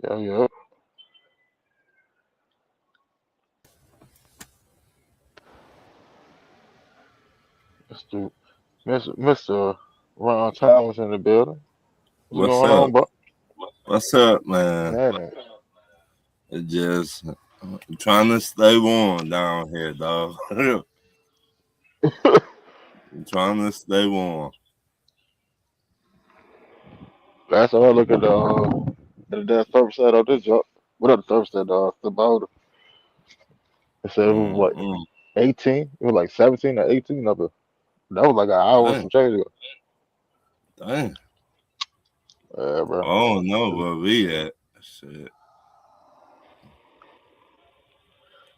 Yeah, yeah. Mr. Mr. Ron Thomas in the building. What's What's going on, up? bro? What's up, man? Man, It just trying to stay warm down here, dog. Trying to stay warm. last time I look at the thermostat of this job, what other thermostat, the motor, it said it was what, Mm-mm. 18? It was like 17 or 18 up there. That was like an hour or Dang, some change ago. dang. Yeah, I bro. don't know where we at. Shit.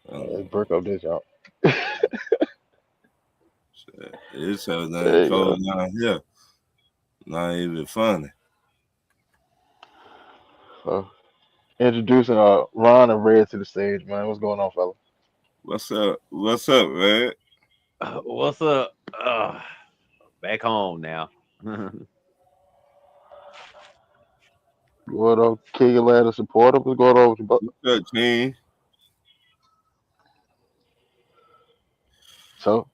Let's Um, break up this job. shit. It's so damn There you go. cold down here. Not even funny. So, introducing Ron and Red to the stage, man. What's going on, fella? What's up? What's up, man? What's up? Back home now. What up, King Atlanta supporter? What's going on with you, bro? What's up, team? So,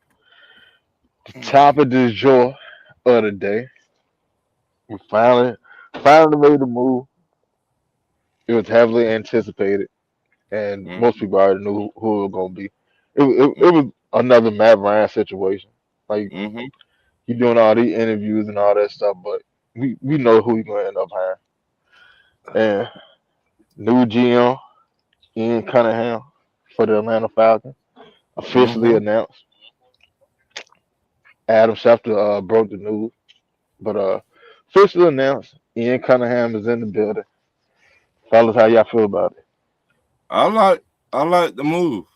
the topic du jour of the day. We finally made the move. It was heavily anticipated, and most Mm-hmm. people already knew who it was gonna be. It was another Matt Ryan situation. Like Mm-hmm. he doing all these interviews and all that stuff, but we know who he gonna end up hiring. And new GM Ian Cunningham for the Atlanta Falcons officially Mm-hmm. announced. Adam Schefter broke the news, but officially announced Ian Cunningham is in the building. Fellas, how y'all feel about it? I like I like the move.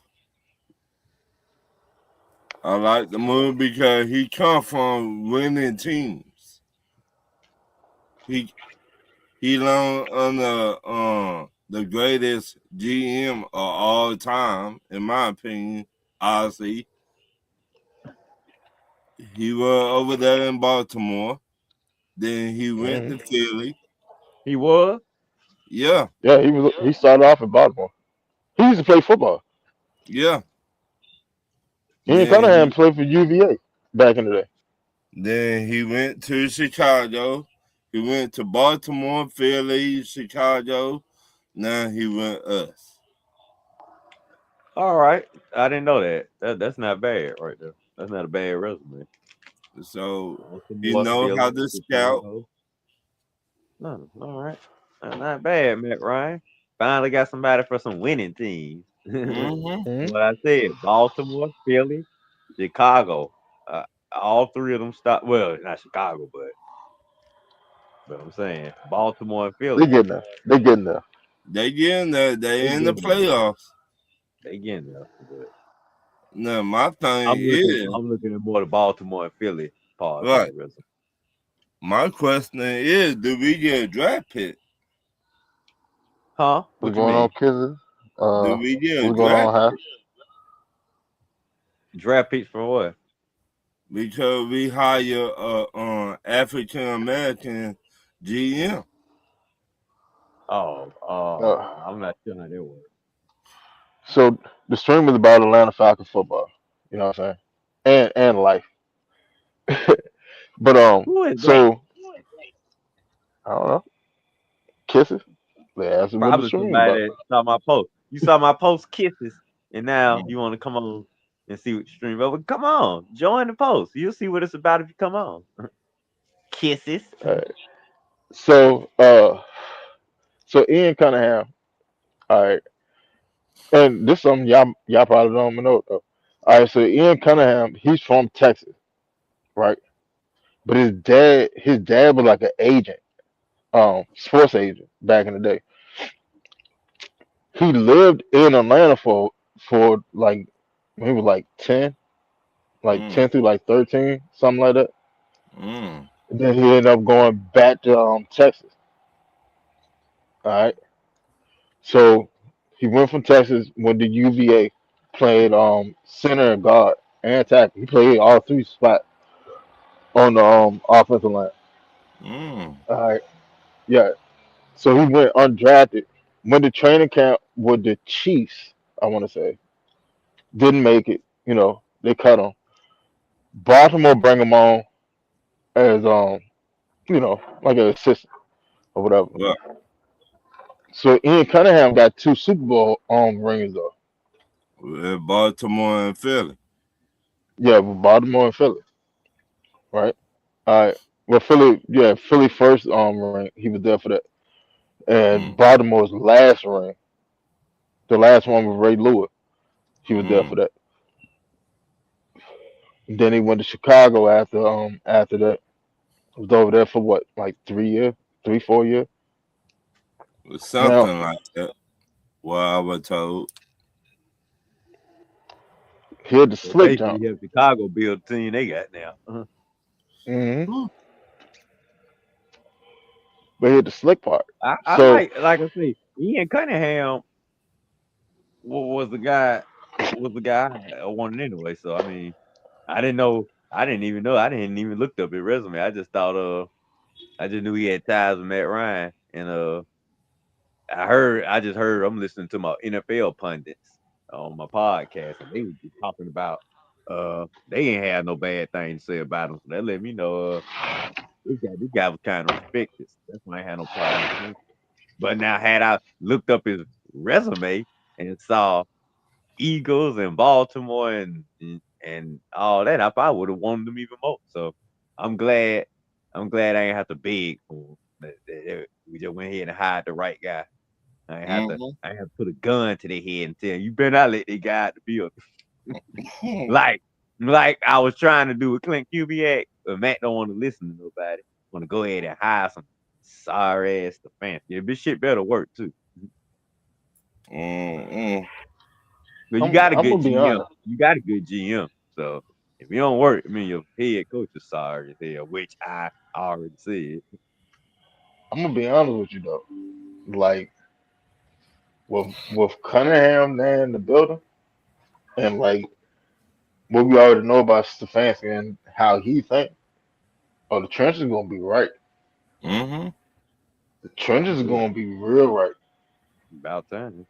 I like the move because he come from winning teams. He he learned under the greatest GM of all time, in my opinion. Honestly, he was over there in Baltimore. Then he went Hmm. to Philly. He was. Yeah, Yeah, he started off in Baltimore. He used to play football. yeah. Ian Then Cunningham he played for UVA back in the day. then he went to Chicago. He went to Baltimore, Philly, Chicago. Now he went us. All right. I didn't know that. That's not bad right there. That's not a bad resume. So he Baltimore, know how Philly, to scout. Chicago. No, all right. Not bad, Matt Ryan. Finally got somebody for some winning teams. Mm-hmm. Hmm. What I said, Baltimore, Philly, Chicago. All three of them stop. Well, not Chicago, but I'm saying Baltimore and They Philly. getting there. They getting there. They getting there. They They in the getting there. playoffs. They getting there. But Now my thing I'm looking. is I'm looking at more the Baltimore and Philly part of right. the resume. My question is, do we get a draft pick? Huh? What's What you going on, mean? kisses? Do we get a What's going on, draft Hash? pick? Draft picks for what? Because we hire a African American GM. Oh, Uh, I'm not sure how that works. so the stream is about Atlanta Falcons football. You know what I'm saying? And life. But Who is that? so I don't know. Kisses. They asked me what the Probably stream somebody about. that saw my post. You saw my post kisses, and now you want to come on and see what the stream over. Come on, join the post. You'll see what it's about if you come on. Kisses. Uh, so Ian Cunningham. All right, and this is something y'all probably don't even know though. All right, so Ian Cunningham, he's from Texas, right? But his dad was like an agent, sports agent back in the day. He lived in Atlanta for like when he was like 10, like Mm, 10 through like 13, something like that. mm, And then he ended up going back to Texas. All right, so he went from Texas, went to UVA, played center and guard and tackle. He played all three spots on the offensive line. mm. All right, yeah. So he went undrafted went to training camp with the Chiefs. I want to say didn't make it. They cut him. Baltimore bring him on as like an assistant or whatever. Well, So Ian Cunningham got 2 Super Bowl rings though. Baltimore and Philly. Yeah, with Baltimore and Philly, right? All right. Well, Philly first ring. He was there for that, and Mm, Baltimore's last ring, the last one with Ray Lewis. He was there for mm. that. Then he went to Chicago after that. Was over there for what, like 3 years, 3 4 years. Now Something like that. Well, I was told. he had the So slick basically, jump. he helped Chicago build the team they got now. hmm But he had the slick part. I So like I say, Ian Cunningham was the guy I wanted anyway. So I mean, I didn't know. I didn't even know. I didn't even look up his resume. I just thought I just knew he had ties with Matt Ryan, and I just heard I'm listening to my NFL pundits on my podcast, and they were just talking about they ain't had no bad thing to say about him. So that let me know this guy was kind of respected. That's why I ain't had no problem with him. But now had I looked up his resume and saw Eagles and Baltimore and all that, I probably would have wanted them even more. So I'm glad I ain't have to beg for him. We just went ahead and hired the right guy. I ain't have to Mhm. I ain't have to put a gun to their head and tell them, you better not let that guy out the field. Like I was trying to do with Clint Kubiak, but Matt don't want to listen to nobody. Want to go ahead and hire some sorry ass Stefanski. Yeah, this shit better work too. Mm-mm. But you I'm got a I'm good gonna be GM. honest. You got a good GM. So if you don't work, I mean your head coach is sorry as hell, which I already said. I'm gonna be honest with you though. Like with Cunningham there in the building, and like what we already know about Stefanski and how he thinks. Oh, the trenches is gonna be right. Mm-hmm. The trenches is gonna be real right. About time.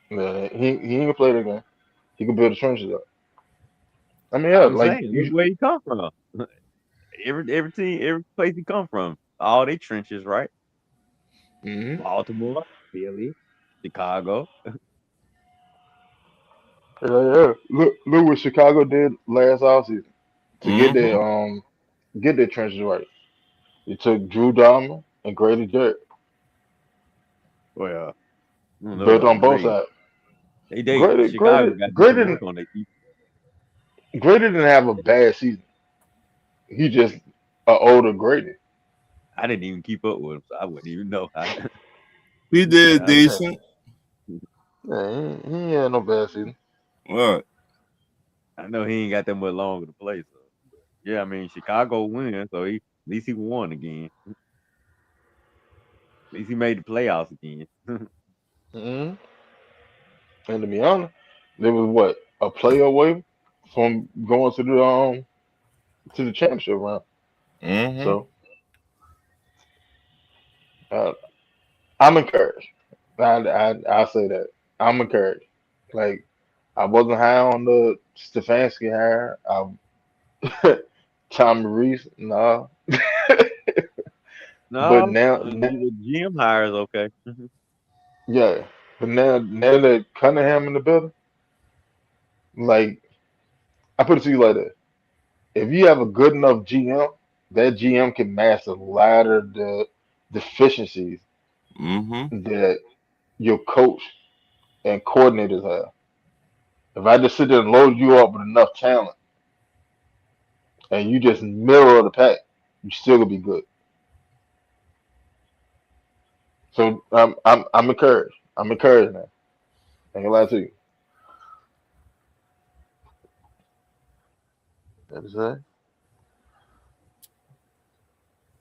Yeah, he ain't gonna play that game. He can build the trenches up. I mean, yeah, I'm like saying, look you. where he come from. Every team, every place he come from, all they trenches, right? hmm Baltimore, Philly, Chicago. Yeah. Look what Chicago did last offseason to Mm-hmm. get their trenches right. They took Drew Dahmer and Grady Jarrett, Well, I don't know built about on both Grady. sides. They Grady, Chicago Grady, got Grady, decent work didn't, on their defense. Grady didn't have a bad season. He just an older Grady. I didn't even keep up with him, so I wouldn't even know. He did I, Yeah, decent. he ain't had no bad season. What? I know he ain't got that much longer to play. So yeah, I mean Chicago win, so at least he won again. At least he made the playoffs again. hmm And to be honest, they was what, a play away from going to the championship round. Mm-hmm. So uh, I'm encouraged. I say that I'm encouraged. Like I wasn't high on the Stefanski hire. Tom Reese, nah. But No, now, the GM hire is okay. yeah. But now that Cunningham in the building, like I put it to you like that: if you have a good enough GM, that GM can master a lot of the deficiencies Mm-hmm. that your coach and coordinators have. If I just sit there and load you up with enough talent and you just mirror the pack, you still gonna be good. So I'm encouraged. I'm encouraged now. Ain't gonna lie to you. That's it.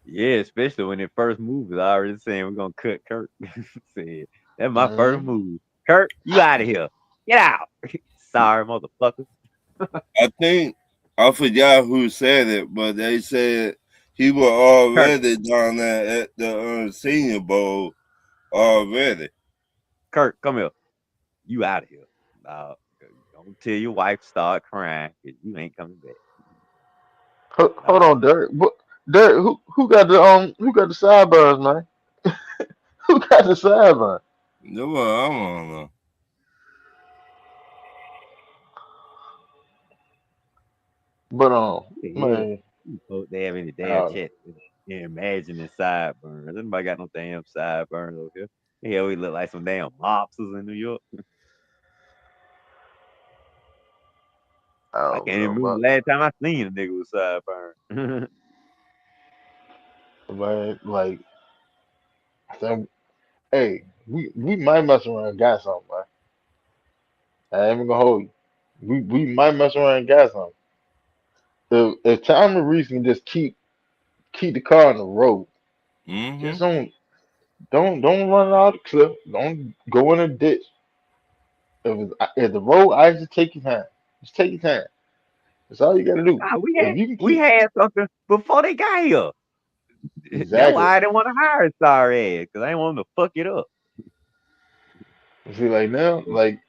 Yeah, especially when it first moved, I already saying we're gonna cut Kirk. Said that's my first hmm move. Kirk, you out of here. Get out. Sorry, motherfucker. I think I forgot who said it, but they said he was Kirk. already down there at the Senior Bowl already. Kirk, come here. You out of here. Don't tell your wife to start crying because you ain't coming back. Hold on, Derek. Derek, who got the sideburns, man? Who got the sideburns? That's what I want to know. But The hell? man, You supposed to have any damn uh, chest imagining sideburns. Anybody got no damn sideburns over here? Hell, we look like some damn mobsters in New York. I I don't can't know even remember about the last time I seen a nigga with sideburns. man. Like, them, hey, we might mess around and got something, man. I ain't even gonna hold you. We might mess around and got something. If Tom and Reese can just keep the car on the road, Mm-hmm. just don't run it out the cliff. Don't go in a ditch. If the road, I just take your time. Just take your time. That's all you gotta do. Nah, If you can we keep had something before they got here. That's exactly. why I didn't want to hire sorry ass because I didn't want them to fuck it up. See, like now, like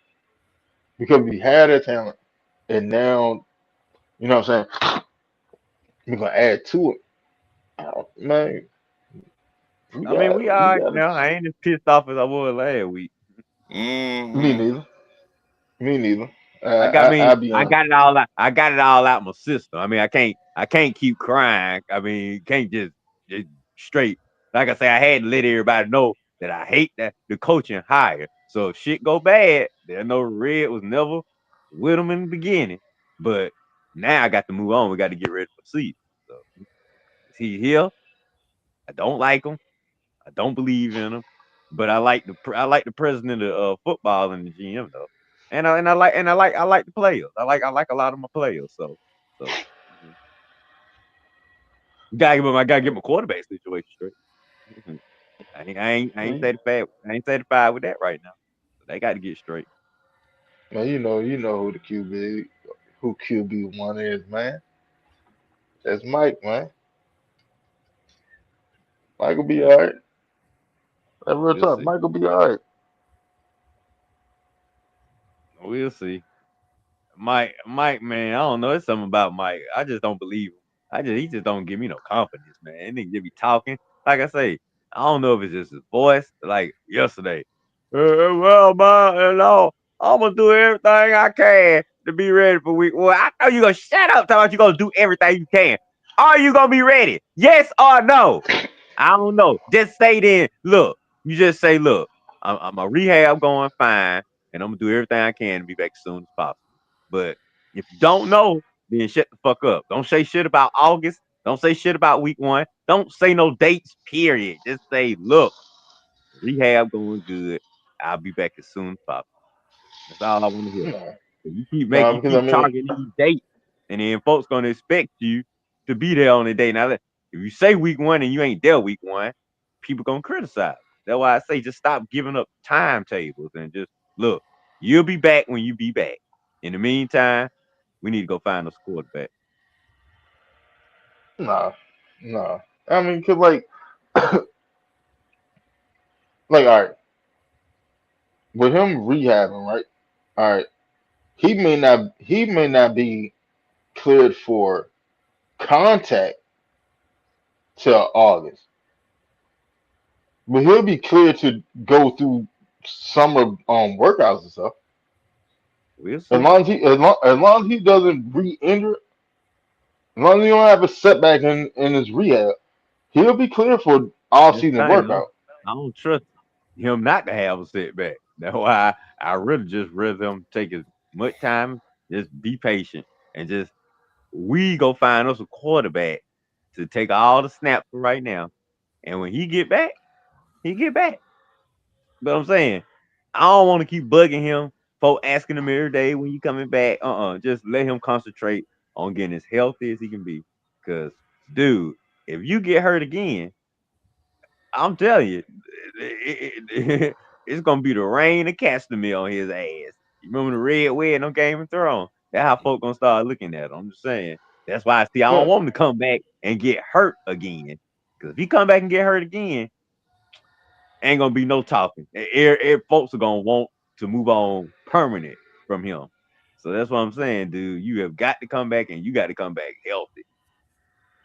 because we had that talent, and now you know what I'm saying. We're gonna add to it. Man, I mean, we we are got it. now. I ain't as pissed off as I was last week. Me Mm-hmm. neither. Me neither. I'll be I honest. got it all out. I got it all out my system. I mean, I can't keep crying. I mean, can't just straight. Like I say, I had to let everybody know that I hate that the coaching hire. So if shit go bad, they know Red was never with them in the beginning. But now I got to move on. We got to get ready for the season. So he's here. I don't like him. I don't believe in him. But I like the president of football and the GM though. I like the players. I like a lot of my players. So mhm. I gotta get my quarterback situation straight. Mhm. I ain't Man, satisfied. I ain't satisfied with that right now. So they got to get straight. man, you know who QB1 is, man. That's Mike, man. Mike will be all right. That real We'll talk. see. Mike will be all right. We'll see. Mike, man, I don't know. It's something about Mike. I just don't believe him. He just don't give me no confidence, man. And nigga just be talking. Like I say, I don't know if it's just his voice. Like yesterday, well, man, I'm gonna do everything I can to be ready for week. Well, I know you gonna shut up. Talking about you gonna do everything you can. Are you gonna be ready? Yes or no? I don't know. Just say then. Look, you just say, look, I'm a rehab going fine, and I'm gonna do everything I can to be back as soon as possible. But if you don't know, then shut the fuck up. Don't say shit about August. Don't say shit about week 1. Don't say no dates, period. Just say, look, rehab going good. I'll be back as soon as possible. That's all I want to hear. No, no, You because I keep mean, targeting these dates, and then folks gonna expect you to be there on the day. Now, if you say week 1 and you ain't there week 1, people gonna criticize. That's why I say just stop giving up timetables and just look. You'll be back when you be back. In the meantime, we need to go find us a quarterback. nah, nah. I mean, cause like, all right, with him rehabbing, right? All right, he may not be cleared for contact till August, but he'll be cleared to go through summer workouts and stuff. We'll As see. long as he doesn't re-injure, as long as he don't have a setback in his rehab, he'll be clear for all This season thing, workout. I don't trust him not to have a setback. That's why I really just rather him take as much time, just be patient, and just we go find us a quarterback to take all the snaps for right now. And when he get back, he get back. But I'm saying, I don't want to keep bugging him for asking him every day when you coming back. Just let him concentrate on getting as healthy as he can be. Cause, dude, if you get hurt again, I'm telling you, it's gonna be the rain of Castamere on his ass. You remember the red wedding on Game of Thrones? That's how folk gonna start looking at him. I'm just saying. That's why I see I don't Yeah, want him to come back and get hurt again. Because if he come back and get hurt again, ain't gonna be no talking. Folks are gonna want to move on permanent from him. So that's what I'm saying, dude. You have got to come back, and you got to come back healthy.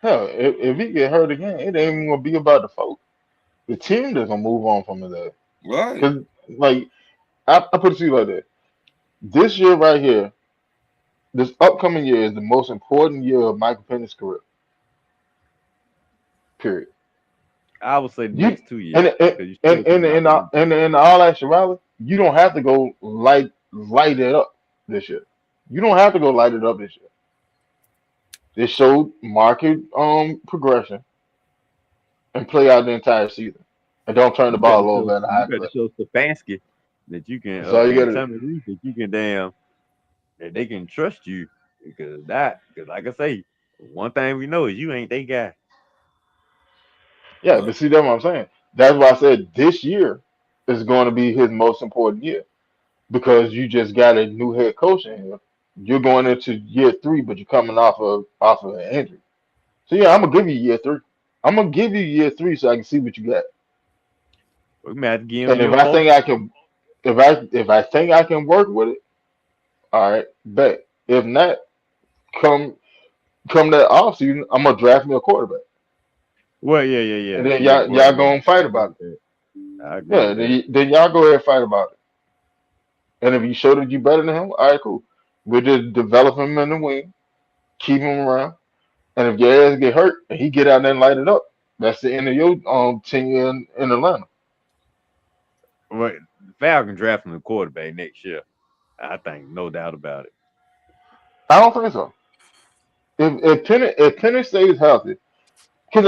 Hell, if he get hurt again, it ain't even gonna be about the folks. The team that's gonna move on from his ass. Right. Cause like I put it to you like that. This year right here, this upcoming year is the most important year of Michael Penix's career. Period. I would say the You next 2 years and and because you and still and coming out in the all, league. in all actuality, you don't have to go light it up this year. You don't have to go light it up this year. They showed market progression and play out the entire season. And don't turn the You got to ball show over at a you high got to clip. show Stefanski that you can That's all you and gotta do. Tommy Reed that you can that they can trust you because like I say, one thing we know is you ain't they guy. Yeah, but see that's what I'm saying. That's why I said this year is going to be his most important year because you just got a new head coach in here. You're going into year three, but you're coming off of an injury. So yeah, I'm gonna give you year three. I'm gonna give you year three so I can see what you got. We might have to give him And if your I fourth. think I can, if I think I can work with it, all right, bet. If not, come come that off season, I'm gonna draft me a quarterback, Well, yeah. and then Yeah. y'all Well, yeah. gonna fight I agree about it. with that. I agree Yeah, with that. then y'all go ahead and fight about it. And if you show that you better than him, all right, cool. We'll just develop him in the wing, keep him around, and if your ass get hurt and he get out there and light it up, that's the end of your tenure in Atlanta. Well, the Falcons drafting the quarterback next year. I think no doubt about it. I don't think so. If Penny stays healthy, because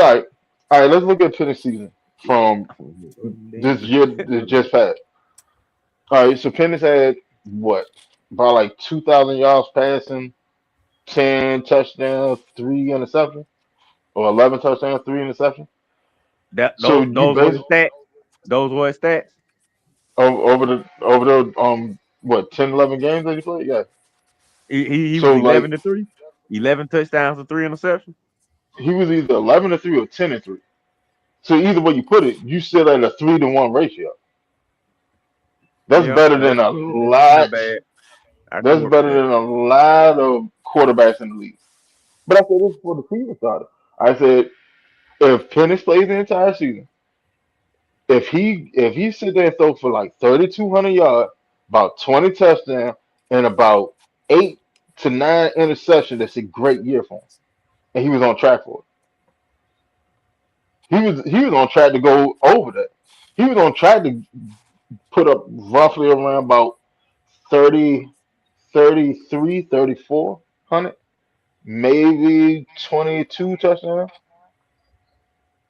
all right, let's look at Penny's season from this year that just passed. All right, so Penny's had what about like 2,000 yards passing, 10 touchdowns, 3 interceptions, or 11 touchdowns, 3 interceptions. That So you those were base his stats. Those were his stats. over the what 10, 11 games that he played? Yeah. He was So like 11-3, 11 touchdowns and 3 interceptions. he was either 11-3 or 10-3. So either way you put it, you still at a 3-to-1 ratio. That's Yeah, better that's than a not lot. bad. I can That's work with better that. than a lot of quarterbacks in the league. But I said this before the season started. I said if Penix plays the entire season, if he sit there and throw for like 3,200 yards, about 20 touchdowns, and about 8 to 9 interceptions, that's a great year for him. And he was on track for it. He was on track to go over that. He was on track to put up roughly around about 30, 33, 3,400, maybe 22 touchdowns.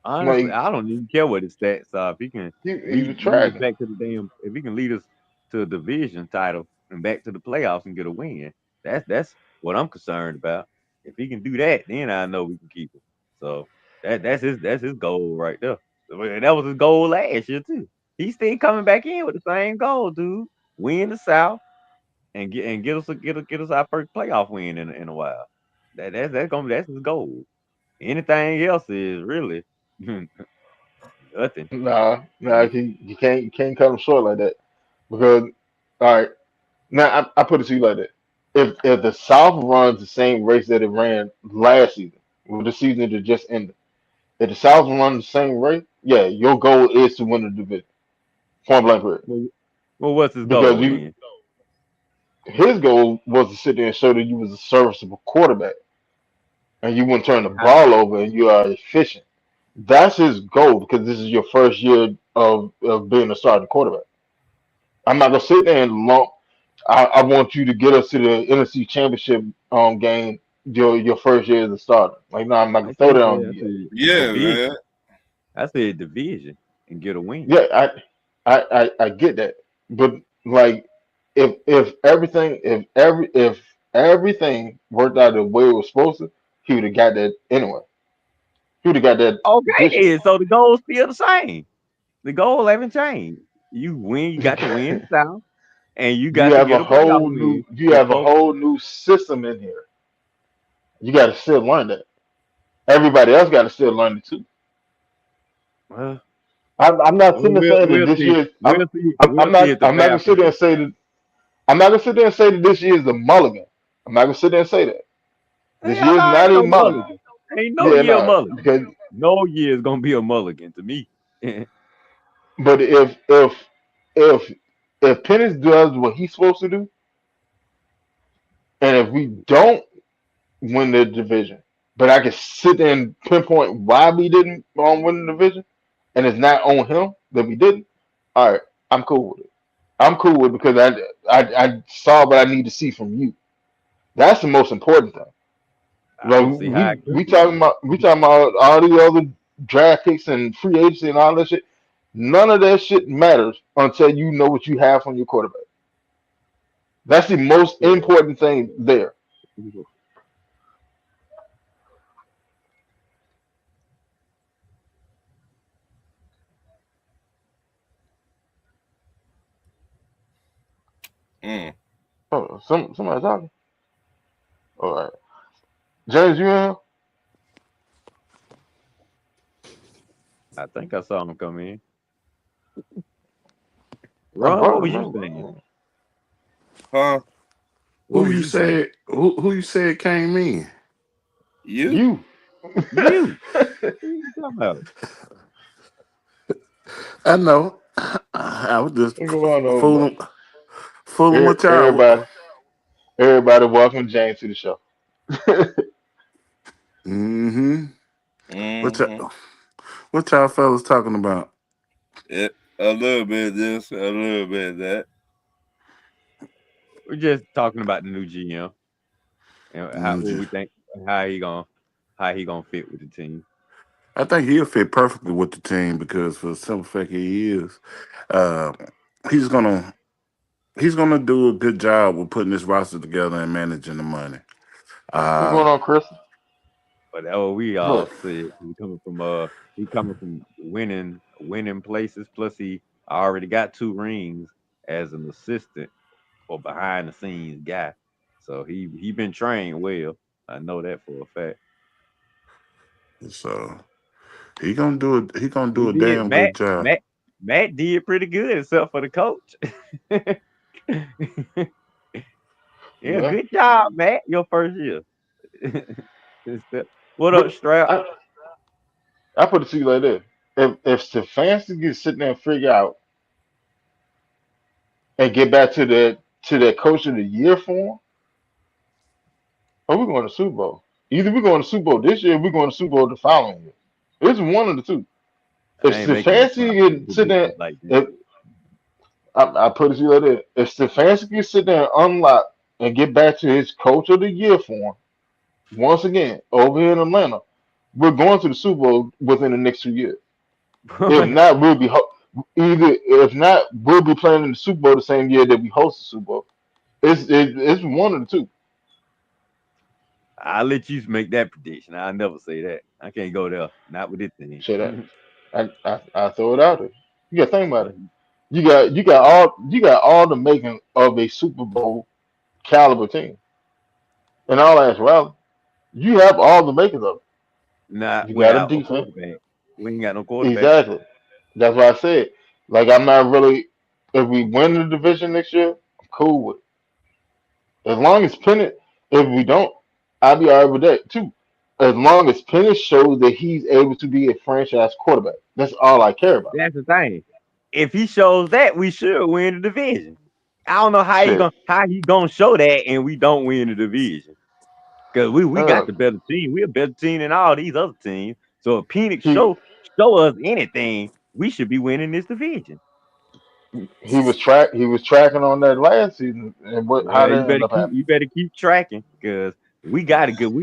Honestly, Like I don't even care what his stats are. If he can he was lead us tracking. back to if he can lead us to a division title and back to the playoffs and get a win, that's what I'm concerned about. If he can do that, then I know we can keep him. So that's his goal right there. And that was his goal last year too. He's still coming back in with the same goal, dude. Win the South and get us our first playoff win in a while. That's his goal. Anything else is really nothing. Nah, you can't cut him short like that because all right. Now I put it to you like that. If the South runs the same race that it ran last season, with the season that just ended, if the South runs the same race, yeah, your goal is to win the division. Point blank period. Well, well, what's his Because goal you then? his goal was to sit there and show that you was a serviceable quarterback and you wouldn't turn the I- ball over and you are efficient. That's his goal because this is your first year of being a starting quarterback. I'm not gonna sit there and lump. I want you to get us to the NFC Championship game your first year as a starter. Like no, I'm not gonna I throw said, that on I you yet. said Yeah, division. man. I said division and get a win. Yeah, I get that, but like if everything worked out the way it was supposed to, he would have got that anyway. He would have got that Okay, this year. then. So the goal's still the same. The goal haven't changed. You win. You got to win the South, and you got to get a playoff win You have a before. whole new system in here. You got to still learn that. Everybody else got to still learn it too. Well, I'm not sitting there saying that We'll this see. year. We'll see. I'm We'll see not. if the I'm not gonna sit Falcons. there and say that. I'm not gonna sit there and say that this year is a mulligan. I'm not gonna sit there and say that this Hell year is no, not ain't a no mulligan. mulligan. Ain't no Yeah, year a no, mulligan. because No year is gonna be a mulligan to me. but if Pennis does what he's supposed to do, and if we don't win the division, but I can sit there and pinpoint why we didn't win the division, and it's not on him that we didn't. All right, I'm cool with it. I'm cool with it because I saw what I need to see from you. That's the most important thing. I Like don't see how it could be. we talking about all the other draft picks and free agency and all that shit. None of that shit matters until you know what you have from your quarterback. That's the most important thing there. Mm. Oh, somebody talking. All right, James, you in here? I think I saw him come in. I Ron, what brought was him you saying? in. Huh? What was you saying? Who you said came in? You? You. You. What you talking about? I know. I was just What's going on, bro? fooling with y'all. Everybody, welcome James to the show. Mm-hmm. What Mm-hmm. y'all, what y'all fellas talking about? A little bit this, a little bit that. We're just talking about the new GM and what we Mm, think how he gonna fit with the team. I think he'll fit perfectly with the team because for the simple fact he is, uh, he's gonna he's gonna do a good job with putting this roster together and managing the money. What's going Uh, on, Chris? But that what we all Look, said. He coming from winning places. Plus he already got 2 rings as an assistant or behind the scenes guy. So he been trained well. I know that for a fact. so he gonna do it. He gonna He do a did. damn good job. Matt did pretty good, except for the coach. Yeah, yeah. good job, Matt. Your first year. What up, But Strap? I put it to you like this: if Stefanski can sit there and figure out and get back to the coach of the year form, or we're going to Super Bowl. Either we're going to Super Bowl this year, or we're going to Super Bowl the following year. It's one of the two. If I ain't making no Stefanski can sit there, predictions like that. if I put it to you like this: if Stefanski can sit there and unlock and get back to his coach of the year form once again over here in Atlanta, we're going to the Super Bowl within the next 2 years. If not, if not, we'll be playing in the Super Bowl the same year that we host the Super Bowl. It's one of the two. I'll let you make that prediction. I'll never say that. I can't go there. Not with this thing. Shit, I throw it out there. You got to think about it. You got all the making of a Super Bowl caliber team. In all actuality, you have all the makings of it. Not You got a without a defense. quarterback. We ain't got no quarterback. Exactly. That's why I said. Like I'm not really. If we win the division next year, I'm cool with it. As long as Penny, if we don't, I'll be alright with that too. As long as Penny shows that he's able to be a franchise quarterback, that's all I care about. That's the thing. If he shows that, we should win the division. I don't know Shit. how he gonna show that and we don't win the division. Because we Uh, got the better team. We're a better team than all these other teams. So if Penix he show us anything, we should be winning this division. he was tracking on that last season, and how Well, that ended up happening. you better keep tracking because we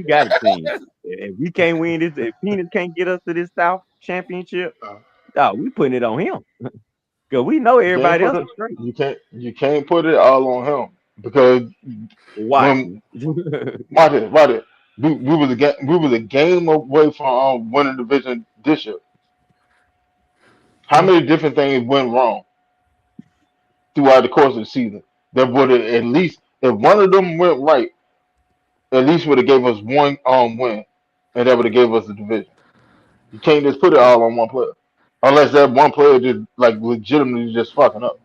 got a team. If we can't win this, if Penix can't get us to this South Championship, we putting it on him. Because we know You can't everybody put else it. is straight. You can't put it all on him because Watch when me. watch it. We was a game away from winning the division this year. How many different things went wrong throughout the course of the season that would have at least, if one of them went right, at least would have gave us one win, and that would have gave us the division. You can't just put it all on one player. unless that one player just like legitimately just fucking up.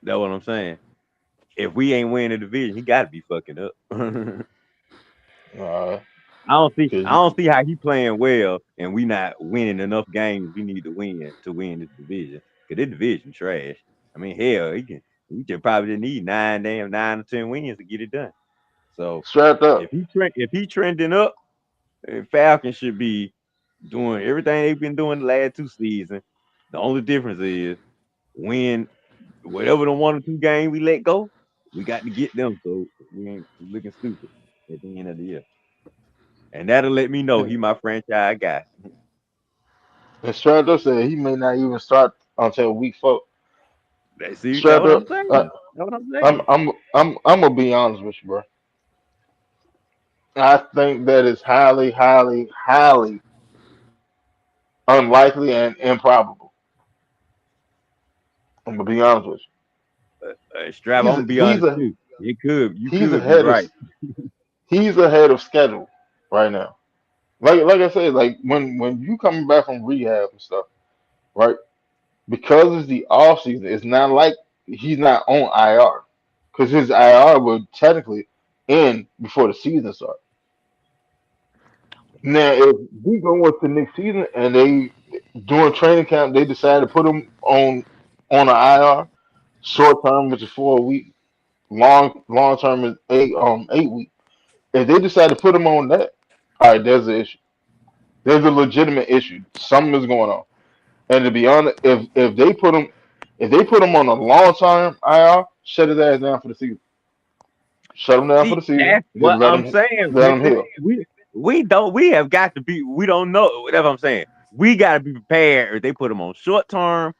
That's what I'm saying. If we ain't winning the division, he got to be fucking up. Uh, I don't see how he playing well, and we not winning enough games we need to win this division. Cause this division trash. I mean, hell, we just probably need 9 or 10 wins to get it done. So strapped up. if he trending up, Falcons should be doing everything they've been doing the last 2 seasons. The only difference is when whatever the 1 or 2 games we let go, we got to get them so we ain't looking stupid at the end of the year. And that'll let me know he my franchise guy. And strapped up said he may not even start until week 4. See, that's Strapped what up. I'm saying. That's what I'm saying. I'm gonna be honest with you, bro. I think that is highly, highly, highly unlikely and improbable. I'm gonna be honest with Strap, you. I'm gonna be honest too. You He's could be ahead of right. he's ahead of schedule right now. Like I said, like when you coming back from rehab and stuff, right? Because it's the off season, it's not like he's not on IR because his IR would technically end before the season starts. Now, if we go into next season and they during training camp they decide to put him on an IR, short term which is 4 weeks, long term is 8 weeks. If they decide to put him on that, all right, there's an issue. There's a legitimate issue. Something is going on. And to be honest, if they put him on a long term IR, shut his ass down for the season. Shut him down for See, the season. that's Just what I'm saying, let him Victor. heal. We have got to be. We don't know. That's what I'm saying. We got to be prepared if they put him on short term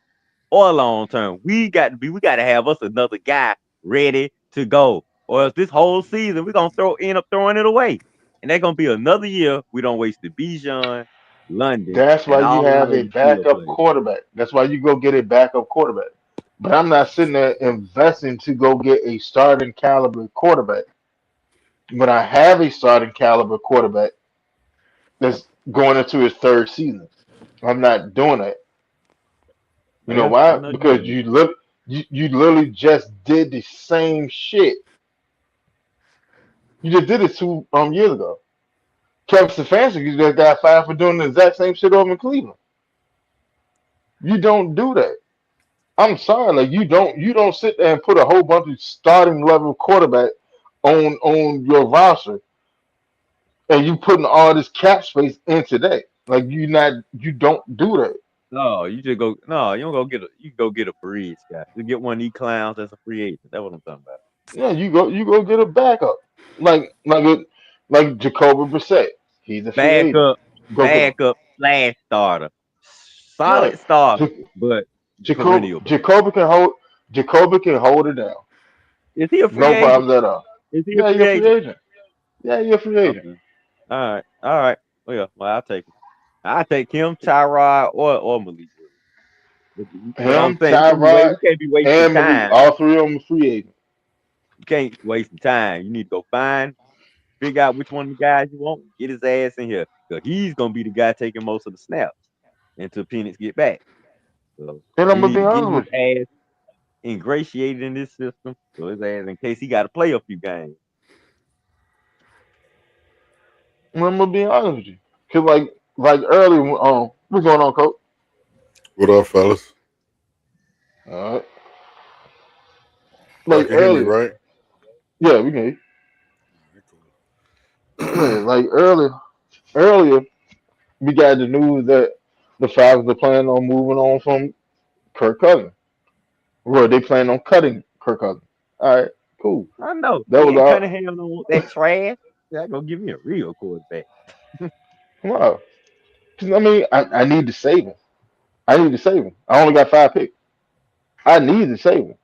or long term. We got to have us another guy ready to go. Or else this whole season we're gonna end up throwing it away. And that's gonna be another year we don't waste the Bijan, London, That's why and you all our have a other skill backup players. quarterback. That's why you go get a backup quarterback. But I'm not sitting there investing to go get a starting caliber quarterback. When I have a starting caliber quarterback that's going into his 3rd season, I'm not doing that. You know Yeah, I why? know you Because ain't. you literally just did the same shit. You just did it 2 years ago. Kevin Stefanski just got fired for doing the exact same shit over in Cleveland. You don't do that. I'm sorry, like you don't sit there and put a whole bunch of starting level quarterback on your roster and you putting all this cap space into that. Like you don't do that. No, you just go. No, you don't go get a. You go get a free agent guy. You get one of these clowns that's a free agent. That's what I'm talking about. Yeah, you go get a backup. Like Jacoby Brissett. He's a free agent. Backup, Go get him. backup slash starter, Yeah. solid starter, Ja- but Jacob perennial bust. Jacoby can hold it down. Is he a free No agent? problems at all. Is he a Yeah, free you're a free agent? agent. Yeah, you're a free agent. Okay. All right. Well, I'll take it. I take him, Tyrod, or Malik Willis. But I'm Him, saying Tyrod, we can't be wasting and Malik, time. all three of them are free agents. You can't waste time. You need to go figure out which one of the guys you want, get his ass in here. Because he's gonna be the guy taking most of the snaps until Penix get back. So And I'm we gonna need be to get honest his with ass ingratiated in this system. So his ass in case he gotta play a few games. you. I'm gonna be honest with you. Cause like earlier, what's going on, coach? What up, fellas? All right. Y'all Like can hear me, earlier, right? yeah, we can. Hear you. Cool. Yeah, like earlier, we got the news that the Falcons are planning on moving on from Kirk Cousins. Or they plan on cutting Kirk Cousins. All right, cool. I know. That He was ain't all. Cunningham don't want that trash. That gonna give me a real quarterback. Wow. 'Cause, I mean, I need to save him. I need to save him. I only got 5 picks. I need to save him.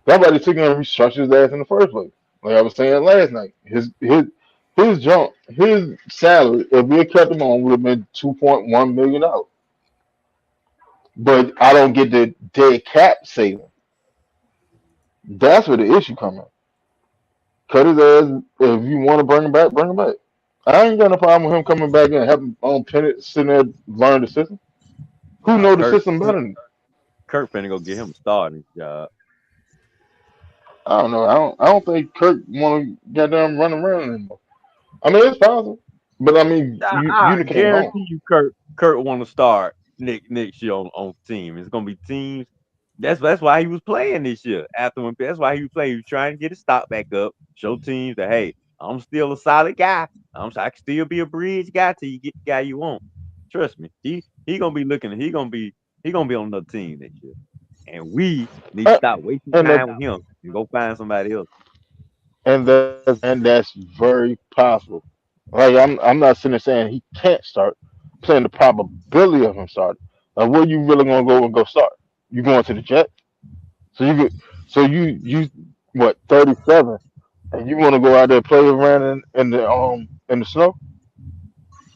Somebody took him and restructured his ass in the first place. Like I was saying last night, his salary, if we had kept him on, would have been $2.1 million. But I don't get the dead cap saving. That's where the issue comes in. Cut his ass. If you want to bring him back, bring him back. I ain't got no problem with him coming back and having on Penix sitting there learn the system. Who know the Kirk system better than me? Kirk finna go get him a starting job. I don't know. I don't think Kirk want to goddamn run around anymore. I mean, it's possible, but I mean, I you came home. guarantee you, Kurt want to start next year on team. It's gonna be teams. That's why he was playing this year. That's why he was playing. He was trying to get his stock back up. Show teams that hey, I'm still a solid guy. I can still be a bridge guy till you get the guy you want. Trust me. He gonna be looking. He gonna be on another team next year. And we need to Uh, stop wasting and that time with him and go find somebody else. that's very possible. Like I'm not sitting there saying he can't start. I'm saying the probability of him starting. Like, where you really gonna go start? You going to the Jets? So you could, so you what 37, and you want to go out there and play around in the snow?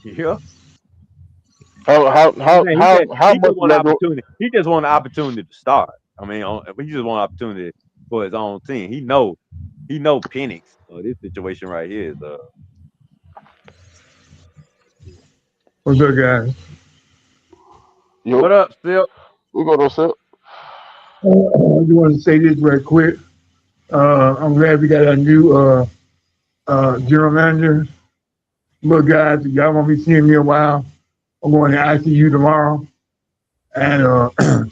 Yeah. How how I'm how saying how how he just much want an Lego? opportunity. He just want an opportunity to start. I mean, he just want an opportunity for his own team. He know Penix. This situation right here is What's up, guys? Yo, what up, Silk? we go to sit. I just want to say this right quick. I'm glad we got a new general manager. Look, guys, if y'all won't be seeing me a while, I'm going to ICU tomorrow and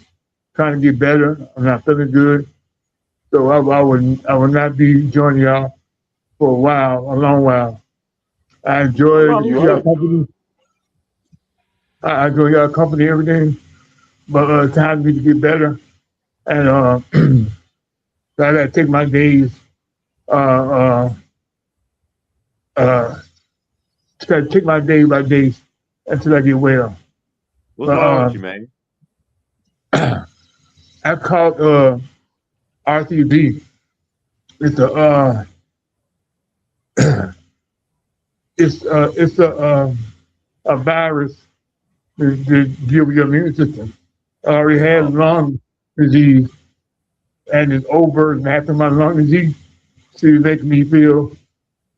trying to get better. I'm not feeling good. So I will not be joining y'all for a long while. I What's enjoyed wrong You with y'all heard? you? company. I enjoy y'all company, everything. But time for me to get better. And so I got to take my days uh, uh, got to take my day by day until I get well. What's But wrong with you, man? I caught RCB. It's a virus that deal with your immune system. I already had Oh, lung disease, and it's over. And after my lung disease, so it makes me feel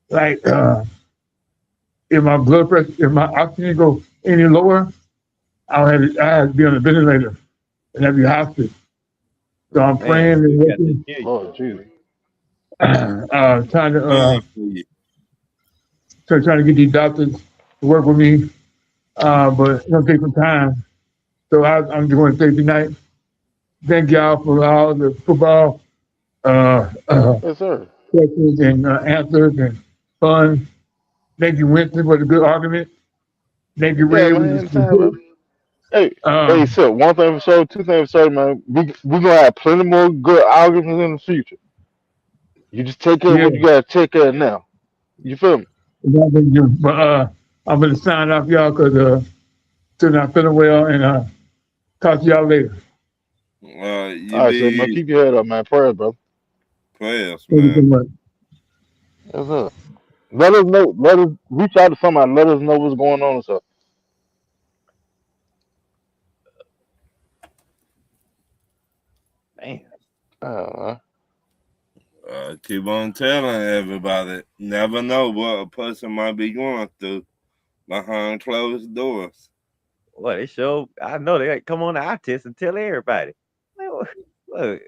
like if my blood pressure, if my oxygen go any lower, I have to be on a ventilator and I'll be hospice. So I'm man, praying and Silk got this working, kill you. Lord Jesus. trying to Praying for you. trying to get these doctors to work with me, but it's gonna take some time. So I'm doing Thursday night. Thank y'all for all the football uh, uh, Yes, sir. questions and answers and fun. Thank you, Winston, for the good argument. Thank you, Yeah, Ray, with man. the Anytime, support. man. Hey, hey, Um, so one thing for sure, two things for sure, man. We gonna have plenty more good arguments in the future. You just take care of yeah, what you gotta take care of now. You feel me? but I'm gonna sign off y'all because still not feeling well, and talk to y'all later. You All right, so man, need keep your head up, man. Prayers, brother. prayers, Thank you so man. much. Yes, sir. Let us know. Let us reach out to somebody. Let us know what's going on. So, Man, uh, Keep on telling everybody. Never know what a person might be going through behind closed doors. boy, they show. I know they come on the eye test and tell everybody. Look,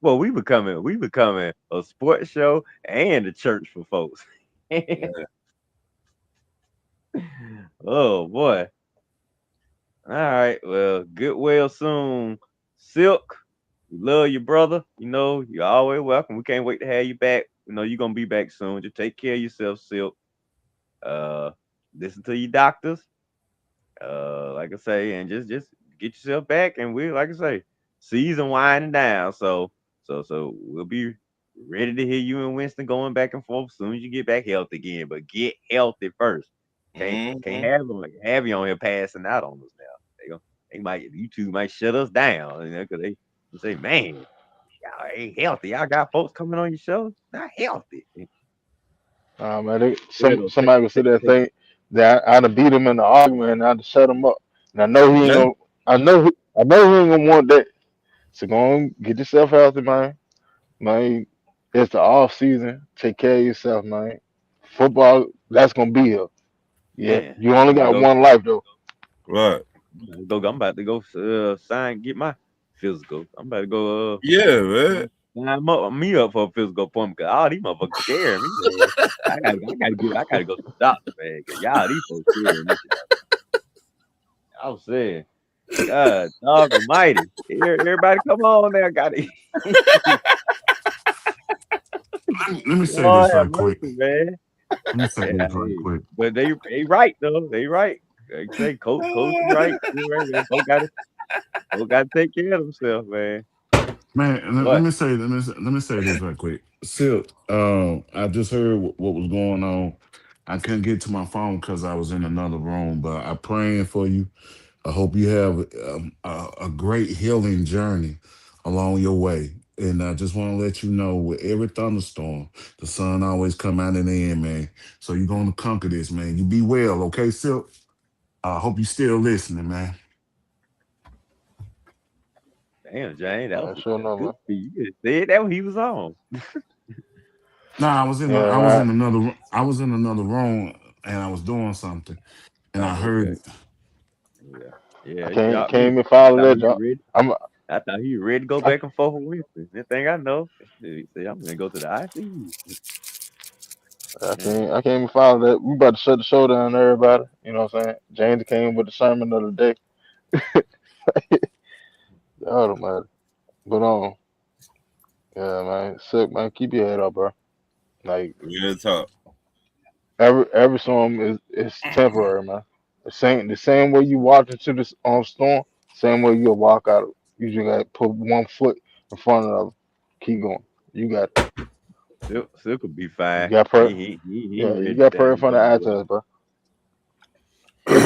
well, we becoming a sports show and a church for folks. Yeah. Oh boy. All right. Well, get well soon. Silk, we love you, brother. You're always welcome. We can't wait to have you back. You're gonna be back soon. Just take care of yourself, Silk. Uh Listen to your doctors. Like I say, and just get yourself back and we'll like I say, season winding down. So we'll be ready to hear you and Winston going back and forth as soon as you get back healthy again. But get healthy first. Can't Mm-hmm. have you on here passing out on us now. YouTube might shut us down, because they say, man, y'all ain't healthy. Y'all got folks coming on your show, not healthy. man, There go somebody would sit there and think that I'd have beat him in the argument and I'd have shut him up. And I know he ain't Yeah. gonna. I know he ain't gonna want that. So go on, get yourself healthy, man. Man, it's the off season. Take care of yourself, man. Football, that's gonna be here. Yeah, Man, you only got one life though. Right. I'm about to go get my physical. I'm about to go Yeah, man. sign me up for a physical appointment because all these motherfuckers scaring me, man. I gotta go to the doctor, man. Cause y'all these folks scaring me. I was saying, God, dog almighty. Everybody come on now, got it. Let me say Lord this have right quick. mercy, man. Let me say Yeah, this right hey, quick. but they right though. They right. Like I say, coach is right. He right, man. Coach gotta take care of himself, man. Man, What? let me say this right quick. Silk, I just heard what was going on. I couldn't get to my phone because I was in another room, but I'm praying for you. I hope you have a great healing journey along your way. And I just want to let you know, with every thunderstorm, the sun always come out in the end, man. So you're gonna conquer this, man. You be well, okay, Silk? I hope you still listening, man. Damn, Jane, that Yeah, was sure a enough, good man. speed. You just said that when he was on. Nah, Yeah, I was in another room and I was doing something and I Oh, heard okay. it. Yeah. I Yeah, he can't dropped can't me. even I follow thought that, he was John. ready. I'm I thought he was ready to go I, back and forth with Winston. That thing I know. He said, I'm gonna go to the ICU. Man, I can't even follow that. We about to shut the show down, everybody. You know what I'm saying? James came with the sermon of the day. God almighty. But yeah, man, sick man. Keep your head up, bro. Like Real talk. every storm is temporary, man. The same way you walk into this storm, same way you'll walk out of it. You just gotta put one foot in front of the other. Keep going. You got Silk will be you fine. got prayer. He ain't Yeah, you ready to got prayer stand in in front of front of the eye nobody. test, bro.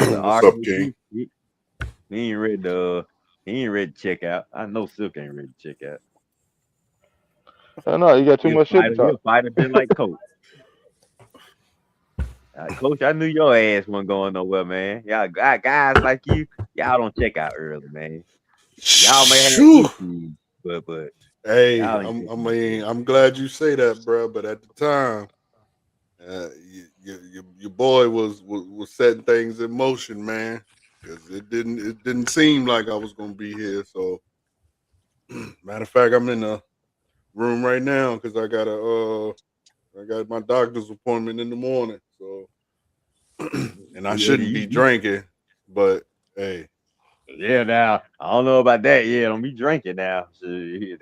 The What's up, argument King? he ain't ready to check out. I know Silk ain't ready to check out. I know you got too much shit to He'll talk. fight just like Coach. Coach, I knew your ass wasn't going nowhere, man. Y'all got guys like you, y'all don't check out early, man. Y'all may have Shoo. issues, but Hey, y'all ain't I checking out mean, early. I'm glad you say that, bro. But at the time, your boy was setting things in motion, man. Because it didn't seem like I was gonna be here. So, matter of fact, I'm in the room right now because I got my doctor's appointment in the morning. So, and I Yeah, shouldn't be drinking, but hey. yeah, now I don't know about that. Yeah, don't be drinking now. Shit,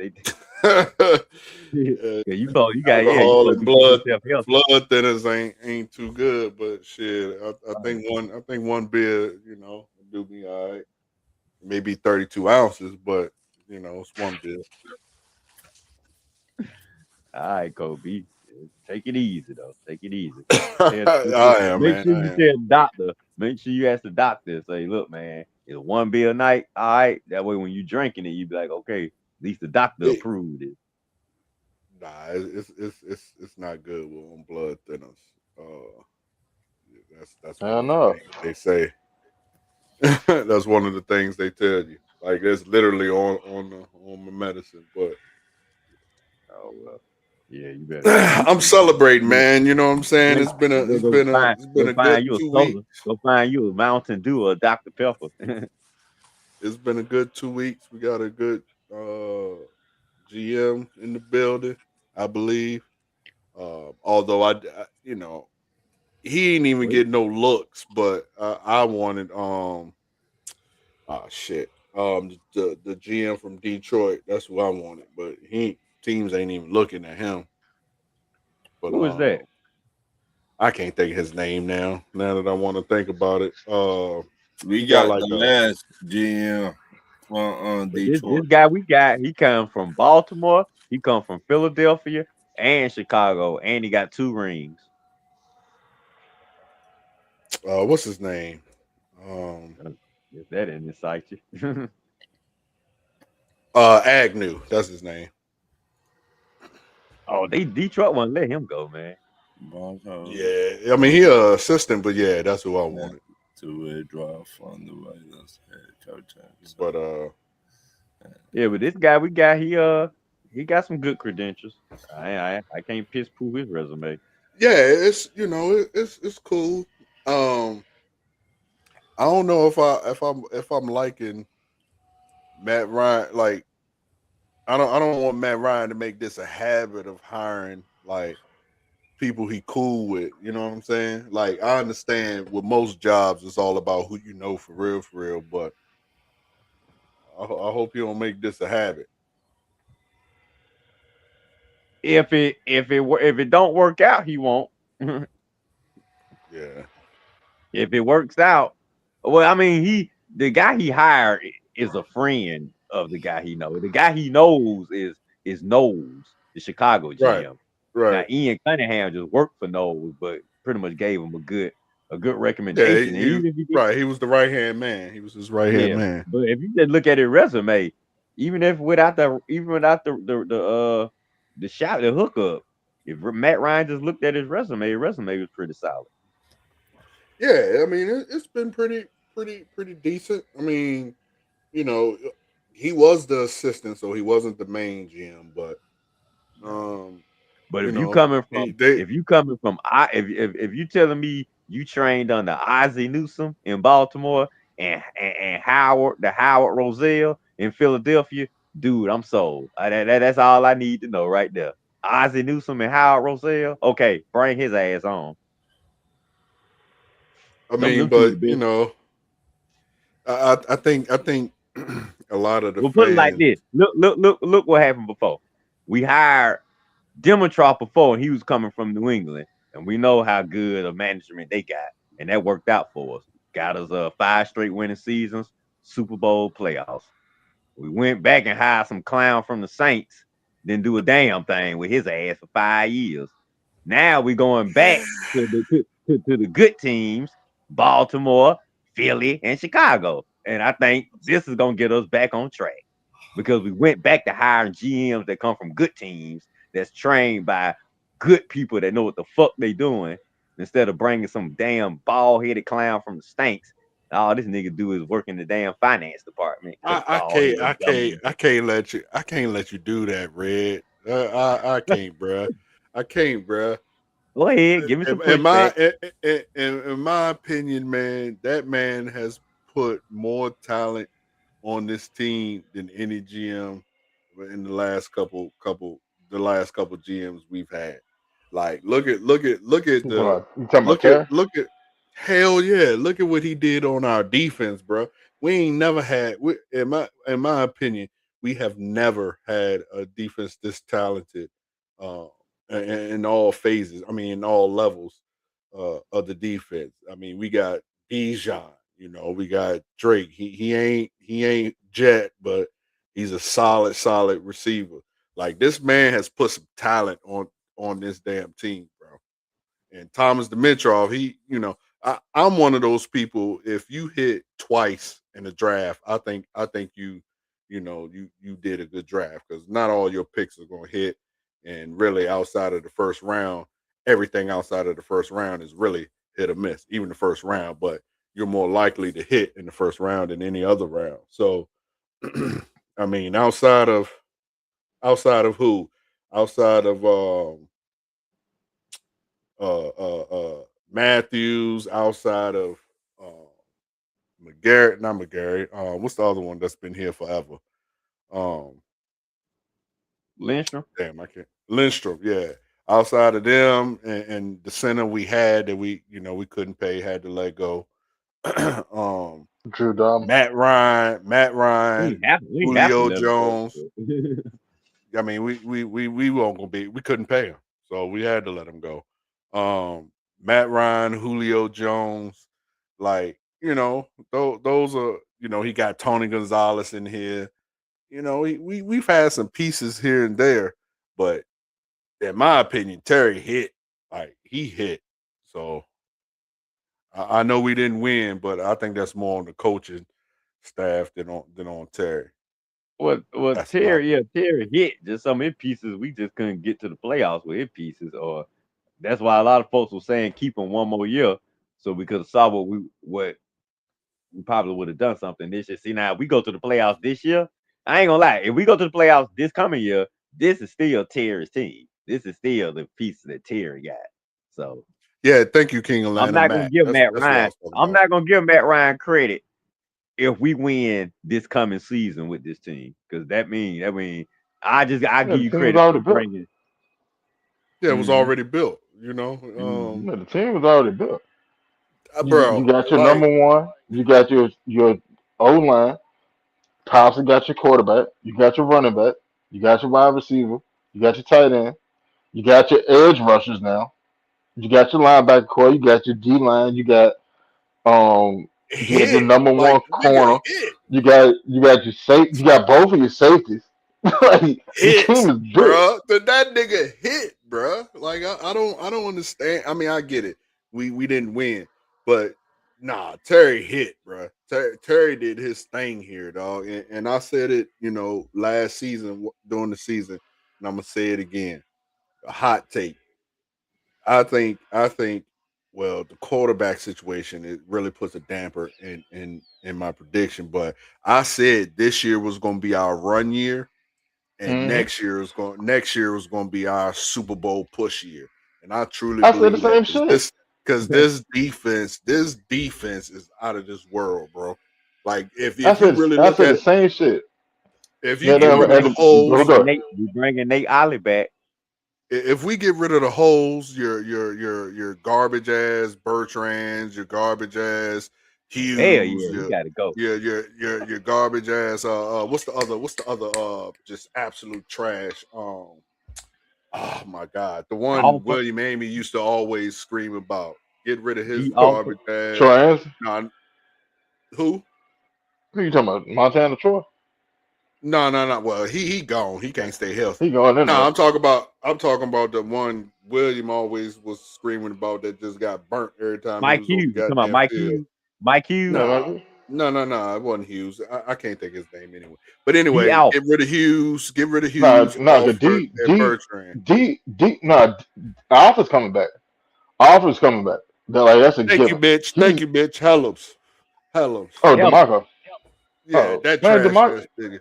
Uh, yeah, you alcohol supposed and to be keeping yourself healthy. blood thinners ain't too good, but shit, I think one beer, do me all right. Maybe 32 ounces, but it's one beer. All right, Kobe. Take it easy though. Take it easy. I am, Make man. sure I you am. tell the doctor. Make sure you ask the doctor and say, look, man, it's one beer a night. All right. That way when you drinking it, you be like, okay, at least the doctor It, approved it. nah, it's not good with on blood thinners. Uh, that's one Hell of the no. things they say. That's one of the things they tell you. Like it's literally on my medicine, but Oh well. Yeah, you better I'm celebrating, man. You know what I'm saying? drink. It's been a You better it's been a it's been go a good find you a 2 weeks. soda. Go find you a Mountain Dew or a Dr. Pepper. It's been a good 2 weeks. We got a good GM in the building, I believe. Although he ain't even Wait. get no looks, but I wanted shit the GM from Detroit. That's who I wanted, but teams ain't even looking at him. But Who is that? I can't think of his name now. Now that I want to think about it, We he got got like the a last GM from But this Detroit. guy we got, he come from Baltimore, he come from Philadelphia and Chicago, and he got 2 rings. what's his name? Um, If that didn't excite you. Agnew. That's his name. Oh, Detroit won't let him go, man. Broncos Yeah, I mean he a assistant, but yeah, that's who I had wanted. to withdraw from the Raiders head coach. But Yeah, but this guy we got, he got some good credentials. I can't piss poo his resume. yeah, it's it's cool. I don't know if I'm liking Matt Ryan. Like, I don't want Matt Ryan to make this a habit of hiring like people he cool with. You know what I'm saying? Like, I understand with most jobs, it's all about who you know for real. But I hope you don't make this a habit. If it don't work out, he won't. Yeah. If it works out, well, I mean, the guy he hired is a friend of the guy he knows. The guy he knows is Knowles, the Chicago Right. GM. Now Right. Ian Cunningham just worked for Knowles, but pretty much gave him a good Yeah. recommendation. And even if he did, Right. He was the right hand man. He was his right hand yeah, man. but if you just look at his resume, even without the hookup, if Matt Ryan just looked at his resume was pretty solid. Yeah. I mean, it's been pretty decent. I mean, you know, he was the assistant, so he wasn't the main GM, but But you if you know, coming from if you telling me you trained under Ozzie Newsome in Baltimore and Howard Roselle in Philadelphia, dude, I'm sold. That's all I need to know right there. Ozzie Newsome and Howard Roselle, okay, bring his ass on. I Them mean, two the but you best. know, I think a lot of the We'll put it like fans. this. Look what happened before. We hired Dimitrov before, and he was coming from New England, and we know how good a management they got, and that worked out for us. Got us 5 straight winning seasons, Super Bowl playoffs. We went back and hired some clown from the Saints, didn't do a damn thing with his ass for 5 years. Now we're going back to the good teams, Baltimore, Philly, and Chicago. And I think this is gonna get us back on track because we went back to hiring GMs that come from good teams that's trained by good people that know what the fuck they doing instead of bringing some damn bald-headed clown from the Stanks. All this nigga do is work in the damn finance department because bald head dummy. I can't let you do that, Red. I can't, bruh. I can't, bruh. Go ahead, give me some In my pushback. in my opinion, man, that man has put more talent on this team than any GM in the last couple GMs we've had. Like, You talking about Terry? look at hell yeah, look at what he did on our defense, bro. We ain't never had in my opinion, we have never had a defense this talented uh in all phases. I mean, in all levels of the defense. I mean, we got Bijan, you know, we got Drake. He ain't Jet, but he's a solid receiver. Like, this man has put some talent on this damn team, bro. And Thomas Dimitrov, I'm one of those people. If you hit twice in the draft, I think you did a good draft because not all your picks are going to hit, and really outside of the first round, everything outside of the first round is really hit or miss, even the first round. But you're more likely to hit in the first round than any other round. So, I mean, outside of who, outside of Matthews, outside of McGarrett, not McGarrett. What's the other one that's been here forever? Um, Lindstrom. damn, I can't. Lindstrom, yeah. Outside of them and the center we had that we couldn't pay, had to let go. Drew Dom. Matt Ryan, We have to Julio let him go. Jones. I mean, we weren't gonna be. We couldn't pay him, so we had to let him go. Matt Ryan, Julio Jones, like, those are, he got Tony Gonzalez in here. We've had some pieces here and there, but in my opinion, Terry hit. Like, he hit. So I know we didn't win, but I think that's more on the coaching staff than on Terry. Well, That's my Terry, opinion. Terry hit just some of his pieces. We just couldn't get to the playoffs with his pieces, or that's why a lot of folks were saying keep him one more year, so we could have saw what we probably would have done something this year. See, now if we go to the playoffs this year, I ain't gonna lie. If we go to the playoffs this coming year, this is still Terry's team. This is still the pieces that Terry got. So Yeah, thank you, King I'm Atlanta. not gonna Matt. give That's Matt what I Ryan. was talking I'm about. not gonna give Matt Ryan credit if we win this coming season with this team, because that mean I give Yeah, the you team was credit already for built. bringing. Yeah, it was Mhm, already built. You know, mhm. Yeah, the team was already built. You bro. got your Like, number one. You got your O line. Thompson got your quarterback. You got your running back. You got your wide receiver. You got your tight end. You got your edge rushers now. You got your linebacker core. You got your D line. You got your hit, number like one nigga, corner. hit, You got your safe. You got both of your safeties. Like the hit, team is built. bro. That nigga hit, bro. Like I don't understand. I mean, I get it. We didn't win, but nah, Terry hit, bro. Terry did his thing here, dog. And I said it, last season during the season, and I'm gonna say it again. A hot take. I think well, the quarterback situation, it really puts a damper in my prediction. But I said this year was gonna be our run year, and Hmm. next year was going to be our Super Bowl push year, and I truly I said the believe that same shit. because this defense is out of this world, bro. Like I if you said really I look said at the same shit. if you Yeah, get rid of the We hold holes, bringing up. Nate Ollie back. if we get rid of the holes, your garbage ass Bertrands, your garbage ass Hell Hughes, yeah, he got to go. your garbage ass what's the other just absolute trash oh my God, the one Alpha, William Amy used to always scream about. Get rid of his G Alpha. garbage ass. Trans. Nah, who? Who you talking about? Montana Troy? No. Well, he gone. He can't stay healthy. He going in No, there. I'm talking about the one William always was screaming about that just got burnt every time he Mike was on Hughes. the You talking about goddamn Mike field. Hughes? Mike Hughes? Yeah, Nah, like, no. It wasn't Hughes. I can't think his name anyway. But D anyway, Alpha. get rid of Hughes. Get rid of nah, Hughes, nah. The Alford, and Bertrand. Nah. Alpha's coming back. Alpha's coming back. That's a Thank you, given. bitch. Thank you, bitch. Helms. Oh, Hell, Demarco. Yeah, Oh that man, trash ass nigga.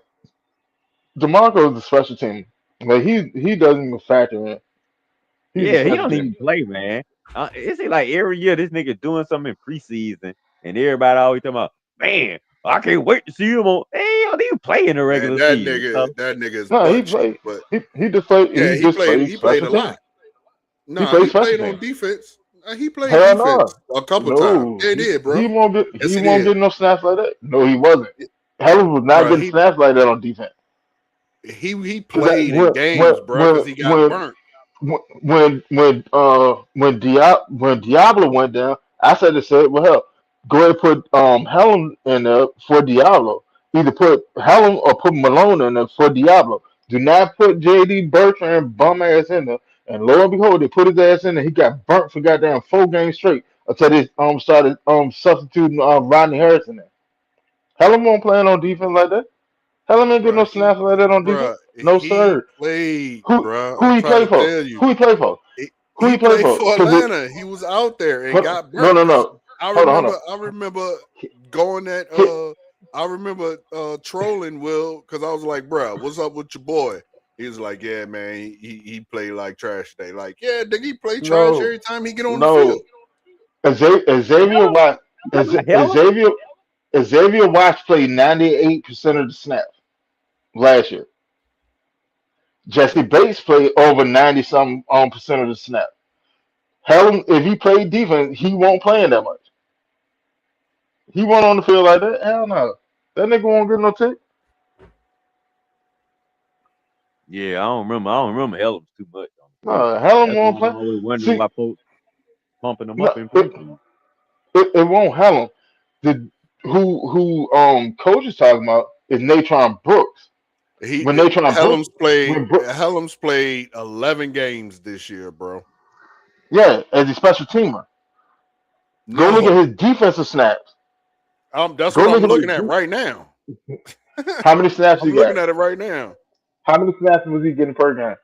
Demarco is a special team. Like he doesn't even factor in. He's a yeah, he special don't team. even play, man. It seems like every year this nigga doing something in preseason, and everybody always talking about, man, I can't wait to see him on. Hey, he don't even play in the Man, regular season. So, that nigga is No, he butt cheek. played. But He just played. yeah, He just played he played special a teams. lot. He Nah, played he special played on teams. defense. He played Hell defense no. a couple times. No, Yeah, he did, he bro. won't get Yes, he he won't did. get no snaps like that. No, he wasn't. Helen was not Bro, getting snaps like that on defense. he Cause that, played in games, bro, because he got burnt. when Diablo went down, I said, well, hell, go ahead and put Helen in there for Diablo. Either put Helen or put Malone in there for Diablo. Do not put JD Bertrand bum ass in there. And lo and behold, they put his ass in there. He got burnt for goddamn 4 games straight until they started substituting Rodney Harrison in. Helen won't play on defense like that. Helen ain't getting no Bro, snaps like that on defense. No he sir. played, Who bro. who I'm he trying play to for? tell you. Who he play for? Who He he play played for? for Atlanta. He was out there and got No, burnt no, because no. I Hold on. remember going at Hit, I remember trolling Will because I was like, bro, what's up with your boy? He was like, yeah, man, he played like trash today. Like, yeah, nigga, he play trash no, every time he get on the no. field. Xavier Helen, Watts. you talking about Helen? Xavier Watts played 98% of the snaps last year. Jesse Bates played over 90 some percent of the snap. Helen, if he played defense, he won't play in that much. He went on the field like that. Hell no. That nigga won't get no tick. Yeah, I don't remember Helen too much. No, Helen That's why won't I'm play. always wondering See, why folks pumping them no, up in preseason. it won't Helen. The who coach is talking about is Natron Brooks. When Natron Brooks when Brooks, Helms played 11 games this year, bro. yeah, as a special teamer. Go look at No, his defensive snaps. that's Go what I'm look at looking his at right now. how many snaps he I'm got. looking at it right now. How many snaps was he getting per game?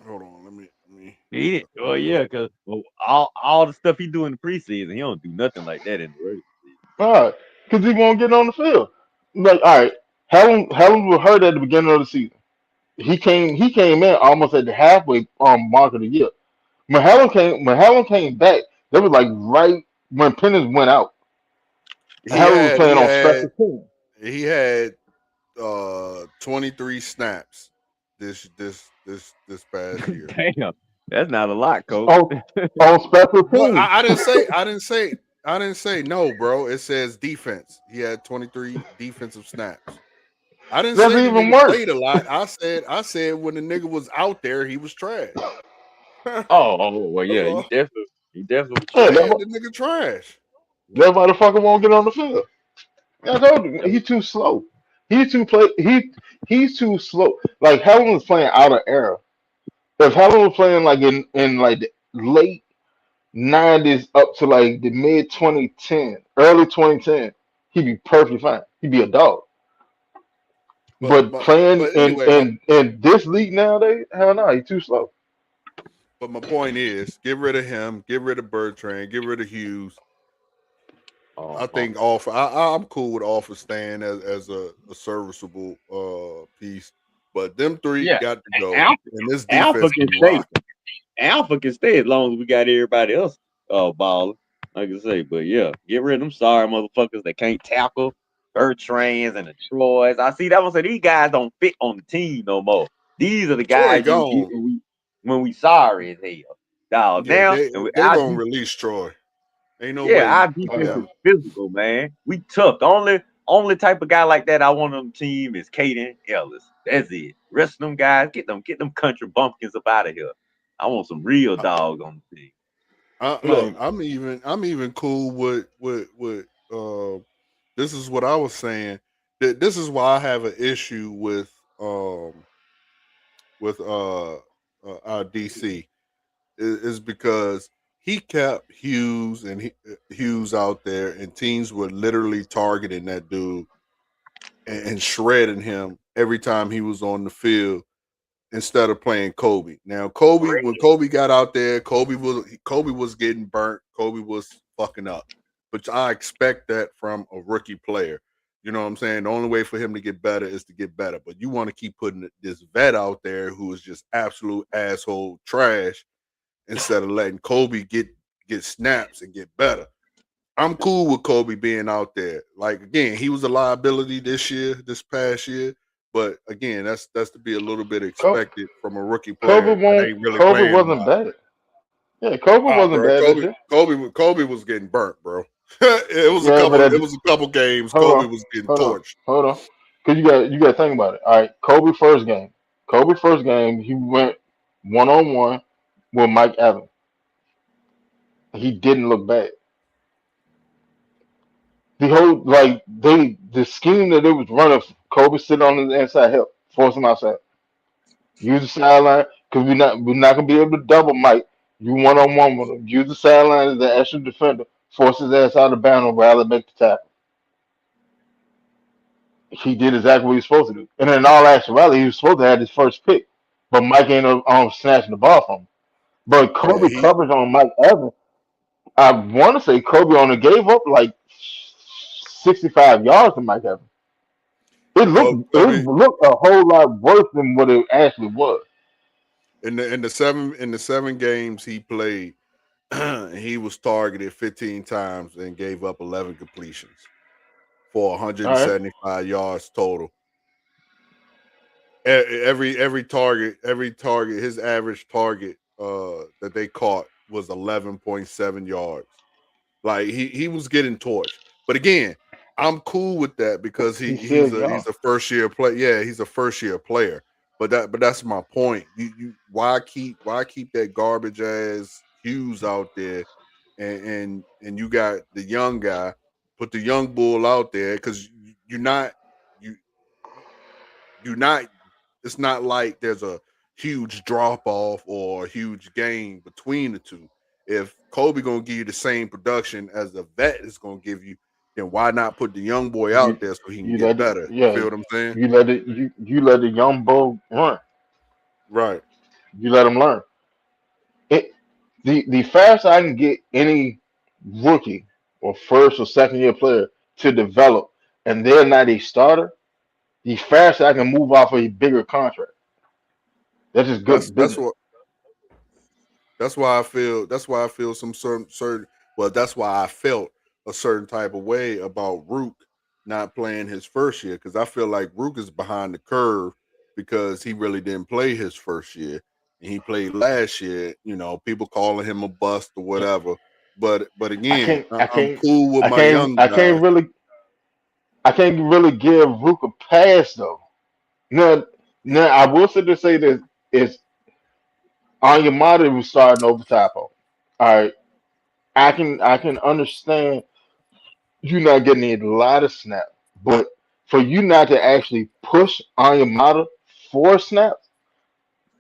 Hold on, let me. He didn't. Oh yeah, because all the stuff he do in the preseason, he don't do nothing like that in the regular season. All right, because he won't get on the field. Like, all right, Helen was hurt at the beginning of the season. He came in almost at the halfway mark of the year. When Helen came back, that was like right when Pennis went out. And He Helen was had playing he on had special teams. he had 23 snaps this past year. Damn, that's not a lot, coach. On special But teams. I didn't say no, bro. It says defense. He had 23 defensive snaps. I didn't That's say the even nigga worse. played a lot. I said when the nigga was out there, he was trash. Well, yeah, That's he definitely Yeah, was yeah, trash. the nigga trash. that motherfucker won't get on the field. I told you, That was he's too slow. He's too slow. Like Helen was playing out of era. If Helen was playing like in like the late '90s up to like the mid 2010, early 2010, he'd be perfectly fine. He'd be a dog. But But playing anyway, in this league nowadays, hell no, he's too slow. my point is, get rid of him, get rid of Bertrand, get rid of Hughes. I think I'm cool with Offer staying as a serviceable piece, but them three yeah. got to go. Alpha, And this Alpha defense can is stay. rocking. Alpha can stay as long as we got everybody else balling. Like I say, but yeah, get rid of them sorry motherfuckers that can't tackle. Bertrands and the Troys. I see that one. So these guys don't fit on the team no more. These are the Troy guys you get gone. when we sorry as hell. Dog. Yeah, Now they gonna release Troy. Ain't no yeah, way. our Oh, defense yeah. is physical, man. We tough. The only type of guy like that I want on the team is Caden Ellis. That's it. Rest of them guys, get them country bumpkins up out of here. I want some real dogs on the team. Look, I'm even cool with this is what I was saying. That this is why I have an issue with our DC is because he kept Hughes and Hughes out there, and teams were literally targeting that dude and shredding him every time he was on the field instead of playing Kobe. Now when Kobe got out there, Kobe was getting burnt. Kobe was fucking up. But I expect that from a rookie player. You know what I'm saying? The only way for him to get better is to get better. But you want to keep putting this vet out there who is just absolute asshole trash instead of letting Kobe get snaps and get better. I'm cool with Kobe being out there. Like again, he was a liability this past year. But again, that's to be a little bit expected from a rookie player that ain't really Kobe playing a wasn't lot. bad. Yeah, Kobe wasn't Bro, bad this year. Kobe was getting burnt, bro. it was Yeah, a couple games. hold Kobe on, was getting hold on, torched. hold on. Cause you got to think about it. All right, Kobe first game, he went 1-on-1 with Mike Evans. He didn't look bad. The whole the scheme that it was running, Kobe sitting on the inside, help force him outside. Use the sideline because we're not gonna be able to double Mike. You 1-on-1 with him. Use the sideline as the extra defender. Force his ass out of bounds rather make the tackle. He did exactly what he was supposed to do. And in all actuality, he was supposed to have his first pick, but Mike ended up snatching the ball from him. But Yeah, Kobe coverage on Mike Evans, I want to say Kobe only gave up like 65 yards to Mike Evans. It Kobe looked a whole lot worse than what it actually was. in the 7 games he played, he was targeted 15 times and gave up 11 completions for All right. 175 yards total. Every target, his average target that they caught was 11.7 yards. Like he was getting torched. But again, I'm cool with that because He's still young. he's a first year player. Yeah, he's a first year player. But that's my point. You why keep that garbage ass Hughes out there and you got the young guy, put the young bull out there because you're not it's not like there's a huge drop off or a huge gain between the two. If Kobe gonna give you the same production as the vet is gonna give you, then why not put the young boy out there so he can get better? You feel what I'm saying? You let the young bull run. Right. You let him learn. The faster I can get any rookie or first or second year player to develop and they're not a starter, the faster I can move off a bigger contract. That's just good That's business. what That's why I feel. That's why I feel some certain. Well, that's why I felt a certain type of way about Rook not playing his first year because I feel like Rook is behind the curve because he really didn't play his first year and he played last year. You know, people calling him a bust or whatever. But I again, can't, I I'm can't, cool with I my can't, young I guys. can't really, I can't really give Rook a pass though. Now, now I will sit there say this is Onyemata was starting over Tapo. All right, I can understand you not getting a lot of snaps, but for you not to actually push Onyemata for snaps,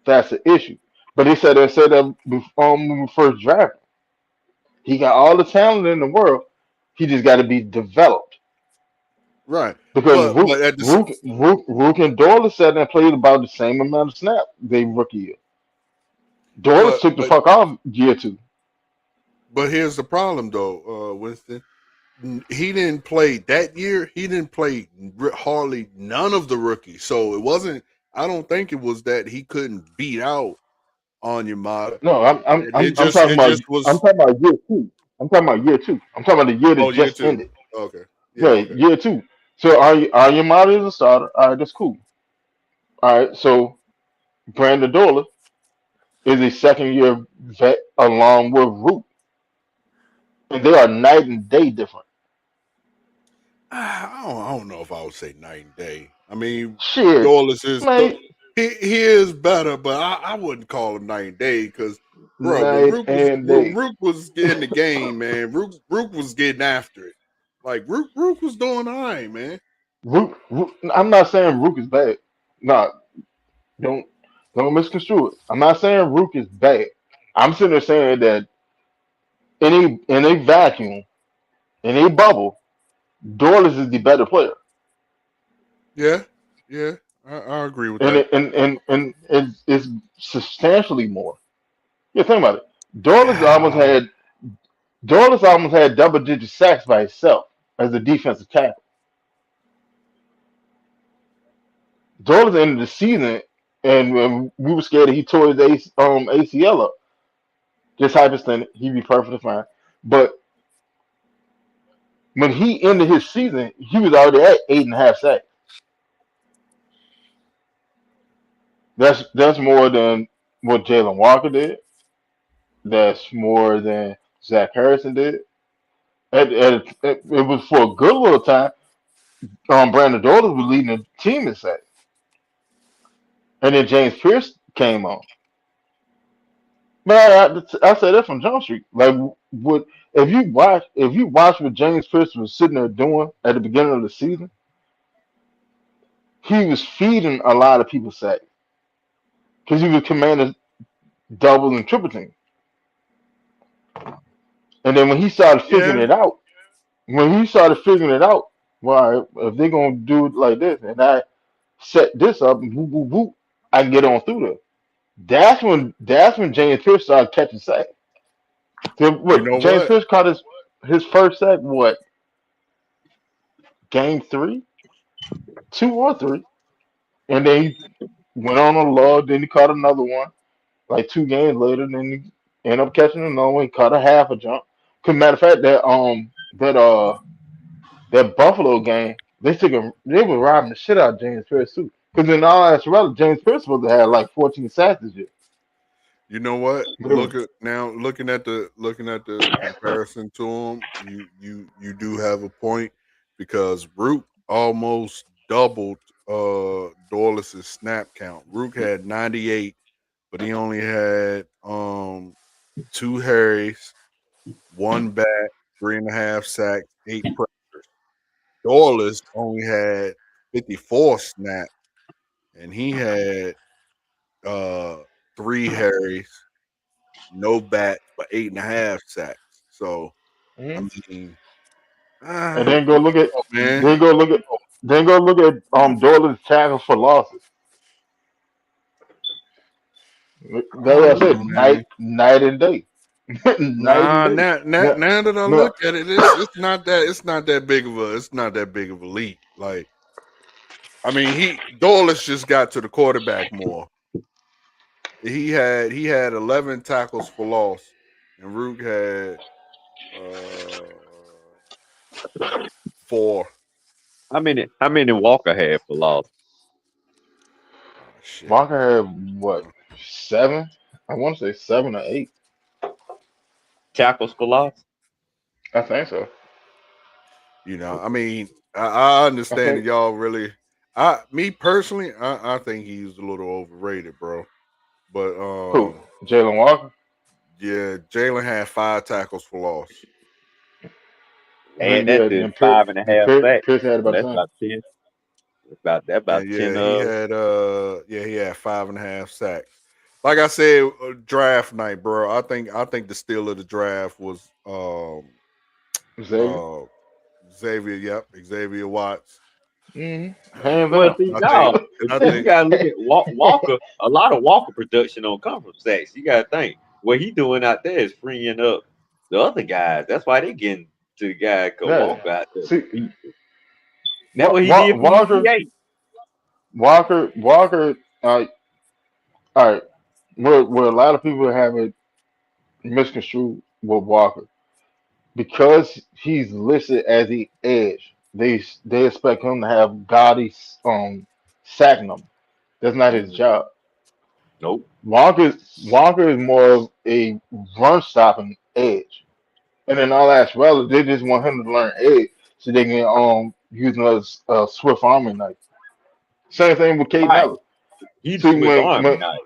that's the issue. But they said that when we first drafted, he got all the talent in the world. He just got to be developed Right. because But at the Rook and Doyle said they played about the same amount of snaps they rookie year. Doyle but took the but fuck off year two. but here's the problem though, Winston. He didn't play that year. He didn't play hardly none of the rookies. So it wasn't. I don't think it was that he couldn't beat out Onyemata. No, It just I'm was. talking about year two. I'm talking about year two. I'm talking about the year that Oh, year just two. ended. Okay. Yeah. Yeah, Okay. year two. So Onyemata is a starter. All right, that's cool. All right, so Brandon Doyle is a second year vet along with Root, and they are night and day different. I don't know if I would say night and day. I mean, Shit, Dorless is man, he is better, but I wouldn't call him night and day because, bro, night and When day. Rook was in the game, man, Rook was getting after it. Like Rook was doing all right, man. Rook, I'm not saying Rook is bad. No, don't don't misconstrue it. I'm not saying Rook is bad. I'm sitting there saying that in a vacuum, in a bubble, Dorless is the better player. Yeah, yeah, I agree with And that. it's substantially more. Yeah, think about it. Dorless almost had Dorless almost had double digit sacks by himself as a defensive tackle. Dorless ended the season, and we were scared that he tore his ACL up. Just hyperextended, he'd be perfectly fine. But when he ended his season, he was already at 8.5 sacks. That's more than what Jalen Walker did. That's more than Zach Harrison did. It was for a good little time. Brandon Doyle was leading the team in sacks, and then James Pierce came on. Man, I said that from Jump Street. Like, what if you watch what James Pierce was sitting there doing at the beginning of the season, he was feeding a lot of people sacks because he was commanding double and triple team. And then when he started figuring Yeah, it out, well, all right, if they're gonna do it like this, and I set this up, and whoop, whoop, whoop, I can get on through there. That's when James Pierce started catching sacks. So you what know James what? Pierce caught his first sack, what, game three, 2 or 3, and then he went on a log. Then he caught another one like 2 games later. Then he ended up catching another one. He caught a half a jump. Cause matter of fact, that Buffalo game, they were robbing the shit out of James Pierce too. Because in all actuality, James Pierce supposed to have like 14 sacks this year. You know what? But Looking at the comparison to him, you do have a point because Rook almost doubled Dorless's snap count. Rook had 98, but he only had 2 Harrys, 1 back, 3.5 sacks, 8 pressures. Dorless only had 54 snaps, and he had uh 3 Harrys, no bat, but 8.5 sacks. So I Mhm. mean, And I then go don't look at know, man. then go look at then go look at Doyle's tackles for losses. I That's what I don't know, said, man. night and day. Night and Nah, day. now No, now that I no, look at it, it's not that big of a leap. Like I mean, Dorless just got to the quarterback more. he had 11 tackles for loss, and Rook had 4. How many Walker had for loss? Oh shit. Walker had what, 7? I want to say 7 or 8. Tackles for loss? I think so. You know, I mean, I I understand that think y'all really. Me personally, I think he's a little overrated, bro. But who? Jalen Walker. yeah, Jalen had 5 tackles for loss. Add Then that yeah, to then five and a half sacks. Pierce had So about that's 10. about 10. About And 10 yeah, he had 5.5 sacks. Like I said, draft night, bro. I think the steal of the draft was Xavier. uh Xavier. Yep, Xavier Watts. Hands Well, down. see, I think no, I you think gotta look at Walker. A lot of Walker production don't come from sacks. You gotta think what he doing out there is freeing up the other guys. That's why they getting to the guy called Yeah. Walker out there. See, That's what he did for Walker, UGA. Walker. All right. Where a lot of people have it misconstrued with Walker, because he's listed as the edge. They expect him to have gaudy sack number. That's not his Mhm. job. Nope. Walker is more of a run stopping edge. And in all actuality, they just want him to learn edge so they can use him as a Swift Army knife. Same thing with Caden Right. Ellis. He the See Swiss Army when knife.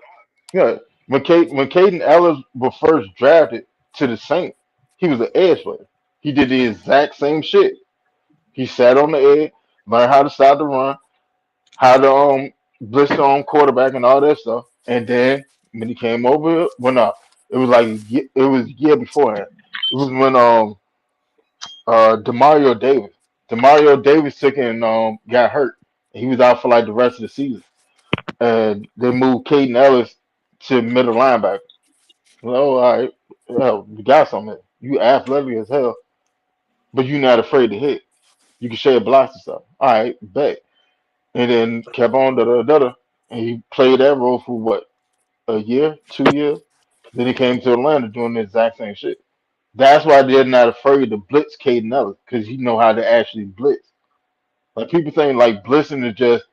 yeah, when Caden Ellis was first drafted to the Saints, he was an edge player. He did the exact same shit. He sat on the edge, learned how to stop the run, how to blitz the quarterback and all that stuff. And then when he came over, well, no, it was like it was a year beforehand. It was when Demario Davis, took and got hurt. He was out for like the rest of the season, and they moved Caden Ellis to middle linebacker. Well, all right, well, you got something. There. You athletic as hell, but you're not afraid to hit. You can share blocks and stuff. All right, bet. And then kept on and he played that role for what, a year, 2 years. Then he came to Atlanta doing the exact same shit. That's why they're not afraid to blitz Caden Ellis because he know how to actually blitz. Like people think like blitzing is just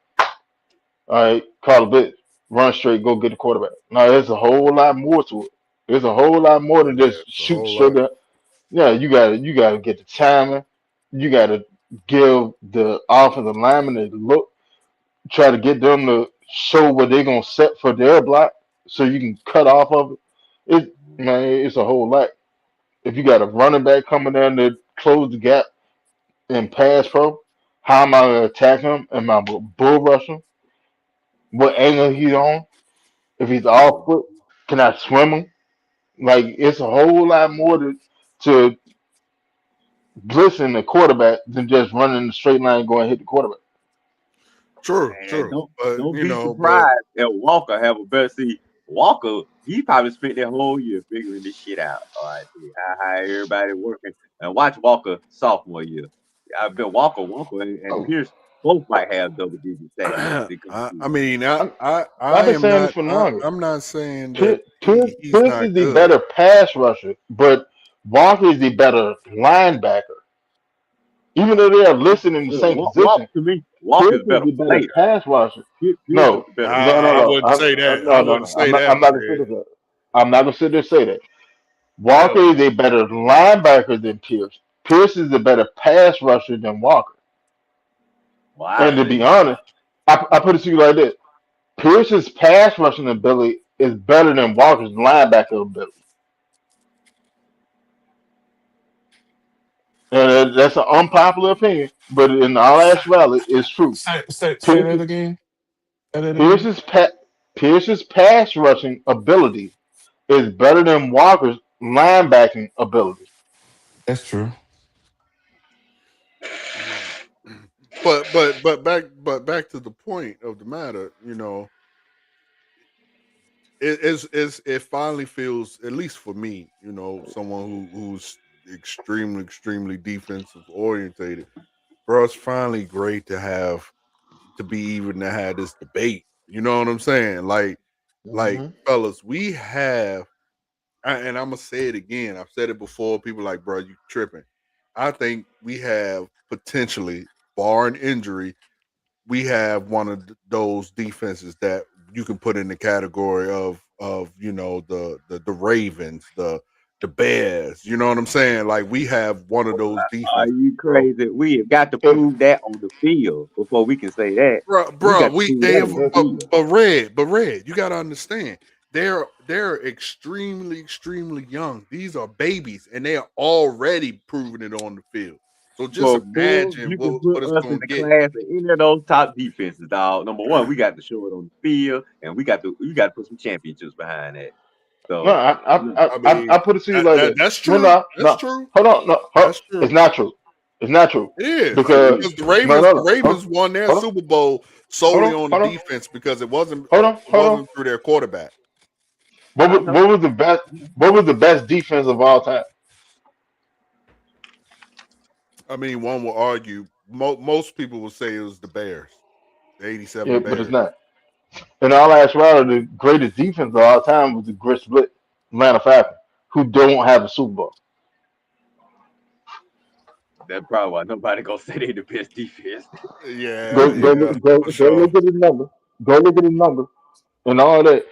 all right, call a blitz, run straight, go get the quarterback. No, there's a whole lot more to it. There's a whole lot more than yeah, just it's a shoot whole straight lot. up. Yeah, you gotta get the timing. You gotta give the offensive lineman a look, try to get them to show what they're gonna set for their block, so you can cut off of it. Man, it's a whole lot. If you got a running back coming down to close the gap in pass pro, how am I gonna attack him? Am I gonna bull rush him? What angle he's on? If he's off foot, can I swim him? Like it's a whole lot more to blitzing the quarterback than just running the straight line going to hit the quarterback. True, And true. don't You be know, but surprised if Walker have a better see. Walker, he probably spent that whole year figuring this shit out. All right, see how everybody working. And watch Walker sophomore year. I bet Walker and Oh, Pierce both might have double digit sacks once they come I through. mean, I'm, I I've been am saying this not. for longer. I'm not saying that he's Pierce is not the good. better pass rusher, but Walker is the better linebacker. Even though they are listed in the same Walker position, to me, Walker Pierce is a is better the better player. pass rusher. Pierce is No, a better no, player. no, I no. wouldn't say that. I No, no, wouldn't no. say that, I'm not gonna Fred. sit there. I'm not gonna sit there and say that. Walker Hell is a no. better linebacker than Pierce. Pierce is a better pass rusher than Walker. Well, I And to say be no. honest, I put it to you like this: Pierce's pass rushing ability is better than Walker's linebacker ability. And that's an unpopular opinion, but in all Say, actuality, it's true. say Pierce, that again. Say that again. Pierce's pa- Pierce's pass rushing ability is better than Walker's linebacking ability. That's true. But back to the point of the matter. You know, it finally feels, at least for me, you know, someone who's extremely defensive orientated, bro. It's finally great to have to be even to have this debate. You know what I'm saying? Like Like, Mhm. fellas, we have, and I'm gonna say it again. I've said it before. People are like, bro, you tripping. I think we have potentially, barring injury, we have one of those defenses that you can put in the category of the Ravens, the Bears. You know what I'm saying? Like, we have one of those Are defenses, you bro. crazy? We have got to If prove that on the field before we can say that. We Bro, got to prove they that have, on the if field. but red, you gotta understand, they're extremely young. These are babies, and they are already proving it on the field. So just But boom, imagine you can what put it's us in gonna the get. class of any of those top defenses, dog. Number one, we got to show it on the field, and we got to put some championships behind that. no, So, I, yeah, I, I I, I mean, put it to you like this. that's No, true. no, That's no. true. Hold on, no, That's it's true. not true. It's not true It is because because no, no, The no. Ravens won their Hold on, Super Bowl hold solely on, on the hold on, defense because it wasn't hold on, hold on. through their quarterback. I What know. was the best? What was the best defense of all time? I mean, one will argue. Most people will say it was the Bears, the '87 Yeah, but it's Bears. not. In all actuality, the greatest defense of all time was the Grit Split Atlanta Falcons, who don't have a Super Bowl. That's probably why nobody gonna say they the best defense. Yeah, Go, yeah, for go sure. look at the number. Go look at the number and all that.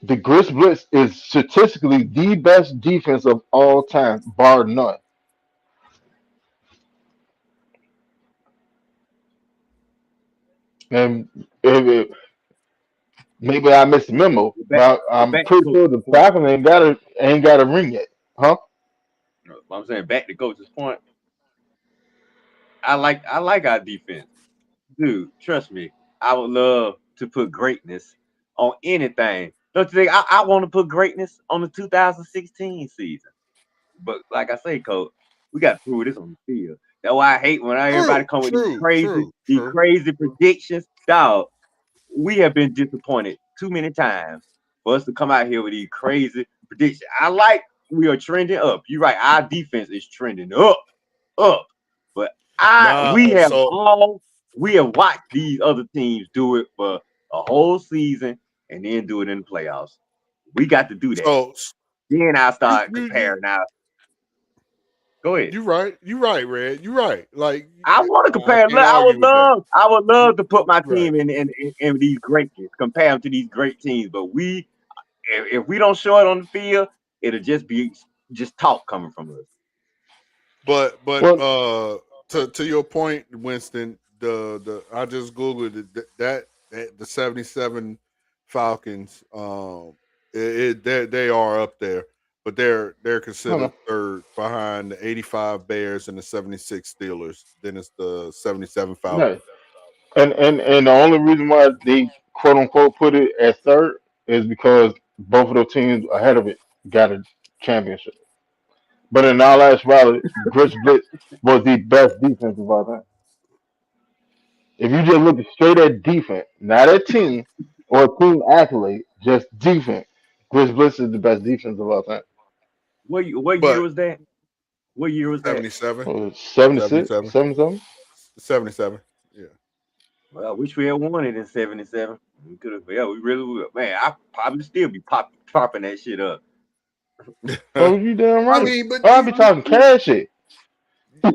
The Grit Blitz is statistically the best defense of all time, bar none. And maybe I missed the memo, We're back. but We're I'm back to pretty sure coach's the point. Falcons ain't got a ring yet, huh? I'm saying back to coach's point. I like our defense, dude. Trust me. I would love to put greatness on anything. Don't you think? I want to put greatness on the 2016 season. But like I say, coach, we got to prove this on the field. That's why I hate when everybody True, come with true, true, these true. crazy predictions. Dog, we have been disappointed too many times for us to come out here with these crazy predictions. I like we are trending up. You're right. Our defense is trending up. But Nah, we have watched these other teams do it for a whole season and then do it in the playoffs. We got to do that. so Then I you start comparing. Now, go ahead. you right, Red. You right. Like, I want to I compare. can't Look, argue with that. I would love to put my You right. team in these greatness, compare them to these great teams. But if we don't show it on the field, it'll just be just talk coming from us. But Well, to your point, Winston, the I just googled it, that the '77 Falcons, they are up there, but they're hold considered on. third behind the '85 Bears and the '76 Steelers. Then it's the '77 No. Falcons. And the only reason why they quote unquote put it at third is because both of those teams ahead of it got a championship. But in all actuality, Grit Blitz was the best defense of all time. If you just look straight at defense, not at team or team accolade, just defense, Grit Blitz is the best defense of all time. What year But was that? What year was that? 77, 76, 77, 77? 77. Yeah. Well, I wish we had won it in '77. We could have. Yeah, we really would. Man, I probably still be popping that shit up. Oh, you damn I right. mean, but Oh, I be talking cash shit.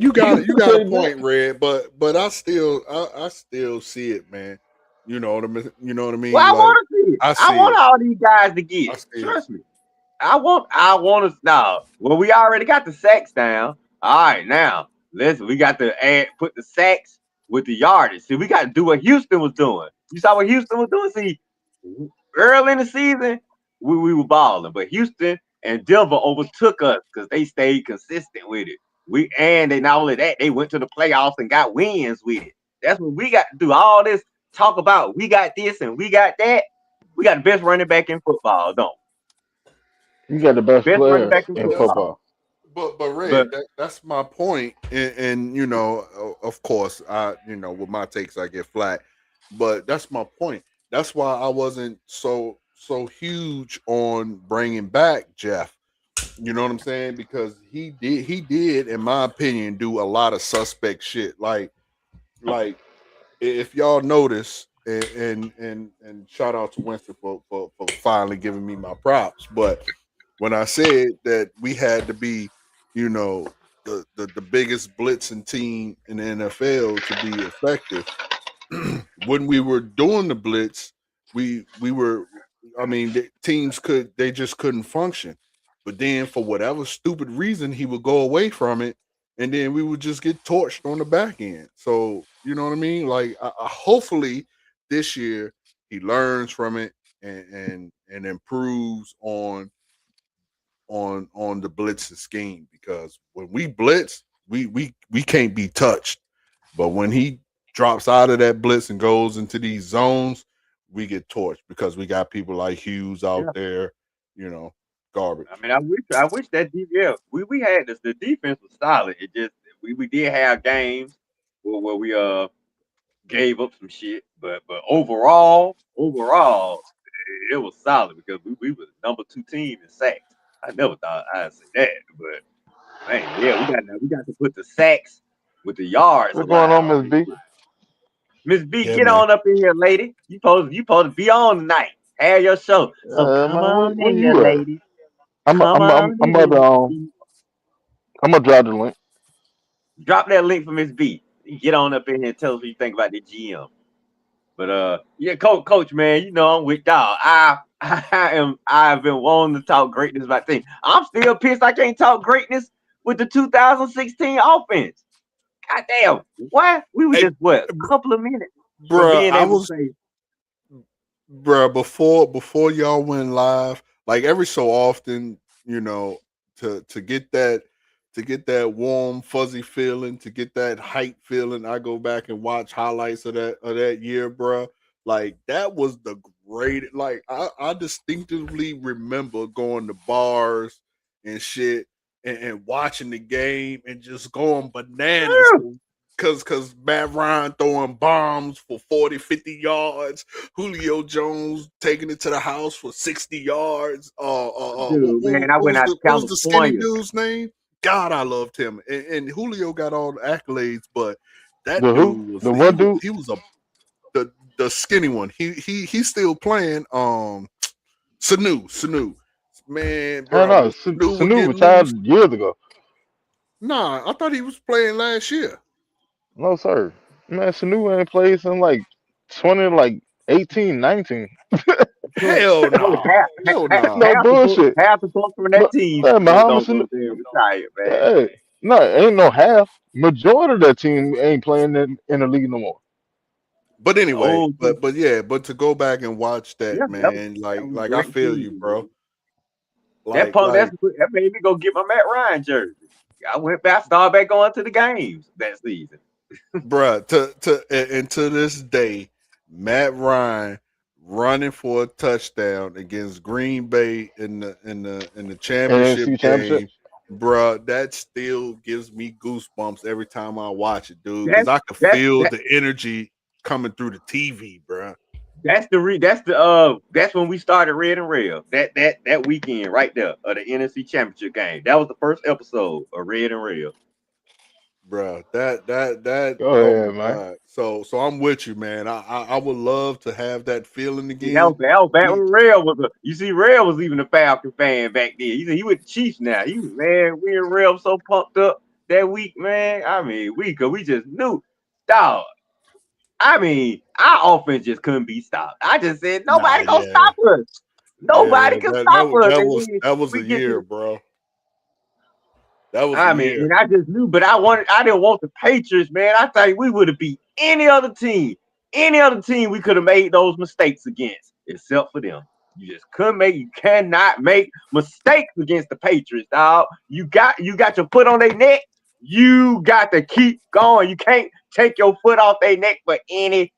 you got a Say that. point, Red, but I still see it, man. You know what I mean? You know what I Well, mean? I Like, want to see it. I I see want it. all these guys to I get. see it. Trust me. I want to now. Well, we already got the sacks down. All right, now we got to put the sacks with the yardage. See, we got to do what Houston was doing. You saw what Houston was doing. See, early in the season, we were balling, but Houston and Denver overtook us because they stayed consistent with it. They not only that, they went to the playoffs and got wins with it. That's what we got to do. All this talk about we got this and we got that. We got the best running back in football, don't You got the best we? Best running players back in in That's football. football. but But Red, that's my point. And you know, of course, with my takes I get flat, but that's my point. That's why I wasn't so huge on bringing back Jeff. You know what I'm saying? Because he did, in my opinion, do a lot of suspect shit. Like if y'all notice, and shout out to Winston for finally giving me my props. But when I said that we had to be, you know, the biggest blitzing team in the NFL to be effective, when we were doing the blitz, we were, I mean, the teams they just couldn't function. But then for whatever stupid reason, he would go away from it, and then we would just get torched on the back end. So you know what I mean? Like, hopefully this year he learns from it and improves on the blitz scheme, because when we blitz, we can't be touched. But when he drops out of that blitz and goes into these zones, we get torched because we got people like Hughes out Yeah. there, garbage. I mean, I wish that we had this. The defense was solid. It just we did have games where we gave up some shit, but overall it was solid because we were the number 2 team in sacks. I never thought I'd say that, but man, yeah, we got to put the sacks with the yards. What's going on, allowed. Miss B? Miss B, Yeah, get man. on up in here, lady. You supposed to be on tonight. Have your show. So come Man, on where in you here, at? lady. I'm Come on in about to here. I'm gonna drop the link. Drop that link for Miss B. Get on up in here and tell us what you think about the GM. But yeah, coach, man, you know I'm with y'all. I've been wanting to talk greatness about things. I'm still pissed I can't talk greatness with the 2016 offense. God damn, why? We were just a couple of minutes from Bruh, being able to say, bruh, before y'all went live, like every so often, to get that warm, fuzzy feeling, to get that hype feeling, I go back and watch highlights of that year, bruh. Like that was the great. Like I distinctively remember going to bars and shit and watching the game and just going bananas. Cause Matt Ryan throwing bombs for 40, 50 yards, Julio Jones taking it to the house for 60 yards. dude, man, I went out to What was the skinny California. dude's name? God, I loved him. And Julio got all the accolades, but that The dude who? was The what dude? he was the skinny one. He's still playing Sanu. Man, I don't bro, know. when Sanu would Sanu get retired loose. years ago. Nah, I thought he was playing last year. No, sir. Man, Sanu ain't played since like 18, 19. Hell That was no. Hell no. No bullshit. half the folks from that But team Muhammad don't go Sanu, there and retire, man. hey, no, ain't no half. Majority of that team ain't playing in the league no more. But anyway, Oh, but to go back and watch that, yeah, man, that was a I great feel team. you, bro. That made me go get my Matt Ryan jersey. I went back, started back going to the games that season. Bruh, to this day, Matt Ryan running for a touchdown against Green Bay in the championship NFC championship. game, bruh, that still gives me goosebumps every time I watch it, dude. Because That's I could feel the energy coming through the TV, bruh. that's when we started Red and Rail. That weekend right there of the NFC Championship game. That was the first episode of Red and Rail. Bruh, that Go oh ahead, my man. god. So I'm with you, man. I would love to have that feeling again. That was back when Rail was Rail was even a Falcon fan back then. He with the Chiefs now. He was, man, we and Rail so pumped up that week, man. I mean, we just knew, dog. I mean, our offense just couldn't be stopped. I just said nobody gonna stop us. Nobody can stop us. That was a year, bro. That was I a mean, year. and I just knew, but I didn't want the Patriots, man. I thought we would have beat any other team. Any other team we could have made those mistakes against, except for them. You cannot make mistakes against the Patriots, dog. You got your foot on their neck. You got to keep going. You can't take your foot off their neck for any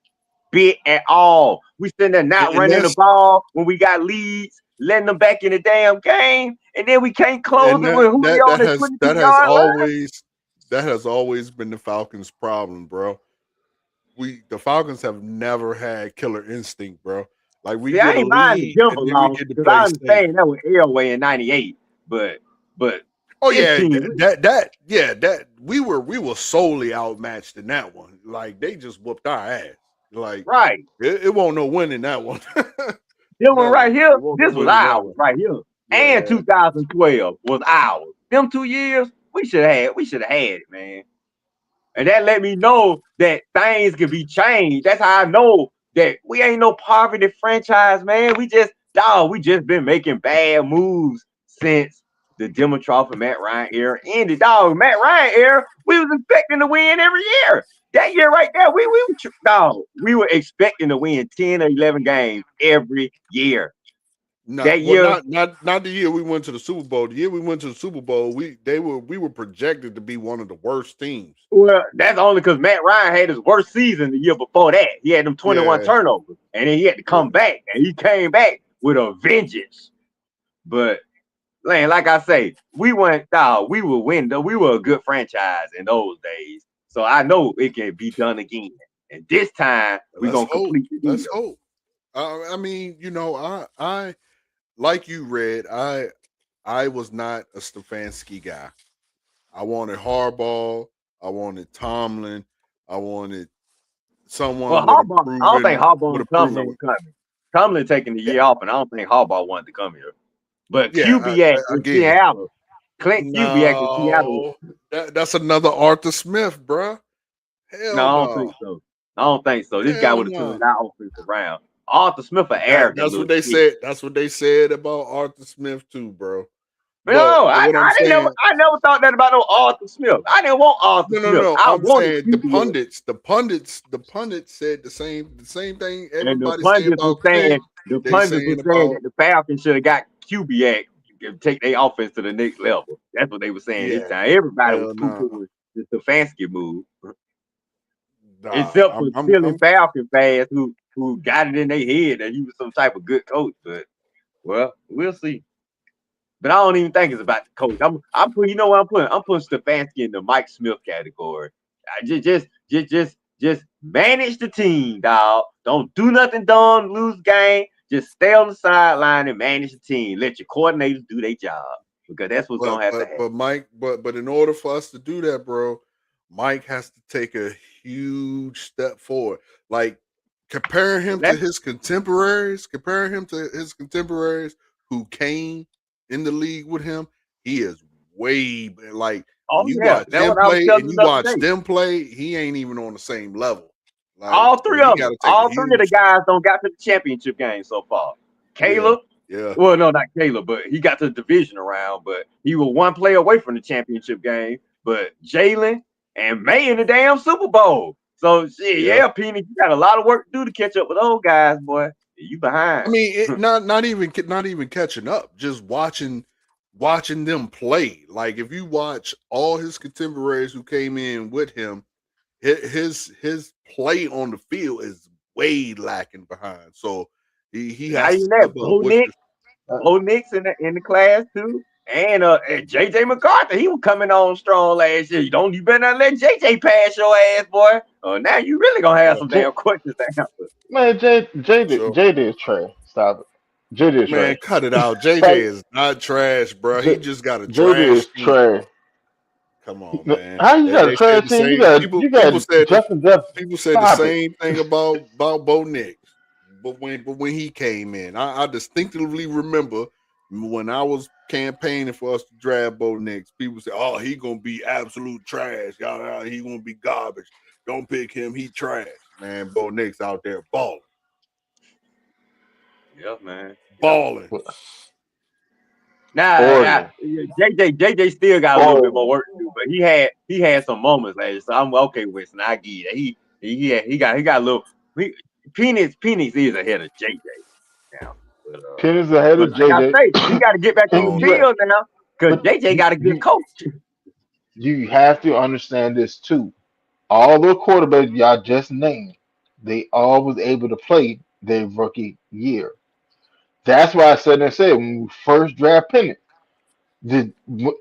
bit at all. We sitting there not running the ball when we got leads, letting them back in the damn game, and then we can't close it with Julio on the 22-yard line. That has always been the Falcons' problem, bro. The Falcons have never had killer instinct, bro. Like we get a lead and then we get to play I understand that was Elway in '98, but oh yeah, that we were solely outmatched in that one. Like they just whooped our ass. Like Right. it won't no winning that one. This one right No, here, it won't no this was winning that ours one. right here. And Yeah. 2012 was ours. Them 2 years, we should have had it, man. And that let me know that things can be changed. That's how I know that we ain't no poverty franchise, man. We just been making bad moves since the Dimitrov and Matt Ryan era ended. Dog, Matt Ryan era, we was expecting to win every year. That year right there, we were expecting to win 10 or 11 games every year. That year, Not the year we went to the Super Bowl. The year we went to the Super Bowl, we were projected to be one of the worst teams. well, that's only because Matt Ryan had his worst season the year before that. He had them 21 Yeah. turnovers, and then he had to come back, and he came back with a vengeance. But man, like I say, we were win. We were a good franchise in those days. So I know it can be done again. And this time we're Let's gonna hope. complete the deal. Let's hope. I mean, you know, I like you, Red. I was not a Stefanski guy. I wanted Harbaugh. I wanted Tomlin. I wanted someone Well, with a Harbaugh, I don't think Harbaugh and Tomlin was coming. Tomlin taking the year off, and I don't think Harbaugh wanted to come here. But Yeah, Kubiak in again. Seattle, Clint Kubiak in Seattle. That's another Arthur Smith, bruh. Hell No, I don't think so. I don't think so. This guy Hell would have no. turned that offense around. Arthur Smith, an arrogant. That's little what they shit. said. That's what they said about Arthur Smith too, bro. No, But I what I'm saying, never thought that about no Arthur Smith. I didn't want Arthur Smith. no. I I'm wanted saying the Kubiak. pundits said the same thing. And the Everybody pundits saying were about saying Clint. the They pundits saying were saying about that the Falcons should have got Kubiak to take their offense to the next level. That's what they were saying this time. Everybody was poo-pooing the Stefanski move. Except for silly Falcon fans who got it in their head that he was some type of good coach. But well, we'll see. But I don't even think it's about the coach. I'm putting, you know what I'm putting? I'm putting Stefanski in the Mike Smith category. I just manage the team, dog. Don't do nothing dumb, lose game. Just stay on the sideline and manage the team. Let your coordinators do their job. Because that's what's gonna have to happen. But Mike, but in order for us to do that, bro, Mike has to take a huge step forward. Like comparing him to his contemporaries, who came in the league with him, he is way like watch them play, he ain't even on the same level. Like, all three of the guys don't got to the championship game so far. Caleb, yeah. Well, no, not Caleb, but he got to the division round, but he was one play away from the championship game. But Jalen and May in the damn Super Bowl. So shit, Penny, you got a lot of work to do to catch up with those guys, boy. You behind. I mean, not even catching up, just watching them play. Like if you watch all his contemporaries who came in with him, his play on the field is way lacking behind. So he has to step up. Bo Nix in the class too. And JJ McCarthy, he was coming on strong last year. You better not let JJ pass your ass, boy. Now you really gonna have some damn questions to answer. Man, JJ is trash. Stop it. JJ is Man, trash. cut it out. JJ is not trash, bro. He just got a JJ is trash. Come on, man. How you got a trash team? You got Justin Jefferson. People said the same thing about Bo Nix. But when he came in, I distinctively remember when I was campaigning for us to draft Bo Nix, people said, "Oh, he gonna be absolute trash. He gonna be garbage. Don't pick him. He trash." Man, Bo Nix out there balling. Yeah, man, balling. Nah, JJ still got a little bit more work to do, but he had some moments last year, so I'm okay with it. I get it. He got a little. Penix is ahead of JJ now. Penix ahead of JJ. Like I say, he got to get back on the field now because JJ got a good coach. You have to understand this too. All the quarterbacks y'all just named, they all was able to play their rookie year. That's why I said when we first draft Penix,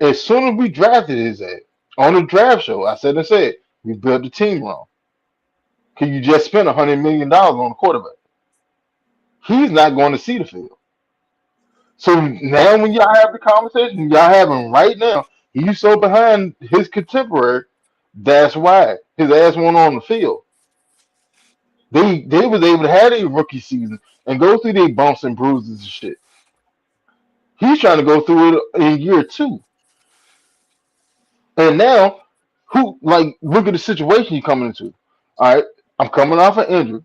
as soon as we drafted his ass on the draft show, I said we built the team wrong. Cause you just spent $100 million on a quarterback. He's not going to see the field. So now when y'all have the conversation, y'all have him right now, he's so behind his contemporary, that's why his ass went on the field. They was able to have a rookie season and go through their bumps and bruises and shit. He's trying to go through it in year 2. And now, look at the situation he's coming into. All right, I'm coming off an injury.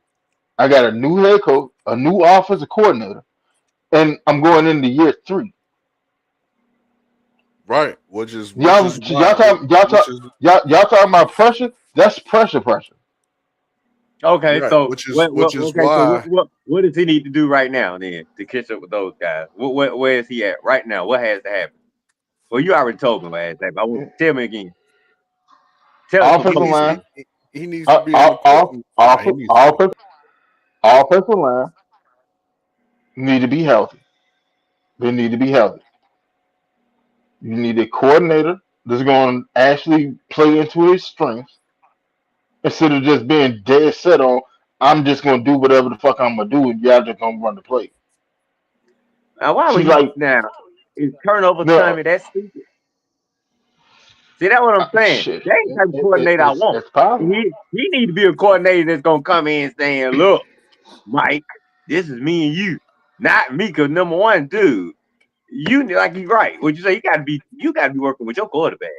I got a new head coach, a new offensive coordinator, and I'm going into year 3. Right, which is Y'all, why, y'all talking about pressure? That's pressure. Okay, right, so which is why what does he need to do right now then to catch up with those guys? Where is he at right now? What has to happen? Well, you already told me what has to happen. Tell me again. Tell us Offensive line, he needs to be on the court. offensive line need to be healthy. They need to be healthy. You need a coordinator that's going to actually play into his strengths instead of just being dead set on, I'm just going to do whatever the fuck I'm going to do and y'all just going to run the play. Now, why would See, he like, now? Is turnover no, time that stupid? See, that's what I'm saying. shit, That ain't the type of coordinator I want. it's possible. He need to be a coordinator that's gonna come in saying, "Look, Mike, this is me and you, not me." Because number one, dude, you like you right. What you say? You gotta be working with your quarterback.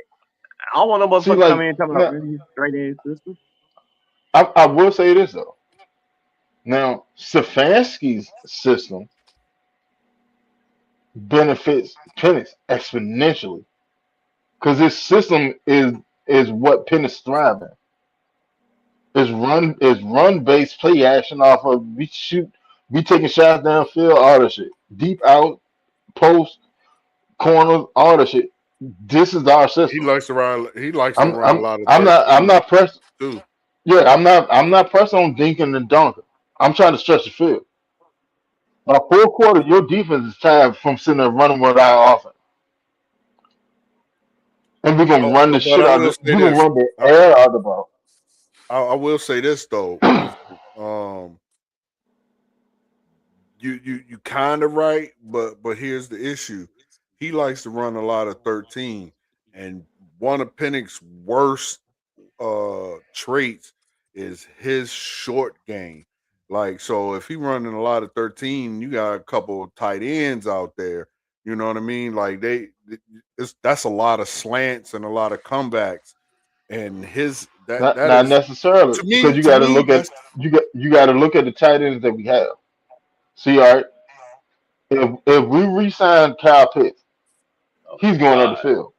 I don't want no See, motherfucker like, come in and talking about now, really straight ass system. I will say this, though. Now, Stefanski's system benefits Penix exponentially because his system is what Penix thrive in. Is run based play action off of we taking shots downfield, all that shit, deep out, post, corners, all that shit. This is our He system. likes to run. He likes to I'm run a I'm lot of I'm 13 not pressed. too. Yeah, I'm not pressed on dinking and dunking. I'm trying to stretch the field. A full quarter, your defense is tired from sitting there running with our offense, and we're gonna run the But shit I out. will say We're gonna this. run the air out of the ball. I will say this though. You kind of right, but here's the issue. He likes to run a lot of 13, and one of Penix's worst traits is his short game. Like, so if he running a lot of 13, you got a couple of tight ends out there. You know what I mean? Like that's a lot of slants and a lot of comebacks. And that Not is necessarily because to me that's you got to look at the tight ends that we have. See, all right, if we re-sign Kyle Pitts, Oh he's going up the God. field.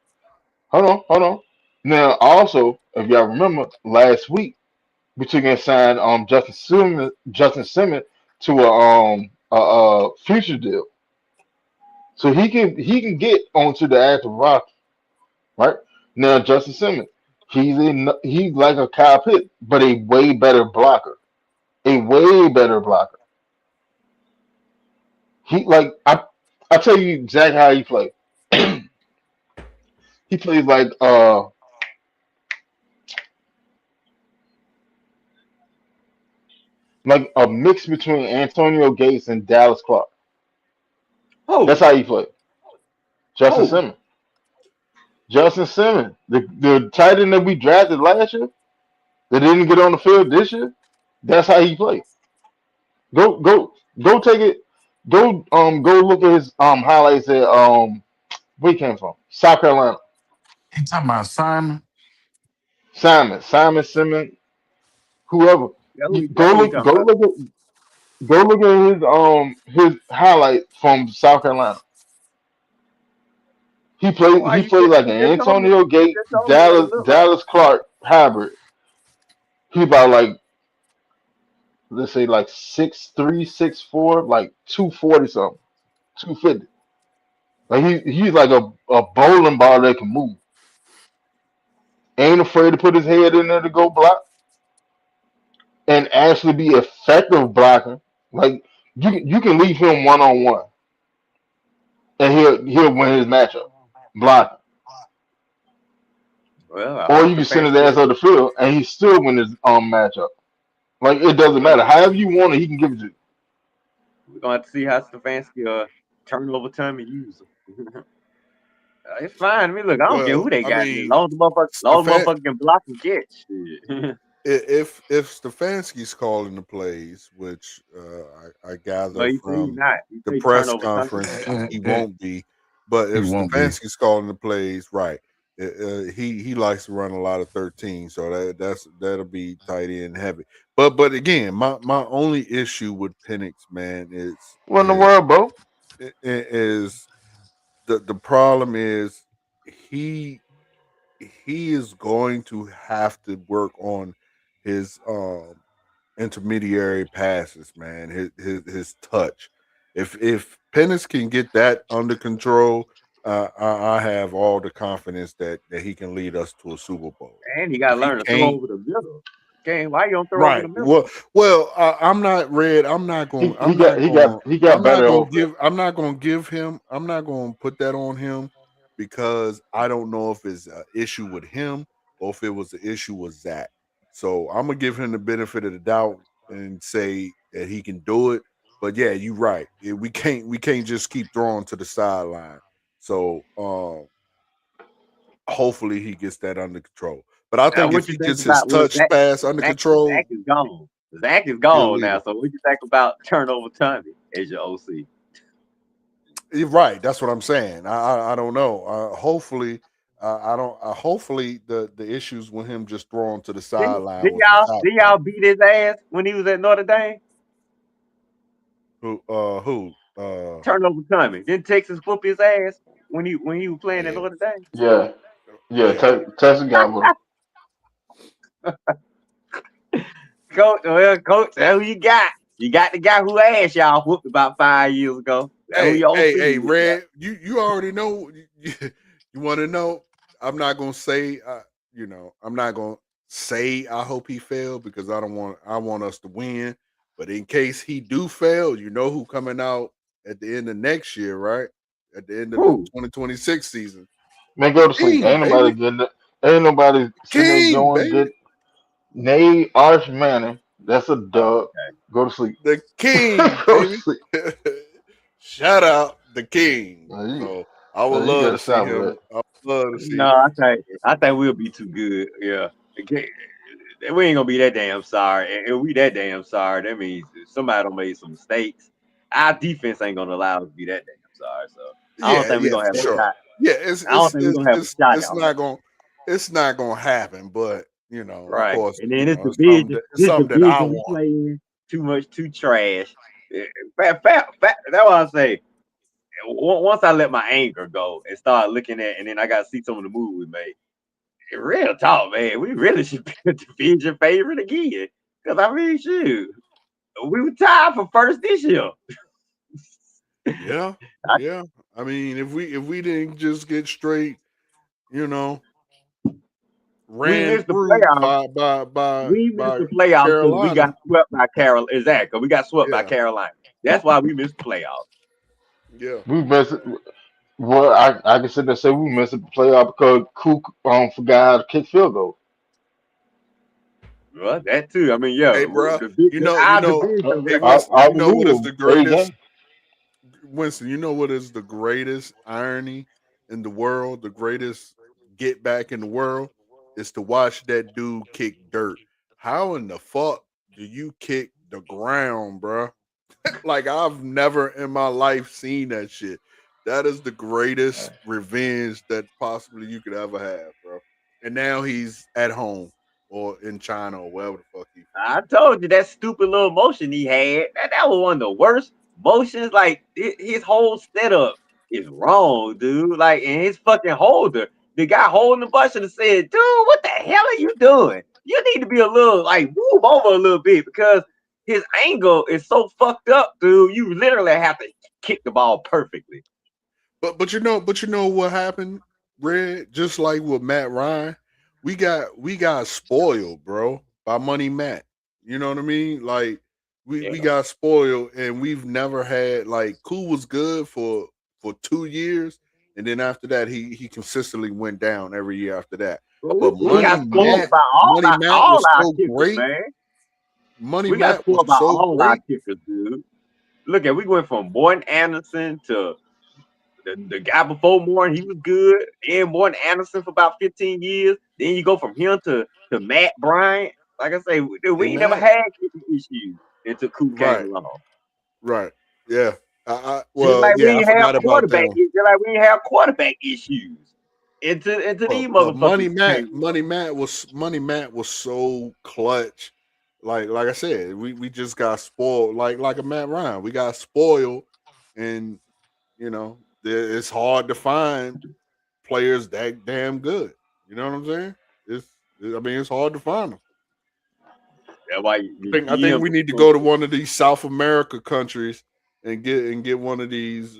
Hold on. Now, also, if y'all remember last week, we took and signed Justin Simmons to a future deal, so he can get onto the active roster, right? Now, Justin Simmons, he's like a Kyle Pitts, but a way better blocker, a way better blocker. He like I tell you exactly how he plays. He plays like a mix between Antonio Gates and Dallas Clark. That's Who? how he plays. Justin Who? Simmons. Justin Simmons, the tight end that we drafted last year, that didn't get on the field this year. That's how he plays. Go take it. Go look at his highlights at where he came from. South Carolina. He talking about Simon? Simon Simmons, whoever. You That who you talking about? Go look at his highlight from South Carolina. Why He you played like an just told me? Antonio You Gates, just told me what he looked like. Dallas Clark hybrid. He about like, let's say like 6'3", 6'4", like 240 something, 250. Like he's like a bowling ball that can move. Ain't afraid to put his head in there to go block and actually be effective blocking. Like you can leave him 1-on-1 and he'll win his matchup blocking. Well, I Or hope you can send his Stefanski. ass on the field and he still win his matchup. Like it doesn't matter. However you want it, he can give it to you. We're gonna have to see how Stefanski turn over time and use them. It's fine. I mean, look, I don't care well. who they I got. As mean, long as the Stefan, motherfucker can block and catch. Shit. if Stefanski's calling the plays, which I No, gather he said he's from not. He the say press turnover Sunday. conference, he Eh, won't be. But he if won't be. Stefanski's calling the plays, right, he likes to run a lot of 13, so that'll be tight end heavy. But again, my only issue with Penix, man, What in the world, bro? is the problem is he he is going to have to work on his intermediary passes, man. His touch. If Pennis can get that under control, I have all the confidence that he can lead us to a Super Bowl. And he got to If he learn to throw can't, over the middle. Okay, why you don't throw over right? the middle? Well, I'm not red. I'm not He, going. he got he got he got better over. I'm not going to give him. I'm not going to put that on him because I don't know if it's an issue with him or if it was an issue with Zach. So I'm gonna give him the benefit of the doubt and say that he can do it. But yeah, you're right. We can't just keep throwing to the sideline. So hopefully he gets that under control. But I Now, think if what you he think gets his about well, touch pass under Zach control, is gone. Zach is he'll gone lead now. us. So what you think about turnover Tommy as your OC? You're right. That's what I'm saying. I don't know. Hopefully, I don't. Hopefully, the issues with him just throwing to the Did, sideline did was y'all without did that. y'all beat his ass when he was at Notre Dame? Who? Who? Turnover Tommy. Didn't Texas whoop his ass when he was playing at Yeah, Notre Dame? Yeah, yeah. yeah. Texas got with him. Coach, well, coach, that's who you got. You got the guy who asked y'all whooped about 5 years ago. That's who your OC Hey, is. Red. You already know. You want to know? I'm not gonna say. I'm not gonna say I hope he failed because I don't want. I want us to win. But in case he do fail, you know who coming out at the end of next year, right? At the end of the Who? 2026 season. Man, go to sleep. King, Ain't nobody baby. getting it. Ain't nobody sitting there King, going baby. good. Nay Arch Manning. That's a Oh, dub. Go to sleep. The king, Go to baby. sleep. Shout out the king. Man, So I would you love got to a see shot with that. him. I would love to see no, him. I think we'll be too good. Yeah. Okay. We ain't gonna be that damn sorry. And if we that damn sorry, that means somebody done made some mistakes. Our defense ain't gonna allow us to be that damn sorry. So I don't think we're Yeah, gonna for have a sure. shot. Yeah, I don't think we're gonna have a shot it's out there. not gonna happen. But of Right. course, And then this it's something that I division we want. play in, too trash. That's what I say. Once I let my anger go and start looking at, and then I got to see some of the moves we made. Real talk, man. We really should be a division favorite again. Because I mean, shoot, we were tied for first this year. Yeah, I- yeah. I mean, if we didn't just get straight, you know, we ran missed the through playoffs. We missed by the playoffs because we Carolina. got swept by Carolina. Exactly. Because we got swept by Yeah, Carolina. That's why we missed the playoffs. yeah. We missed it. Well, I can sit there and say we missed the playoff because Cook forgot how to kick field goal. Well, that too. I mean, yeah, Hey, bro. our division Hey, record. Winston. I You know what is remove the AJ. greatest? Winston, you know what is the greatest irony in the world? The greatest get back in the world is to watch that dude kick dirt. How in the fuck do you kick the ground, bro? Like I've never in my life seen that shit. That is the greatest revenge that possibly you could ever have, bro. And now he's at home or in China or wherever the fuck he from. I told you that stupid little motion he had. That was one of the worst motions. Like his whole setup is wrong, dude. Like, and his fucking holder, the guy holding the bus should have said, "Dude, what the hell are you doing? You need to be a little like move over a little bit because his angle is so fucked up, dude. You literally have to kick the ball perfectly." But you know what happened, Red? Just like with Matt Ryan, we got spoiled, bro, by Money Matt. You know what I mean? Like we Yeah. got spoiled, and we've never had like Cool was good for 2 years, and then after that he consistently went down every year after that. But We got spoiled by Money Matt all was our so kickers, great. man. Money We got Matt was spoiled by so all our great. kickers, dude. Look at we went from Morton Anderson to the guy before Morton, he was good. And Morton Anderson for about 15 years. Then you go from him to Matt Bryant. Like I say, we And ain't never that had kicking issues until Coop came right, along. right, yeah. Just Well, like we yeah, I ain't have forgot about quarterback, them. just like we ain't have quarterback issues until these But motherfuckers came along. Money Matt was so clutch. Like I said, we just got spoiled. Like a Matt Ryan, we got spoiled, and you know it's hard to find players that damn good. You know what I'm saying? I mean, it's hard to find them. That's why the I think GMs we are need to supposed go to to. one of these South America countries and get one of these,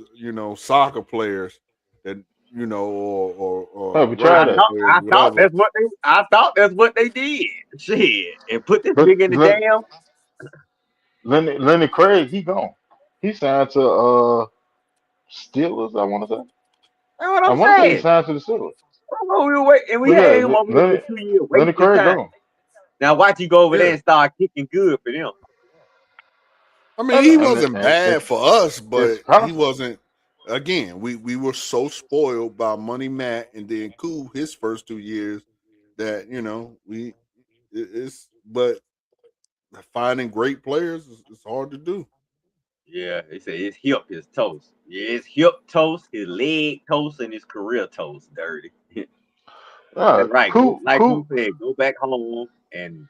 soccer players that Hey, or we tried rugby that. players, whatever. I thought that's what they did. Shit, and put this But nigga in the damn. Lenny Craig, he gone. He signed to Steelers, I want to say. That's what I I'm want to say he saying. signed to the Steelers. We were wait, and we But had yeah, him over here for 2 years, Lenny wasting Craig time. gone. Now watch you go over there Yeah, and start kicking good for them. I mean he And, wasn't and, and bad for us, it's but he possible. wasn't. Again, we were so spoiled by Money Matt and then Cool his first 2 years that it's but finding great players is hard to do. Yeah, they say his hip is toast. Yeah, his hip toast, his leg toast, and his career toast dirty. That's right. Go, like Cool. you said, go back home and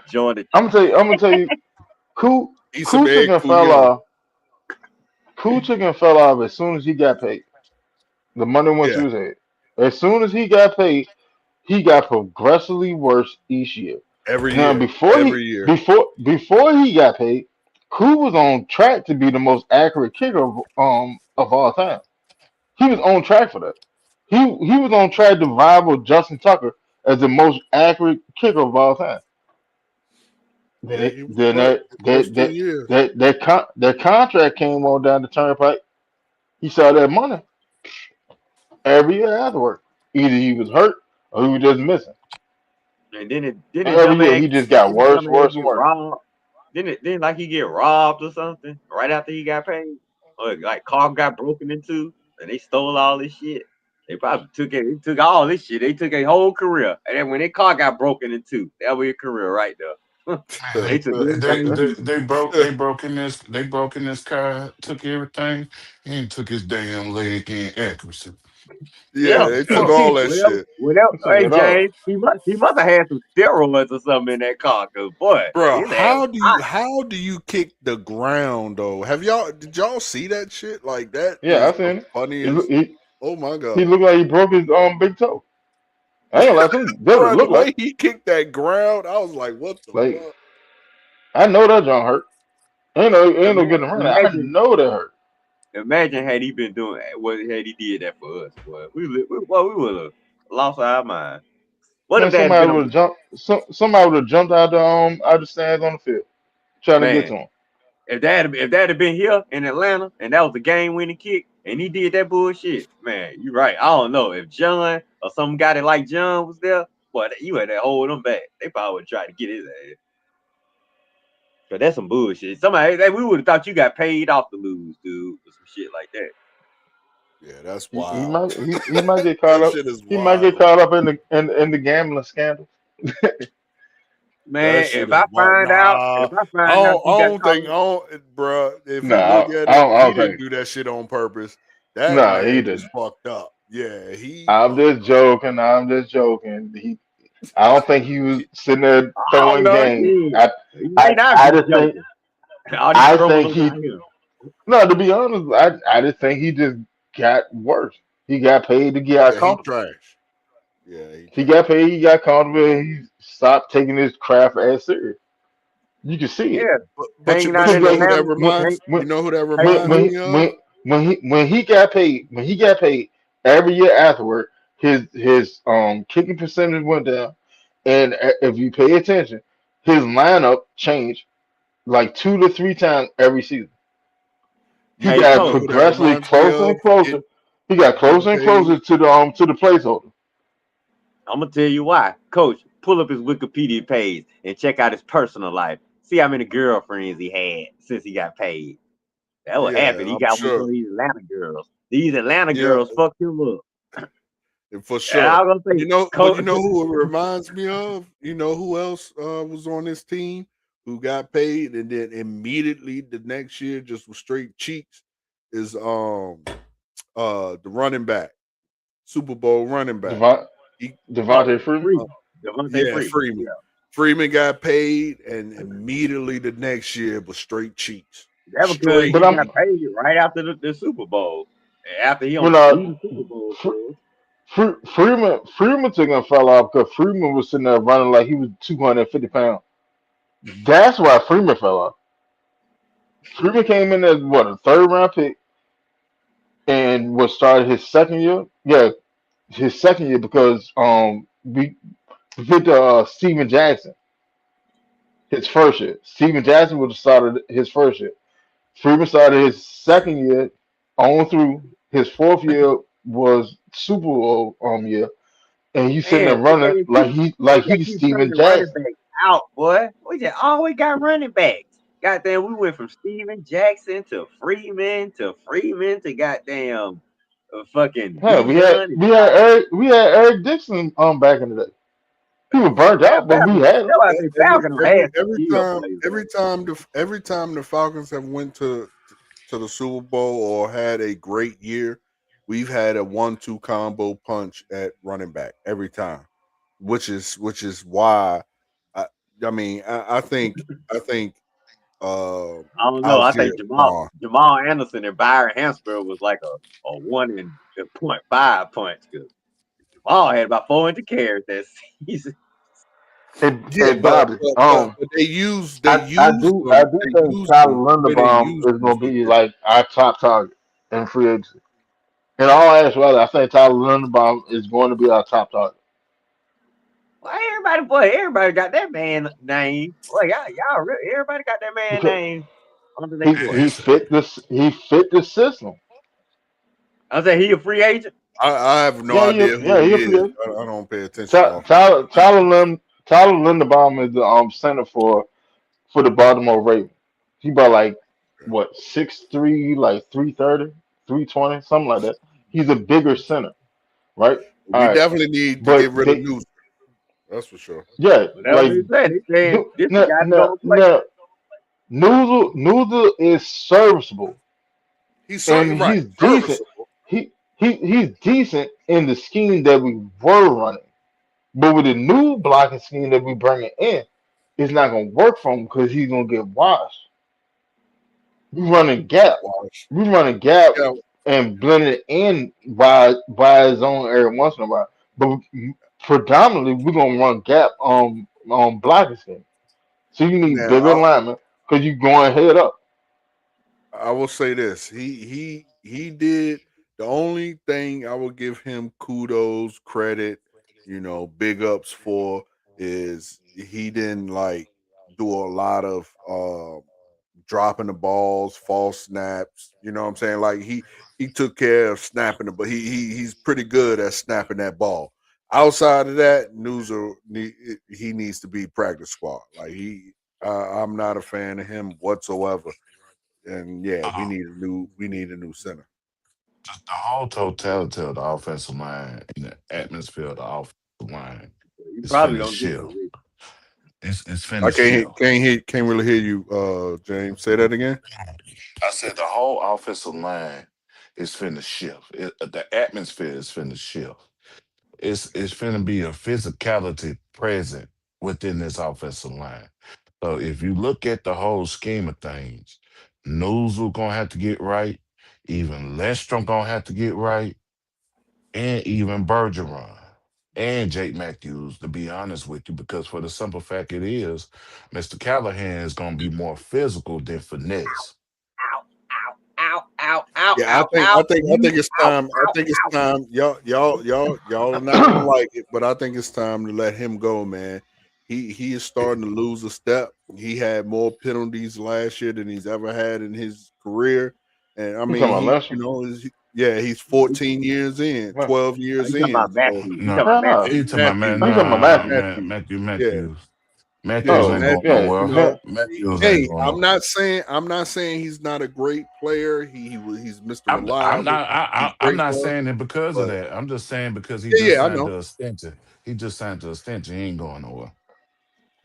join the I'm gonna tell you, Cool, Issa Cool Beg chicken Cool fell Young. off. Cool chicken fell off as soon as he got paid. The money went to Yeah, his head. As soon as he got paid, he got progressively worse each year. every Now year, every year. before he got paid, Koo was on track to be the most accurate kicker of all time. He was on track for that. He was on track to rival Justin Tucker as the most accurate kicker of all time. Then Yeah, he was then clutch the first 2 years. that contract came on down the turnpike. He saw that money every year afterward. Either he was hurt or he was just missing. and then the Every year dumbass he just got worse, worse, and get worse. robbed. Then like he get robbed or something right after he got paid. Or like car got broken into and they stole all this shit. They probably took it. They took all this shit. They took a whole career. And then when their car got broken into, that was your career right there. Man, They took everything you. they broke in this car, took everything, and took his damn leg in accuracy. Yeah, Yeah. they took Fuck. all that whatever. shit. Whatever. He took Hey it all. James, he must have had some steroids or something in that car, cause boy, Bro, his ass was hot. how do you kick the ground though? Did y'all see that shit? Like that Yeah, I is the seen it. He, look- funniest. he, Oh my he god. looked like he broke his big toe. I ain't gonna lie to you. That's what it Bro, the looked like. way he kicked that ground, I was like, what the Like fuck? I know that John hurt. Ain't no getting around that. I Imagine, know that hurt. imagine had he been doing what had he did that for us, boy. We would have lost our mind. What Man, if that had been a somebody would have jumped out the stands on the field trying to get man? to him. If that had been here in Atlanta and that was the game winning kick and he did that bullshit, man, you right. I don't know if John or some guy that like John was there, boy, you had to hold him back. They probably would try to get his ass. Cause that's some bullshit. We would have thought you got paid off to lose, dude, or some shit like that. Yeah, that's He wild. might he might get caught That up. shit is He might get wild. caught up in the gambling scandal. That Man, shit is wild. if I I find out don't, you got think, caught, bro. If No, you look at I it, don't, I he don't didn't think. do that shit on purpose. That No, he man was didn't. fucked up. Yeah, he I'm fucked just up. joking. I'm just joking. I don't think he was sitting there I don't throwing know game. shit. He may not I be just think joking. All these I think criminals he out here. no. To be honest, I just think he just got worse. He got paid to get out Yeah, he comfortable. trash. Yeah, he He trash. got paid. He got comfortable. And he stopped taking his craft as serious. You can see it. Yeah, hanging But out Cause you in know who like that Atlanta, when reminds? when You know who that taking reminds when me he, of? when he got paid every year afterward, his kicking percentage went down, and if you pay attention, his lineup changed like 2 to 3 times every season. He hey, You got know coach, who that progressively reminds me closer and of? closer. He got Getting closer and paid. closer to the placeholder. I'm gonna tell you why. Coach, pull up his Wikipedia page and check out his personal life. See how many girlfriends he had since he got paid. That what happened. Yeah, He I'm got with some sure. of these Atlanta girls. These Atlanta Yeah, girls fucked him up. for And sure. I was gonna say, But you know who it reminds me of? You know who else was on this team who got paid and then immediately the next year just with straight cheeks is the running back, Super Bowl running back. Devontae Freeman. Devontae Freeman. Yeah. Freeman got paid and immediately the next year was straight cheeks. That was because he But got paid right after the Super Bowl. After he Well, won the Super Bowl. Freeman took him fell off because Freeman was sitting there running like he was 250 pounds. That's why Freeman fell off. Freeman came in as what, a third round pick and was started his second year. Yeah, his second year because we hit Steven Jackson his first year. Steven Jackson would have started his first year. Freeman started his second year on through. His fourth year was Super Bowl year, and he's sitting there running like he's Steven Jackson. Running back out, boy. We just always got running backs. Goddamn, we went from Steven Jackson to Freeman to goddamn fucking. Hell, we had Eric Dixon back in the day. He was burnt out, but we had him. Every time the Falcons have went to the Super Bowl or had a great year, we've had a 1-2 combo punch at running back every time, which is why I think I don't know. I think Jamal Anderson and Byron Hansberry was like a 1.5 punch because Jamal had about 400 carries that season. Bobby, but they use. I do think Tyler Linderbaum is going to be like our top target in free agency. In all actuality, I think Tyler Linderbaum is going to be our top target. Well, everybody got that man name. Well, y'all really, everybody got that man name. He fit the system. I say he a free agent. I have no idea who he is. I don't pay attention. Tyler Linderbaum is the center for the Baltimore Ravens. He about like what 6'3", like 330, 320, something like that. He's a bigger center, right? We definitely need to get rid of Newsom. That's for sure. Yeah, Newsom is serviceable. He's decent. He's decent in the scheme that we were running. But with the new blocking scheme that we bringing in, it's not gonna work for him because he's gonna get washed. We running gap. And blending in by his own every once in a while. But predominantly we're gonna run gap on blocking scheme. So you need bigger alignment because you're going head up. I will say this: he did the only thing I will give him kudos, credit, big ups for is he didn't like do a lot of dropping the balls, false snaps. You know what I'm saying? Like he took care of snapping it, but he's pretty good at snapping that ball. Outside of that, he needs to be practice squad. Like I'm not a fan of him whatsoever. And we need a new center. Just the whole totality of the offensive line and the atmosphere of the offensive line is finna shift. It's finna shift. Can't really hear you, James. Say that again. I said the whole offensive line is finna shift. The atmosphere is finna shift. It's finna be a physicality present within this offensive line. So if you look at the whole scheme of things, Newsom gonna have to get right. Even Lindstrom gonna have to get right, and even Bergeron and Jake Matthews, to be honest with you, because for the simple fact it is, Mr. Callahan is gonna be more physical than finesse. Ow. Yeah, I think it's time. I think it's time. Y'all are not gonna like it, but I think it's time to let him go, man. He is starting to lose a step. He had more penalties last year than he's ever had in his career. And I mean, he's 14 years in, 12 years in. Matthews. Yeah. Matthews Yeah, Oh ain't Matt. going yeah, You nowhere. know, man. Matthews ain't hey, going I'm nowhere. not saying he's not a great player. He's Mr. I'm Reliable. not He's I'm great not for us. saying it because of But that. I'm just saying because he yeah, just yeah, I signed know. the extension. He just signed the extension. He ain't going nowhere.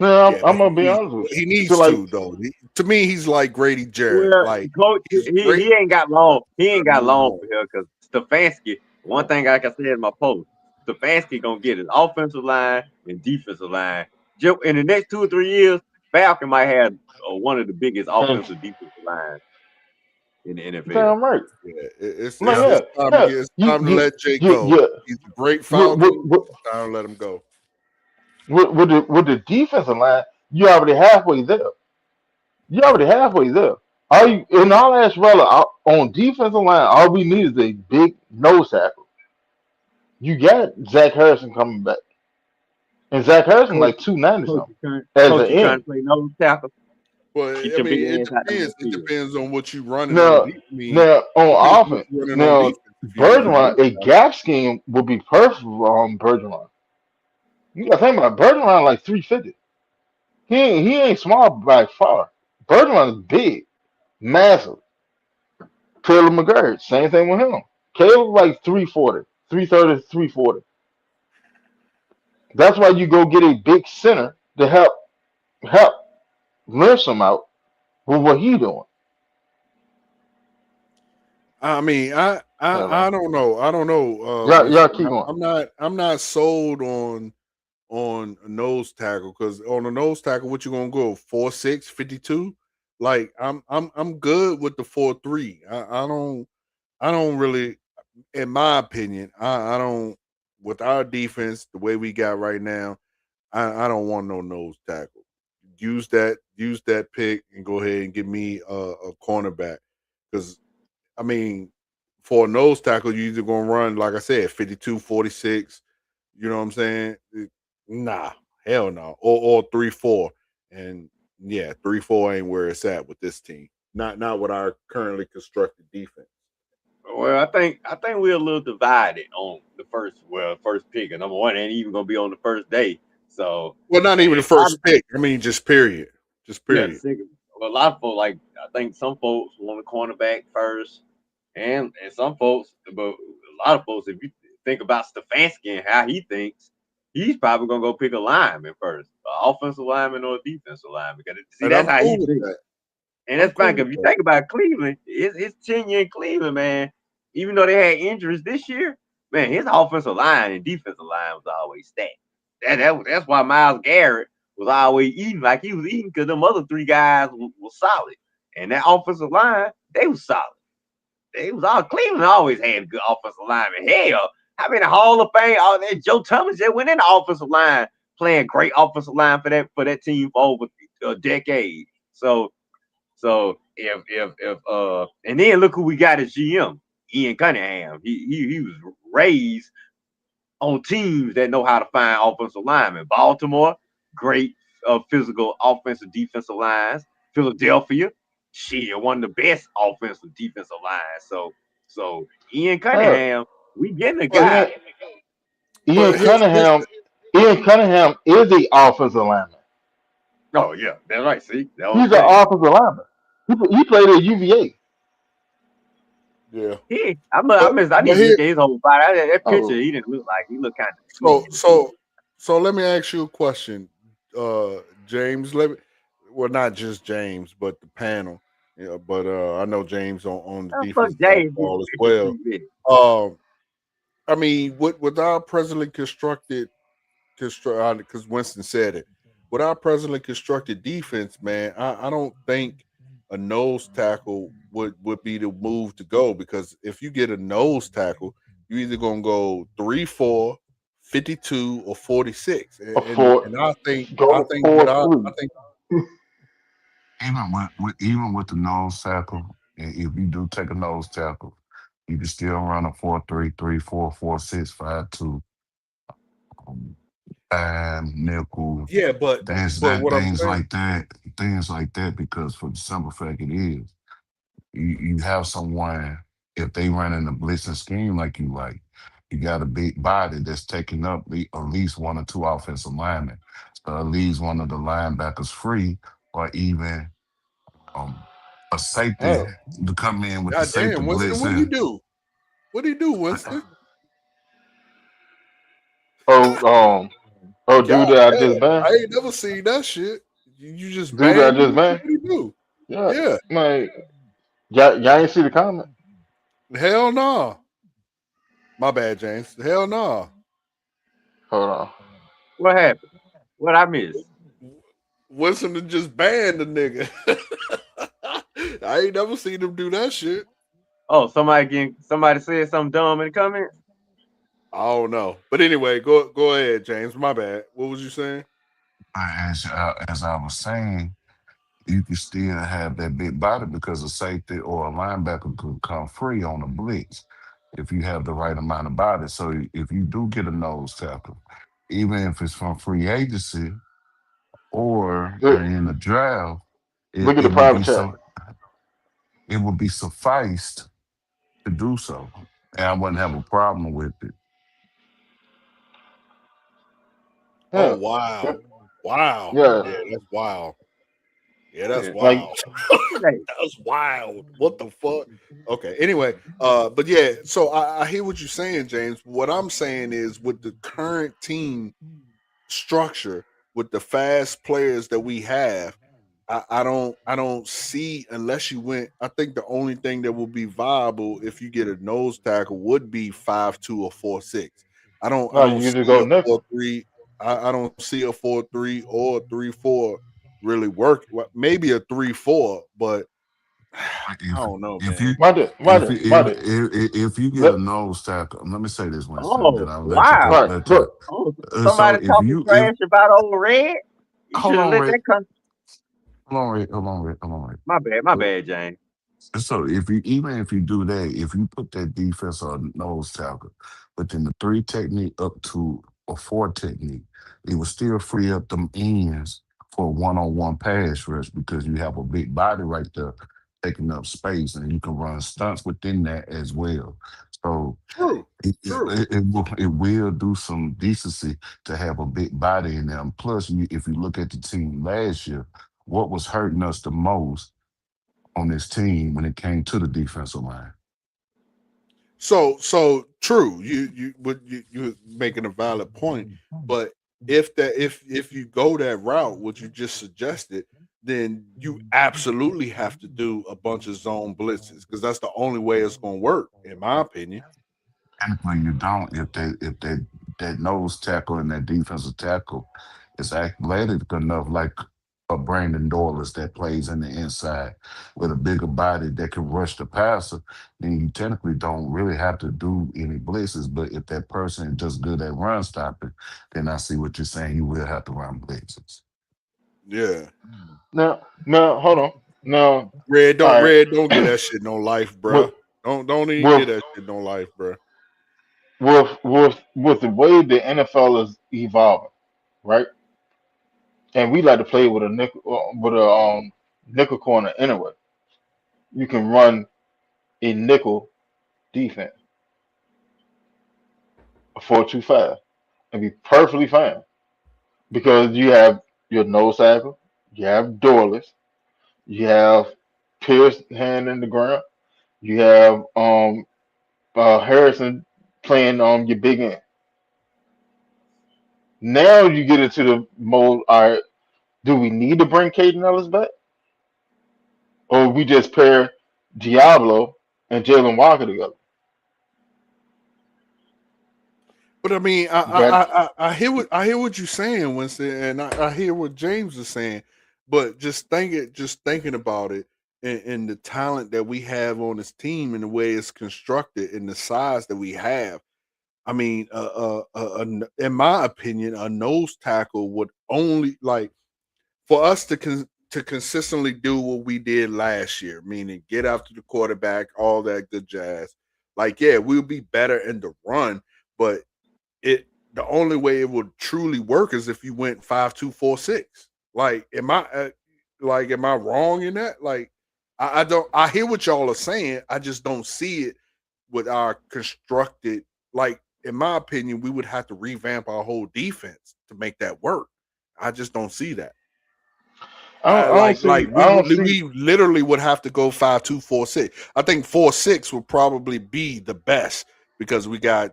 No, Yeah, but I'm gonna be honest with you. he So needs like, to though. To me, he's like Grady Jarrett. Well, Like coach, he's great. he ain't got long. He ain't Gotta got move long on. for here because Stefanski. One thing like I said in my post, Stefanski gonna get his offensive line and defensive line. In the next 2 or 3 years, Falcon might have one of the biggest and offensive defensive lines in the NFL. damn right. Yeah, Like Yeah. it's yeah, time to yeah. get. It's time to let Jay You go. yeah. He's a great With, with, Falcon. with, It's time to let him go. with the defensive line, you already halfway there. You already halfway there. All you in all Ashwell on defensive line, all we need is a big nose tackle. You got Zach Harrison coming back, and Zach Harrison Coach, like 290 coach, something you as coach, an you trying end. to play nose tackle? Well, Get I your big mean, ass out there on the It field. depends on what you running on Now, defense. I mean, now depends on what offense, you running on now defense. If you're running Bergeron, nose a tackle. gap scheme would be perfect on Bergeron. You got to think about it, Bergeron like 350. He ain't small by far. Bergeron is big, massive. Caleb McGurk, same thing with him. Caleb like 340, 330, 340. That's why you go get a big center to help nurse him out with what he doing. I mean, So, man, I don't know. I don't know, y'all Michigan. keep going. I'm not sold on a nose tackle because on a nose tackle, what you gonna go 4'6", 52? Like I'm good with the 4'3". I don't really, in my opinion, I don't with our defense the way we got right now. I don't want no nose tackle. Use that pick and go ahead and give me a cornerback because I mean, for a nose tackle, you either gonna run, like I said, 52, 46. You know what I'm saying? Nah, hell no. Or 3-4. And yeah, 3-4 ain't where it's at with this team. Not with our currently constructed defense. Well, I think we're a little divided on the first pick. And number one ain't even gonna be on the first day. So Well, not even the it probably first pick. I mean, just period. Just yeah, the period. second. Well, a lot of folks like I think some folks want a cornerback first, and some folks, but a lot of folks, if you think about Stefanski and how he thinks, he's probably gonna go pick a lineman first, an offensive lineman or a defensive lineman. Because see, And that's I'm how he cool with thinks. that. And I'm that's fine. cool 'Cause with if you that. think about Cleveland, it's tenure in Cleveland, man. Even though they had injuries this year, man, his offensive line and defensive line was always stacked. That's why Myles Garrett was always eating like he was eating because them other three guys were solid. And that offensive line, they was solid. They was all Cleveland always had a good offensive lineman. Hell, how many Hall of Fame? All that Joe Thomas that went in the offensive line playing great offensive line for that team for over a decade. So if and then look who we got as GM, Ian Cunningham. He was raised on teams that know how to find offensive linemen. Baltimore, great physical offensive defensive lines. Philadelphia, shit, one of the best offensive defensive lines. So Ian Uh, Cunningham, we getting a well, guy. Ian But his Cunningham, Ian Cunningham is the offensive lineman. Oh yeah, that's right. See, that's what I'm He's an saying. offensive lineman. He played at UVA. yeah. I need But to here look at his whole body. That picture, Oh, he didn't look like he looked kind of so skinny. so so let me ask you a question, James. Not just James, but the panel. Yeah, but I know James on the Oh, fuck defense side of James, the his ball as picture well. too big. Um, I mean, with our presently because Winston said it, with our presently constructed defense, man, I don't think a nose tackle would be the move to go because if you get a nose tackle, you're either gonna go 3-4, 52, or 46. a four, And I go think what four I three. think Even with the nose tackle, if you do take a nose tackle, you can still run a 4-3-3, 4-4-6, 5-2, um, and nickel, yeah, things but that what I'm things saying, like that, things like that. Because for the simple fact it is, you have someone, if they run in a blitzing scheme like you like, you got a big body that's taking up at least one or two offensive linemen. leaves one of the linebackers free, or even a safety Hell, to come in with the God safety damn, Winston, blitz what do you in. do? What do you do, Winston? oh, dude God that I damn, just banned, I ain't never seen that shit. You just dude that I banned just him? banned. What do you do? Yeah, Yeah, like y'all ain't see the comment. hell no. My bad, James. Hell no. Hold on. What happened? What I missed? Winston to just ban the nigga. I ain't never seen him do that shit. Oh, somebody said something dumb in the comments. I don't know. But anyway, go ahead, James. My bad. What was you saying? As I was saying, you can still have that big body because a safety or a linebacker could come free on a blitz if you have the right amount of body. So if you do get a nose tackle, even if it's from free agency or Look, in the draft, look at it the would private be chat. sufficed to do so. And I wouldn't have a problem with it. Oh Yeah, wow. Wow. yeah. Yeah, that's wild. Yeah, that's Yeah. Like wild. Hey, That's wild. What the fuck? Okay. Anyway, but yeah, so I hear what you're saying, James. What I'm saying is with the current team structure, with the fast players that we have, I don't see unless you went. I think the only thing that will be viable if you get a nose tackle would be 5'2" or 4'6". I no, don't you just see go a nickel. 4'3". I don't see a 4'3" or 3'4" really work. Well, maybe a 3'4", but Like, I don't know, if man. you if you get Let, a nose tackle, let me say this, Winston, then oh I'll let you wow. go. right, look, Oh, So somebody if talking you if trash about old Red. You hold should have on, let Rick, that come. hold on, Rick, hold on, Rick, hold on, Rick. My bad, James. So if you even if you do that, if you put that defense on nose tackle, within the three technique up to a four technique, it will still free up them ends for a one-on-one pass rush because you have a big body right there taking up space, and you can run stunts within that as well. So True, true. it will do some decency to have a big body in them. Plus, if you look at the team last year, what was hurting us the most on this team when it came to the defensive line? So true. You're making a valid point, but if you go that route, what you just suggested, then you absolutely have to do a bunch of zone blitzes because that's the only way it's going to work, in my opinion. Technically, you don't if that nose tackle and that defensive tackle is athletic enough, like a Brandon Doyless that plays in the inside with a bigger body that can rush the passer, then you technically don't really have to do any blitzes. But if that person is just good at run stopping, then I see what you're saying. You will have to run blitzes. Yeah, now, hold on. Now, all right, Red don't get that shit no life, with bruh. Don't even with get that shit no life, bruh. with the way the NFL is evolving, right? And we like to play with a nickel nickel corner anyway. You can run a nickel defense, a 4-2-5, and be perfectly fine because you have your nose tackle, you have Doyless, you have Pierce hand in the ground, you have Harrison playing your big end. Now you get into the mode. All right, do we need to bring Caden Ellis back, or we just pair Diablo and Jalen Walker together? But I mean, You got I hear what you're saying, Winston, and I hear what James is saying. But just thinking about it, and the talent that we have on this team, and the way it's constructed, and the size that we have. I mean, in my opinion, a nose tackle would only like for us to consistently do what we did last year, meaning get after the quarterback, all that good jazz. Like, yeah, we'll be better in the run, but it the only way it would truly work is if you went 5-2-4-6. Like, am I wrong in that? Like, I don't. I hear what y'all are saying. I just don't see it with our constructed. Like, in my opinion, we would have to revamp our whole defense to make that work. I just don't see that. I don't see. I don't see. We literally would have to go 5-2, 4-6. I think 4-6 would probably be the best because we got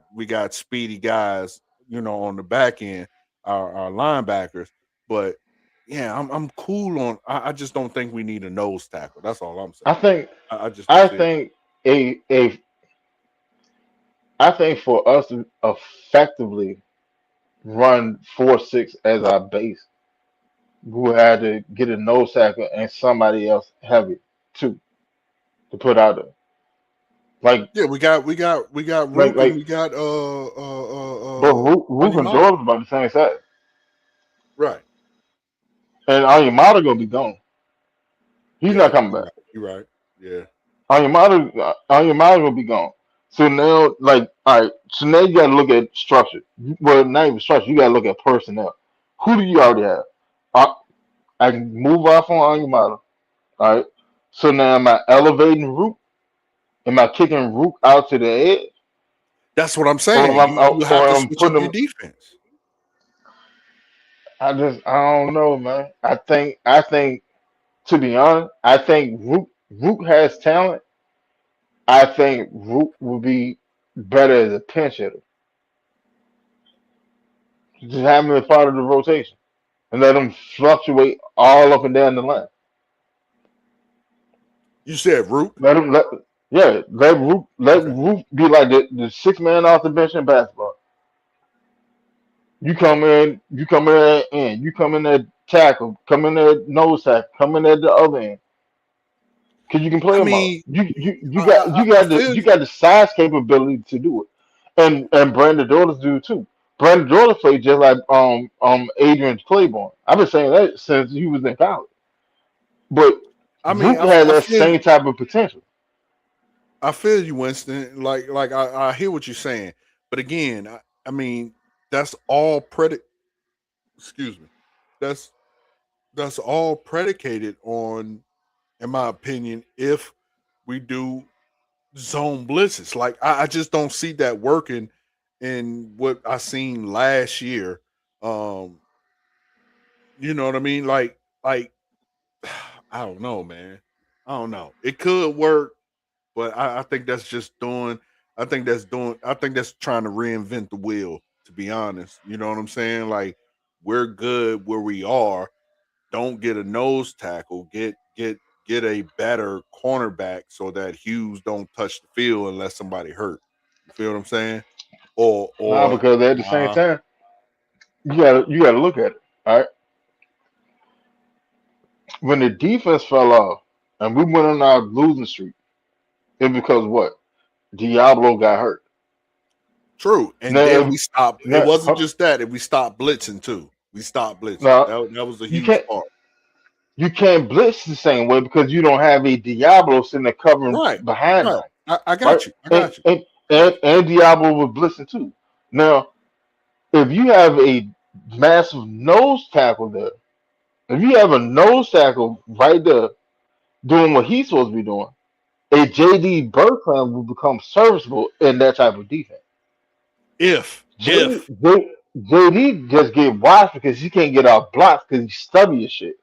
speedy guys, on the back end, our linebackers. But yeah, I'm cool on. I just don't think we need a nose tackle. That's all I'm saying. I think. I just don't I see it. think I think for us to effectively run 4-6 as our base, we had to get a nose tackle and somebody else heavy too to put out there. Like Yeah, we got like Rook and like. we got But Rook and Onyemata. Doyle about the same size, Right. and Onyemata gonna be gone. He's not Yeah, coming back. you're right. Yeah. Onyemata gonna be gone. So now, like, all right. So now you gotta look at structure. Well, not even structure. You gotta look at personnel. Who do you already have? I, I can move off on Onyemata. All right. So now am I elevating Rook? Am I kicking Rook out to the edge, That's what I'm or am saying. I, You have or to am I switch up putting your him? defense. I don't know, man. I think to be honest, I think Rook has talent. I think Rook would be better as a pinch hitter. Just have him as part of the rotation and let him fluctuate all up and down the line. You said Rook? Let him let yeah, let Okay. Rook be like the six man off the bench in basketball. You come in at end, you come in at tackle, come in at nose tackle, come in at the other end. Cause you can play I them all. mean, I feel You you. got the size capability to do it. And Brandon Daughters do too. Brandon Daughters played just like Adrian Claiborne. I've been saying that since he was in college. But I mean, Rook has I that feel same type of potential. I feel you, Winston. Like I hear what you're saying, but again, I mean, that's all excuse me. That's that's all predicated on, in my opinion, if we do zone blitzes. Like I just don't see that working in what I seen last year. Um, you know what I mean? Like I don't know, man. I don't know. It could work, but I think that's just doing. I think that's trying to reinvent the wheel. To be honest, you know what I'm saying? Like we're good where we are. Don't get a nose tackle. Get a better cornerback so that Hughes don't touch the field unless somebody hurt. You feel what I'm saying? Nah, Or because at the same time, you gotta look at it. All right. When the defense fell off and we went on our losing streak, it because what? Diablo got hurt. true. And Now, then we stopped. It now, wasn't just that. We stopped blitzing too. We stopped blitzing. now That was a you huge can't part. you can't blitz the same way because you don't have a Diablo sitting there covering Right. behind Right. them, I right? got you. I And got you. and and Diablo was blitzing too. Now, if you have a massive nose tackle there, if you have a nose tackle right there doing what he's supposed to be doing, a JD Bertrand will become serviceable in that type of defense. If JD just get washed because he can't get off blocks because he's stubby as shit.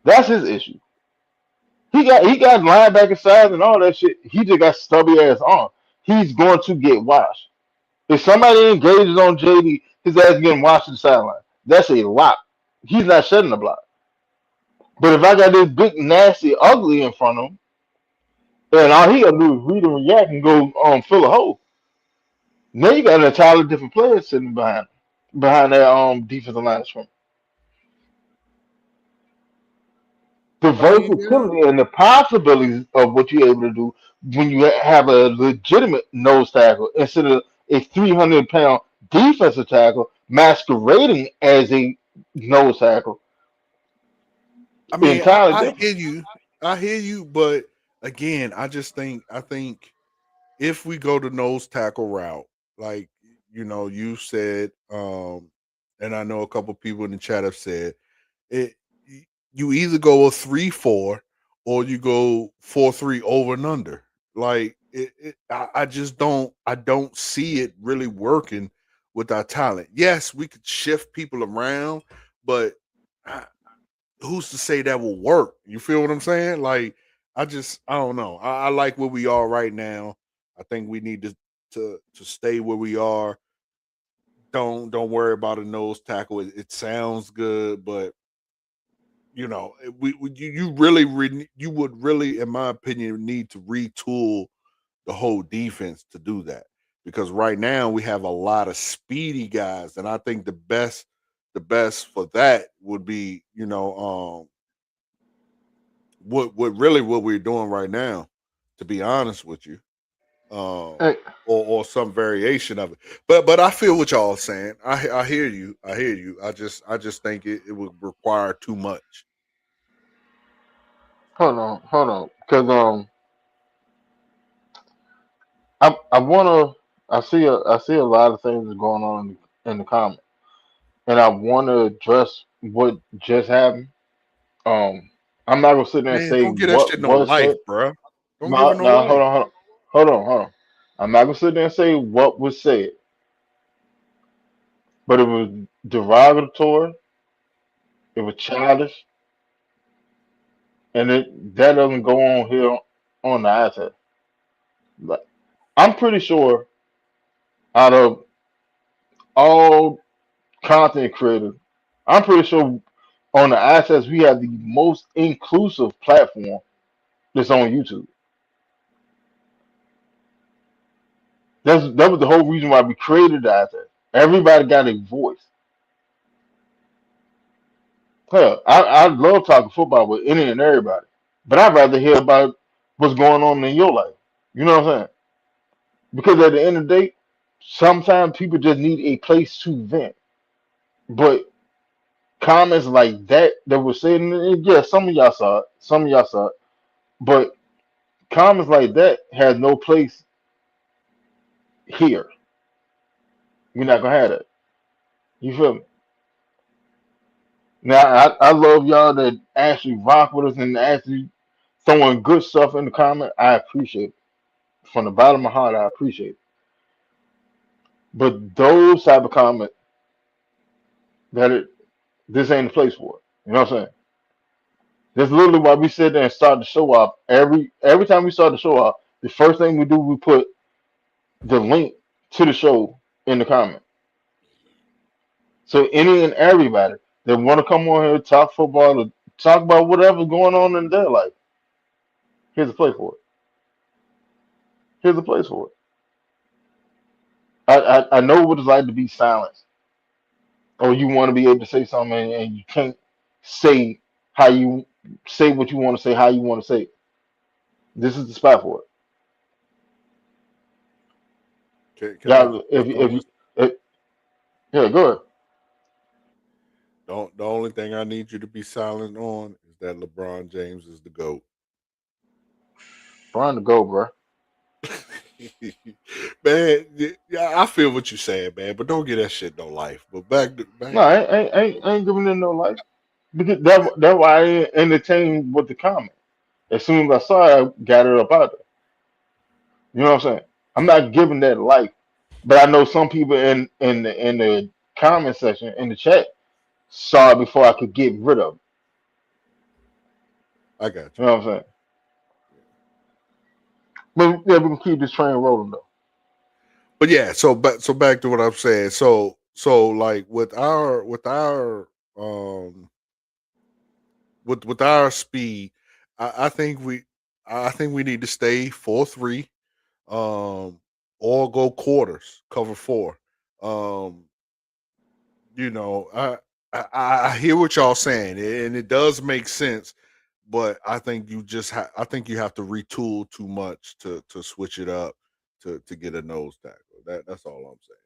That's his issue. He got linebacker size and all that shit. He just got stubby ass arm. He's going to get washed. If somebody engages on JD, his ass getting washed to the sideline. That's a lock. He's not shedding the block. But if I got this big nasty ugly in front of him, and all he gotta do is read and react and go fill a hole. Now you got an entirely different player sitting behind that defensive line from the I mean, yeah. versatility and the possibilities of what you're able to do when you have a legitimate nose tackle instead of a 300-pound defensive tackle masquerading as a nose tackle. I mean, Entirely I different. hear you. I hear you, but again, I think if we go the nose tackle route, like you said, and I know a couple people in the chat have said it. You either go a 3-4 or you go 4-3 over and under. Like I just don't. I don't see it really working with our talent. Yes, we could shift people around, but I, who's to say that will work? You feel what I'm saying? Like I don't know. I like where we are right now. I think we need to stay where we are. Don't worry about a nose tackle. It sounds good, but you really you would really, in my opinion, need to retool the whole defense to do that, because right now we have a lot of speedy guys, and I think the best for that would be what we're doing right now, to be honest with you, um, Hey, or some variation of it. But I feel what y'all saying. I hear you. I hear you. I just think it would require too much. hold on, because I wanna I see a lot of things going on in the comments, and I wanna address what just happened. Um, I'm not gonna sit there and Man, say don't get that what shit no was life, said. bruh. Don't give it No, no no, life. hold on. I'm not gonna sit there and say what was said, but it was derogatory, it was childish, and that doesn't go on here on the iTest. Like, I'm pretty sure out of all content creators, I'm pretty sure on the iTest we have the most inclusive platform that's on YouTube. That was the whole reason why we created the iTest. Everybody got a voice. Hell, I love talking football with any and everybody, but I'd rather hear about what's going on in your life. You know what I'm saying? Because at the end of the day, sometimes people just need a place to vent. But comments like that were said, and yeah, some of y'all saw it, some of y'all saw it, but comments like that has no place here. We're not gonna have that. You feel me? Now I love y'all that actually rock with us and actually throwing good stuff in the comment. I appreciate it. From the bottom of my heart, I appreciate it. But those type of comments that this ain't the place for it. You know what I'm saying? That's literally why we sit there and start the show off. Every time we start the show off, the first thing we do, we put the link to the show in the comment. So any and everybody that want to come on here, talk football, or talk about whatever's going on in their life, here's a place for it. Here's a place for it. I know what it's like to be silenced, or you want to be able to say something and you can't say how you say what you want to say, how you want to say it. This is the spot for it. Can I Y'all, the only if yeah, go ahead. don't the only thing I need you to be silent on is that LeBron James is the GOAT. Trying to go, bro. Man, yeah, I feel what you're saying, man, but don't get that shit no life. But No, I ain't giving it no life because that's why I ain't entertained with the comment. As soon as I saw it, I got it up out there. You know what I'm saying? I'm not giving that life, but I know some people in the comment section in the chat saw it before I could get rid of it. I got You you. know what I'm saying? But yeah, we can keep this train rolling though. But yeah, so back to what I'm saying. So like um with our speed, I think we need to stay 4-3, or go quarters, cover four. Um, you know, I hear what y'all saying, and it does make sense. But I think I think you have to retool too much to switch it up to get a nose tackle. That's all I'm saying.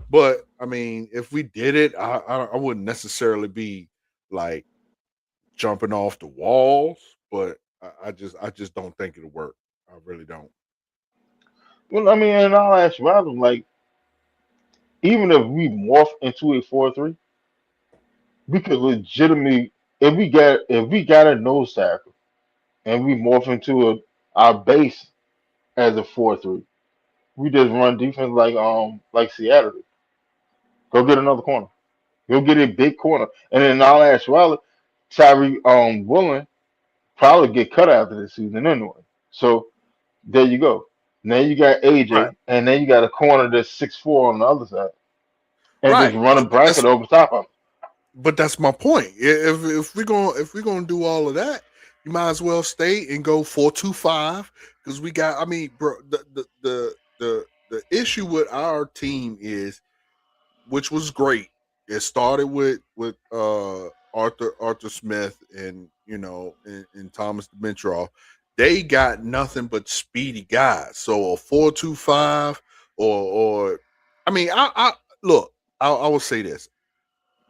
But I mean, if we did it, I wouldn't necessarily be like jumping off the walls, but I just don't think it'll work. I really don't. Well, I mean, in all actuality, like even if we morph into a 4-3, we could legitimately if we got a nose tackle and we morph into our base as a 4-3, we just run defense like Seattle did. Go get another corner. He'll get a big corner. And in all actuality, Tyree Woolen probably get cut after this season anyway. So there you go. Now you got Right. AJ, and then you got a corner that's 6'4" on the other side, and just Right. run a bracket over top of him. But that's my point. If we're gonna do all of that, you might as well stay and go 4-2-5 because we got. I mean, bro, the issue with our team is, which was great. It started with Arthur Smith and and Thomas Dimitrov. They got nothing but speedy guys. So a 4-2-5 or I mean, I look. I will say this.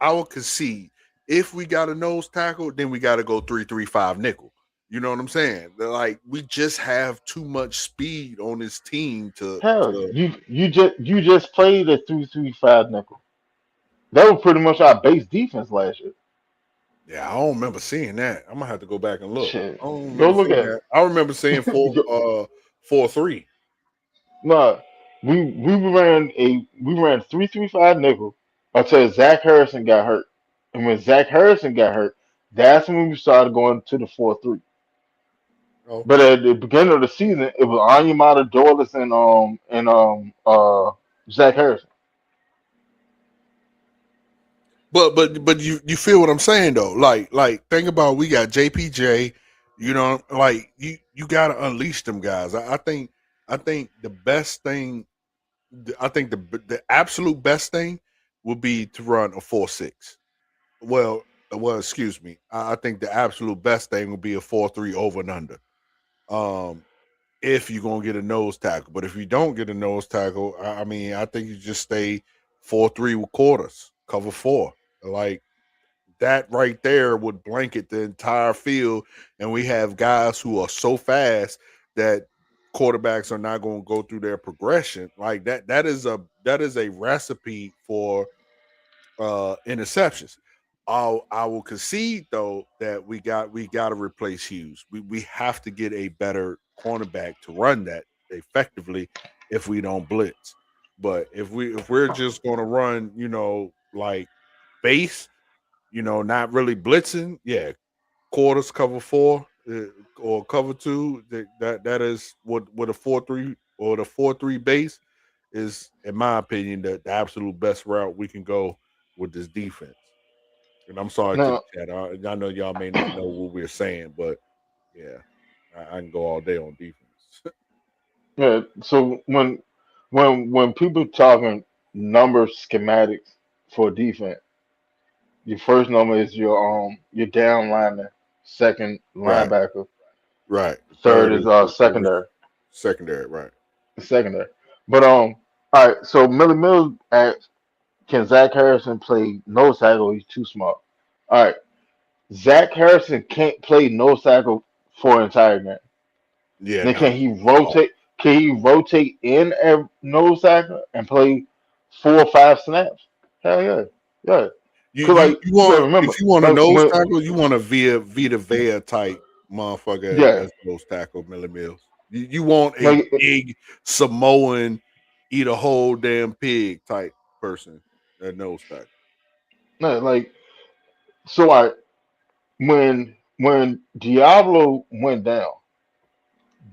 I will concede if we got a nose tackle, then we got to go 3-3-5 nickel. You know what I'm saying? Like we just have too much speed on this team to. Hell, you just played a 3-3-5 nickel. That was pretty much our base defense last year. Yeah, I don't remember seeing that. I'm gonna have to go back and look. Shit. I don't Go remember look seeing at that. it. I remember seeing 4-3. No, we ran 3-3-5 nickel until Zach Harrison got hurt, and when Zach Harrison got hurt, that's when we started going to the 4-3. Oh. But at the beginning of the season, it was Onyemata, Dorless, and Zach Harrison. But you feel what I'm saying though? Like think about we got JPJ. Like you got to unleash them guys. I think the best thing. I think the absolute best thing would be to run a 4-6. Well, excuse me. I think the absolute best thing would be a 4-3 over and under. If you're gonna get a nose tackle, but if you don't get a nose tackle, I mean, I think you just stay 4-3 with quarters, cover 4. Like that right there would blanket the entire field, and we have guys who are so fast that quarterbacks are not going to go through their progression. Like that is a recipe for interceptions. I will concede though that we got to replace Hughes. We have to get a better cornerback to run that effectively if we don't blitz. But if we're just going to run, like base, not really blitzing, yeah, quarters, cover 4 or cover 2. That is what a 4-3 or the 4-3 base is, in my opinion, the absolute best route we can go with this defense. And I'm sorry to the chat. I know y'all may not know what we're saying, but yeah, I can go all day on defense. Yeah. So when people talking number schematics for defense, your first number is your down lineman, second Right. linebacker, Right. third is secondary. Secondary, right. Secondary. But all right. So Millie Mills asked, can Zach Harrison play nose tackle? He's too small. All right. Zach Harrison can't play nose tackle for an entire game. Yeah. Then no. can he rotate? Can he rotate in a nose tackle and play 4 or 5 snaps? Hell yeah, yeah. You 'Cause, like, want gotta remember, if you want a like, nose when- tackle, you want a Vita Vea type motherfucker Yeah. as nose tackle, Millie Mills. You want a Like, big Samoan, eat a whole damn pig type person at nose tackle. no, like, so when Diablo went down,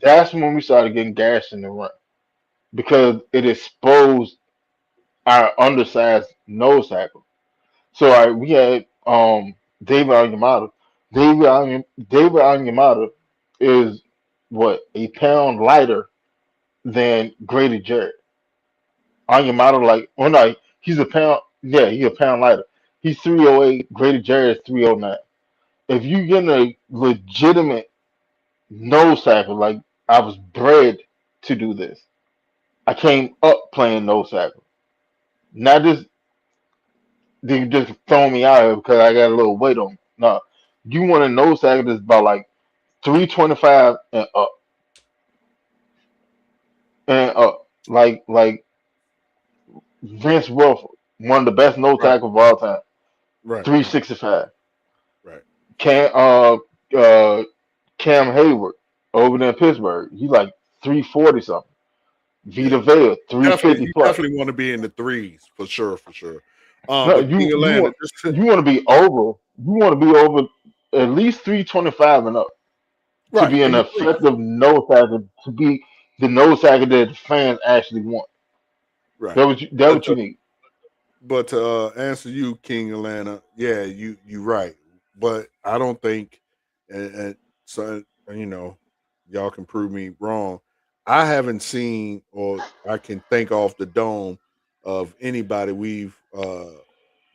that's when we started getting gashed in the run because it exposed our undersized nose tackle. So we had David Onyemata. David Onyemata is what, a pound lighter than Grady Jarrett. Onyemata, like, well, no, he's a pound. Yeah, he's a pound lighter. He's 308. Grady Jarrett is 309. If you get a legitimate nose tackle, like, I was bred to do this. I came up playing nose tackle. Not just they just throw me out here because I got a little weight on me. No, you want a nose tackle that's about like 325 and up, like Vince Wilfork, one of the best nose Right. tackles of all time, Right. 365. Right. Cam Hayward over there in Pittsburgh, he's like 340 something. Vita Vea, 350 You plus. definitely want to be in the threes for sure. No, But King you Atlanta, want you want to be over. You want to be over at least 325 and up to right, be an in the three, effective nose tackle, to be the nose tackle that the fans actually want. right. That But what you need. but to answer you, King Atlanta, yeah, you right. But I don't think, and so y'all can prove me wrong. I haven't seen, or I can think off the dome of anybody we've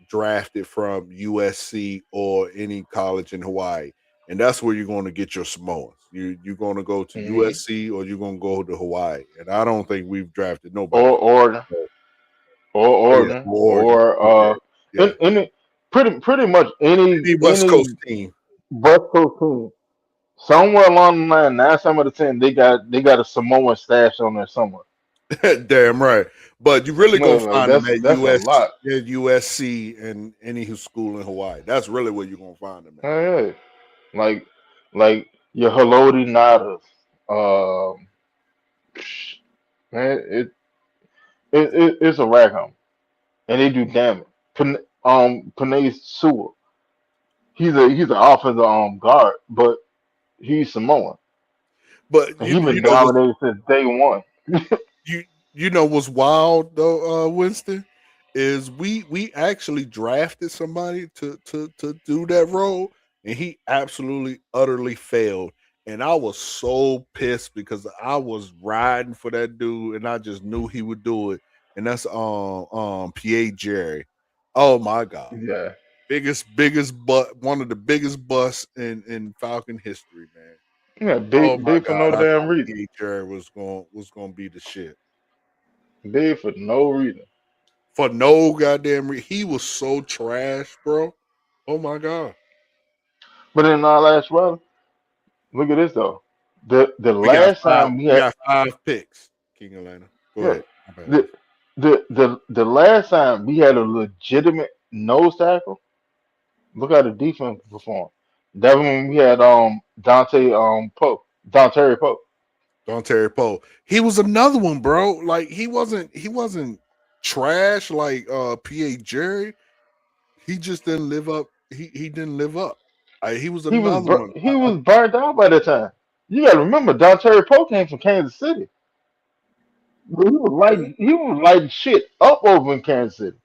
drafted from USC or any college in Hawaii, and that's where you're going to get your Samoans. You're going to go to Hmm. USC or you're going to go to Hawaii, and I don't think we've drafted nobody Or from. Oregon, So, or oh yeah, Oregon, Oregon. or Okay, yeah. any pretty much Any West Coast any team. West Coast team. Somewhere along the line, 9 out of 10, they got a Samoan stash on there somewhere. Damn right. But you really No, gonna like find them that's a lot. at USC and any school in Hawaii. That's really where you're gonna find them at. Hey, like your Haloti Nadas. Um, man, it's a rackham, and they do damage. Panay Sewell. He's an offensive guard, but he's Samoan, But and you he's you been know what's dominating since day one. you you know what's wild though, Winston, is we actually drafted somebody to do that role, and he absolutely utterly failed. And I was so pissed because I was riding for that dude, and I just knew he would do it. And that's Pierre Jerry. Oh my god, Yeah, biggest butt, one of the biggest busts in Falcon history, man. yeah, Oh my big for god, no I damn thought reason. Pierre Jerry was gonna be the shit. Big for no reason. For no goddamn reason. He was so trash, bro. Oh my god. But in all actuality, look at this though. The We got last five. time we We had, got 5 picks. King Atlanta. Go yeah, ahead. My bad. the the last time we had a legitimate nose tackle. Look how the defense performed. That when we had Dante Poe. Don Terry Poe. He was another one, bro. Like he wasn't trash like P.A. Jerry. He just didn't live up. He didn't live up. He was another one. He was burnt out by the time. You got to remember, Dante Poe came from Kansas City. But Okay. he was lighting shit up over in Kansas City.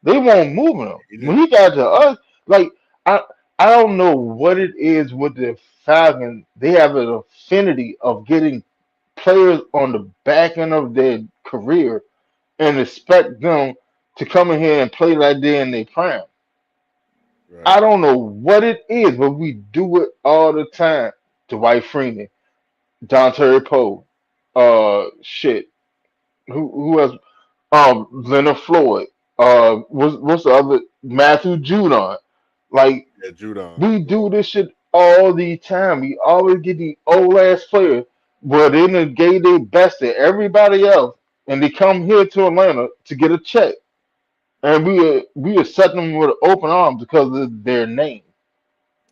They weren't moving him. He When didn't. he got to us, like I I don't know what it is with the Falcons. They have an affinity of getting players on the back end of their career and expect them to come in here and play like they're in their prime. Right. I don't know what it is, but we do it all the time. Dwight Freeman, Dante Poe, shit. Who else? Leonard Floyd. What's the other? Matthew Judon. Like Yeah, Judon. we do this shit all the time. We always get the old ass players, but they done gave their best to everybody else, and they come here to Atlanta to get a check, and we accept them with open arms because of their name.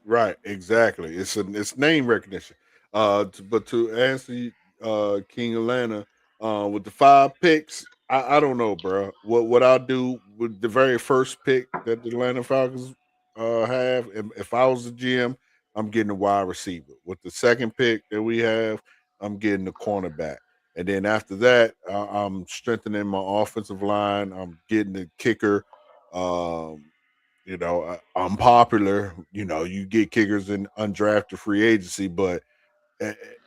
Right, exactly. It's name recognition. But to answer King Atlanta, with the 5 picks, I don't know, bro. What I'll do with the very first pick that the Atlanta Falcons have, if I was the GM, I'm getting a wide receiver. With the second pick that we have, I'm getting the cornerback. And then after that, I'm strengthening my offensive line. I'm getting the kicker. Um, unpopular. You get kickers in undrafted free agency, but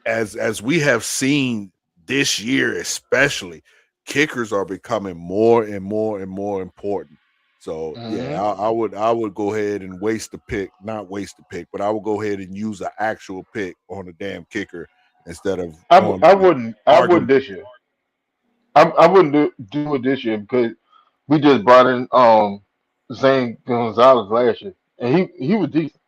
as we have seen this year, especially, kickers are becoming more and more and more important. So yeah, Hmm. I would go ahead and waste the pick, not waste the pick, but I would go ahead and use an actual pick on a damn kicker instead of going I wouldn't arguing. this year. I wouldn't do it this year because we just brought in Zane Gonzalez last year, and he was decent.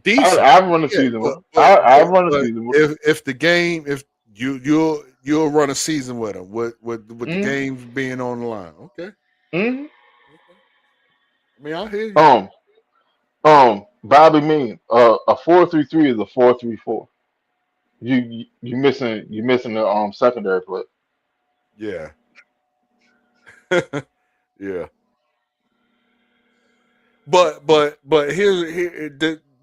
Decent. I run the Yeah, season but with. but I but run the but season with. if the game if you'll run a season with them with the Mm, games being on the line. Okay. mm. Okay. I mean, I hear you. Um, Bobby Mean, a 4-3-3 is a 4-3-4. You missing the secondary play. Yeah. Yeah. But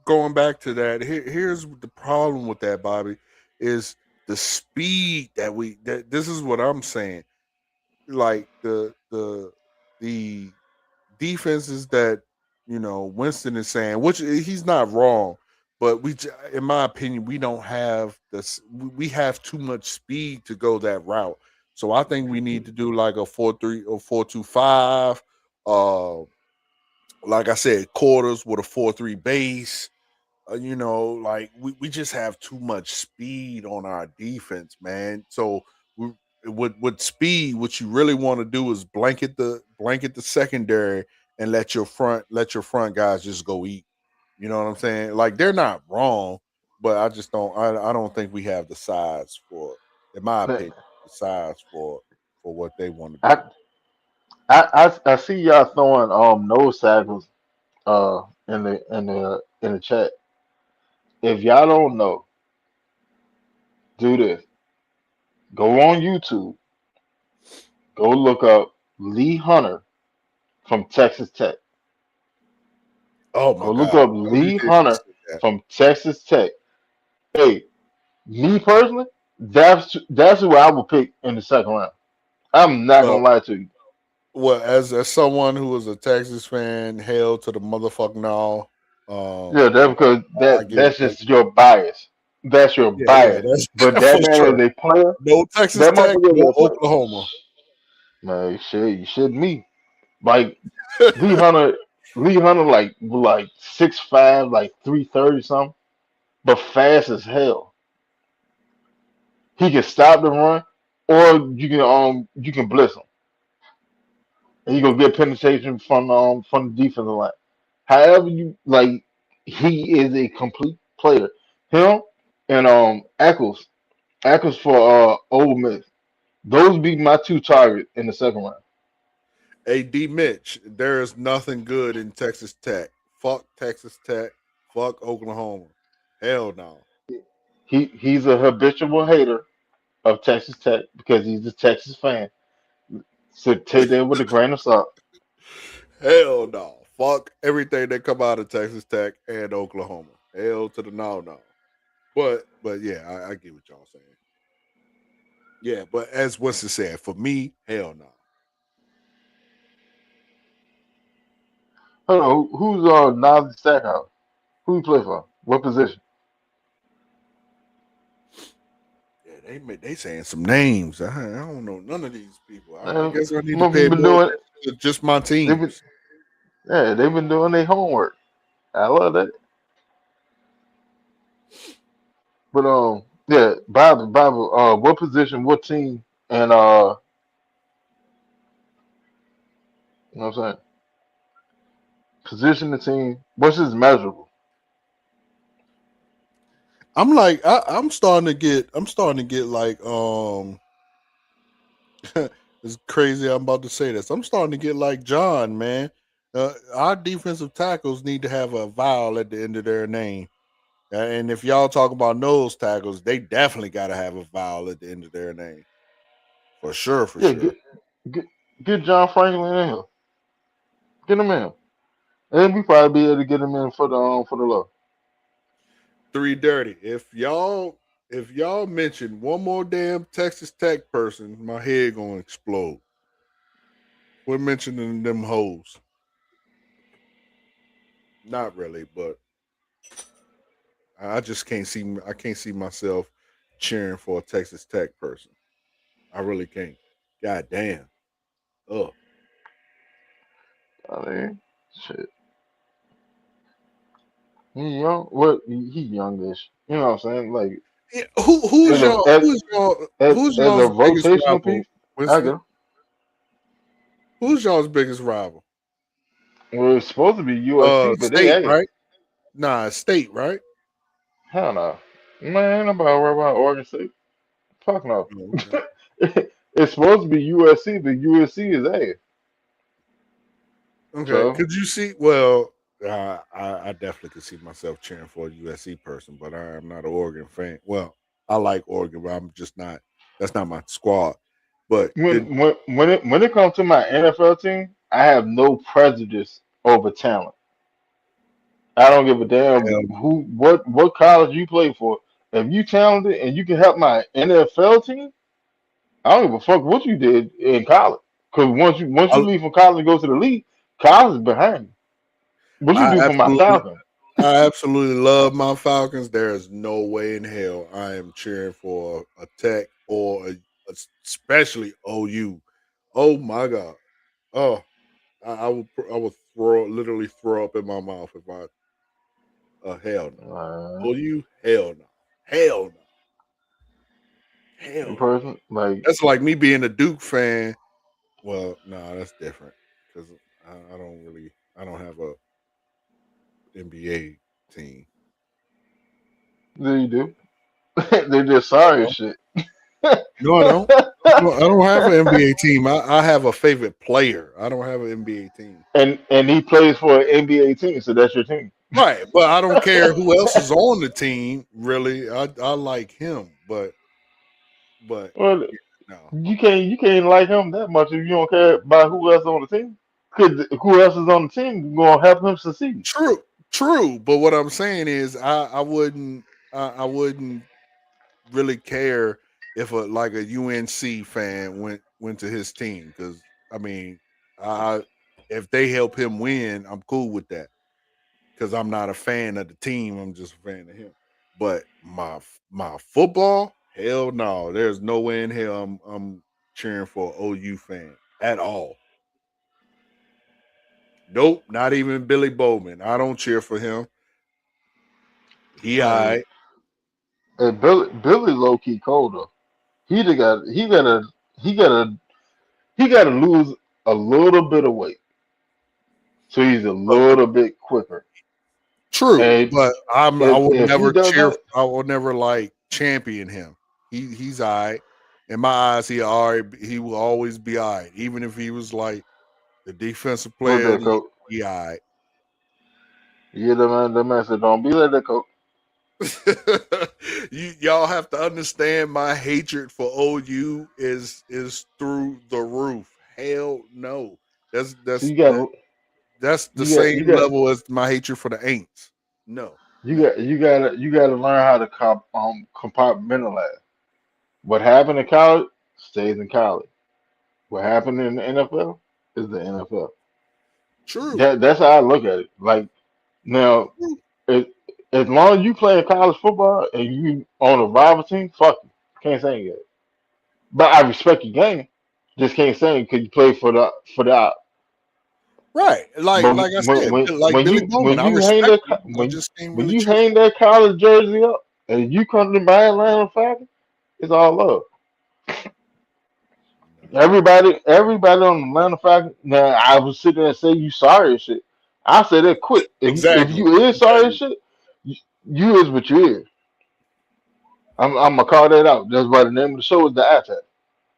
going back to that, here's the problem with that, Bobby, is the speed that this is what I'm saying. Like the defenses that Winston is saying, which he's not wrong, but in my opinion, we don't have this. We have too much speed to go that route. So I think we need to do like a 4-3 or 4-2-5. Like I said, quarters with a 4-3 base. Like we just have too much speed on our defense, man. So with speed, what you really want to do is blanket the secondary and let your front guys just go eat. You know what I'm saying? Like they're not wrong, but I just don't I don't think we have the size for, in my But opinion, the size for what they want to I do. I see y'all throwing nose tackles in the chat. If y'all don't know, do this. Go on YouTube. Go look up Lee Hunter from Texas Tech. Oh my Go look God. up I knew Lee you didn't Hunter say that. from Texas Tech. Hey, me personally, that's who I would pick in the second round. I'm not Well, gonna lie to you. as someone who was a Texas fan, hail to the motherfucking no. Yeah, that's because I give that's it. just your bias. That's your Yeah, bias. that's But for that man sure. is a player. No Texas That Tech, motherfucker is no a player. Oklahoma. Man, shit, you shit me. Like Lee Hunter, like 6'5", like 330 something, but fast as hell. He can stop the run, or you can blitz him, and you gonna get penetration from the defensive line. However you like, he is a complete player. Him and Eccles for Ole Miss. Those be my two targets in the second round. Hey, D. Mitch, there is nothing good in Texas Tech. Fuck Texas Tech. Fuck Oklahoma. Hell no. He's a habitual hater of Texas Tech because he's a Texas fan. So take that with a grain of salt. Hell no. Fuck everything that come out of Texas Tech and Oklahoma. Hell to the no. But yeah, I get what y'all saying. Yeah, but as Winston said, for me, hell no. Hold on, who's Nazi Stackhouse? Who he play for? What position? Yeah, they saying some names. I don't know none of these people. I Man, guess I need to pay motherfucker been more doing. attention to just my They've been teams. yeah, they've been doing their homework. I love that. But yeah, Bible. What position? What team? And you know what I'm saying? Position the team. What's his measurable? I'm starting to get like it's crazy I'm about to say this. I'm starting to get like John, man. Our defensive tackles need to have a vowel at the end of their name. And if y'all talk about nose tackles, they definitely got to have a vowel at the end of their name. For sure, for Yeah, sure. get get John Franklin in here. Get him in, and we probably be able to get him in for the low. Three dirty. If y'all mention one more damn Texas Tech person, my head gonna explode. We're mentioning them hoes. Not really, but I just can't see. I can't see myself cheering for a Texas Tech person. I really can't. God damn. Oh, I mean, shit. He young. What? He youngish. You know what I'm saying? Like yeah. Who's as a y'all? as, Who's y'all? Who's as a y'all's biggest rotational rival? piece, I get Winston. him. Who's y'all's biggest rival? Well, it's supposed to be USC, but they State, ass. right? Nah, State, right? Hell no. Man, ain't nobody worry about Oregon State. Fuck no. Oh, okay. It's supposed to be USC, but USC is ass. Okay. So Could you see? Well, I definitely could see myself cheering for a USC person, but I'm not an Oregon fan. Well, I like Oregon, but I'm just not. That's not my squad. But could when it comes to my NFL team, I have no prejudice over talent. I don't give a damn Hell, what college you play for. If you talented and you can help my NFL team, I don't give a fuck what you did in college. Because once you I, leave from college and go to the league, college is behind you. What you I do for my absolutely, Falcons? I absolutely love my Falcons. There is no way in hell I am cheering for a Tech or especially OU. Oh my god! Oh, I would literally throw up in my mouth if I. Hell no. OU, hell no, hell no, In hell no. person, like That's like me being a Duke fan. Well, no, that's different because I don't have a NBA team. they do. They're just No, I sorry as don't. shit. No, I don't. I don't have an NBA team. I have a favorite player. I don't have an NBA team. and he plays for an NBA team, so that's your team. Right, but I don't care who else is on the team. Really, I like him, but Well, yeah, no. you can't like him that much if you don't care about who else on the team. Because who else is on the team gonna help him succeed. True, true. But what I'm saying is, I wouldn't really care if a UNC fan went to his team because I mean, I if they help him win, I'm cool with that because I'm not a fan of the team. I'm just a fan of him. But my football, hell no. There's no way in hell I'm cheering for an OU fan at all. Nope, not even Billy Bowman. I don't cheer for him. He Like, I and Billy low key colder. He gotta lose a little bit of weight, so he's a little bit quicker. true, And but I will if he never does cheer. that, I will never like champion him. He's I. In my eyes, he will always be I. Even if he was like the defensive what player of that the year, coach? he I. Yeah, the man said, "Don't be like that, coach." Y'all have to understand my hatred for OU is through the roof. Hell no. That's So that's you got that, that's the you got you same got level as my hatred for the Aints. No, you no. got you gotta learn how to compartmentalize. What happened in college stays in college. What happened in the NFL is the NFL. True. That's how I look at it. Like now, True. it, as long as you play college football and you on a rival team, fuck you. Can't say anything. But I respect your game. Just can't say because you play for the. Right. Like But like I said, like Billy Bowman, when I you hang respect that him. I when just can't when really you cheer hang for that college jersey up and you come to my Atlanta Falcons, it's all love. him. No. Everybody on the Atlanta Falcons. Now I was sitting there and say you sorry as shit. I said that quick. If Exactly. you is sorry as Exactly. shit, you is what you is. I'm gonna call that out. That's why the name of the show is the Attack.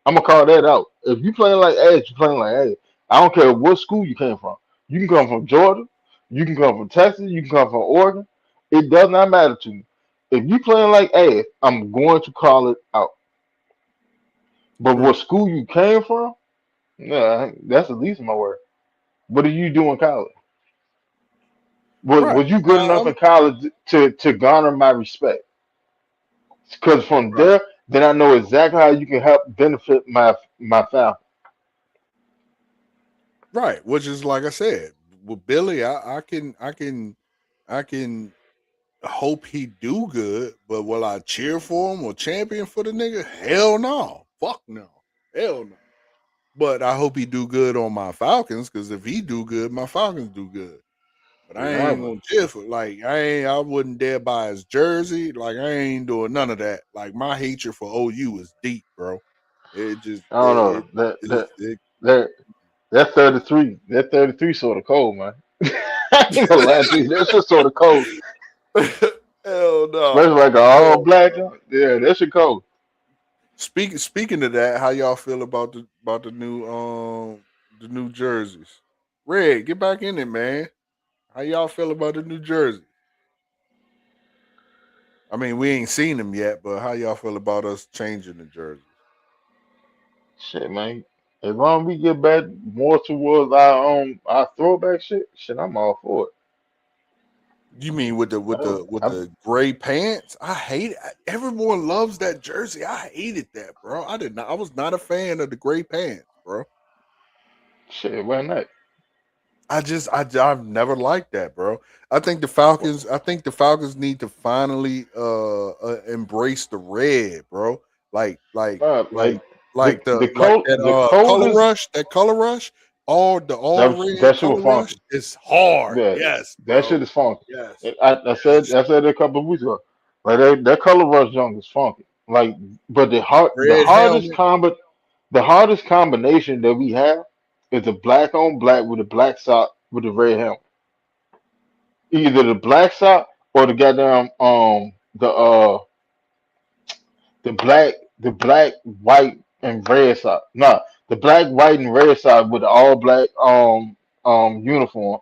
I'm gonna call that out. If you playing like ass, you playing like ass. I don't care what school you came from. You can come from Georgia, you can come from Texas, you can come from Oregon. It does not matter to me. If you playing like ass, I'm going to call it out. But True. what school you came from, yeah, that's the least of my word. What did you do in college? Was, Right. was you good enough in college to garner my respect? Because from Right. there, then I know exactly how you can help benefit my family. Right. Which is like I said, with Billy, I can hope he do good, but will I cheer for him or champion for the nigga? Hell no. Fuck no. Hell no. But I hope he do good on my Falcons, because if he do good, my Falcons do good. But I ain't Exactly. gonna cheer for I wouldn't dare buy his jersey. Like I ain't doing none of that. Like my hatred for OU is deep, bro. It just I don't know it that that 33 sort of cold, man. I ain't gonna lie to you, that's just sort of cold, hell especially no. like a all black joint. Yeah, that shit cold. Speaking of that, how y'all feel about the new jerseys? Red, get back in it, man. How y'all feel about the new jerseys? I mean, we ain't seen them yet, but how y'all feel about us changing the jerseys? Shit, man. As long as we get back more towards our throwback shit, I'm all for it. You mean with the gray pants? I hate it. Everyone loves that jersey. I hated that, bro. I did not. I was not a fan of the gray pants, bro. Shit, why not? I've never liked that, bro. I think the Falcons need to finally embrace the red, bro. Like like Like like like the that the color coldest. rush, all red That shit color was rush funky. is hard. Yeah, Yes, that bro. shit is funky. Yes. And Yes. I said it a couple of weeks ago. Like that color rush junk is funky. Like, but Red helmet. the hardest combination that we have is the black on black with the black sock with the red helmet. Either the black sock or the goddamn the black, white, and red sock. Nah, the black, white, and red sock with the all black uniform,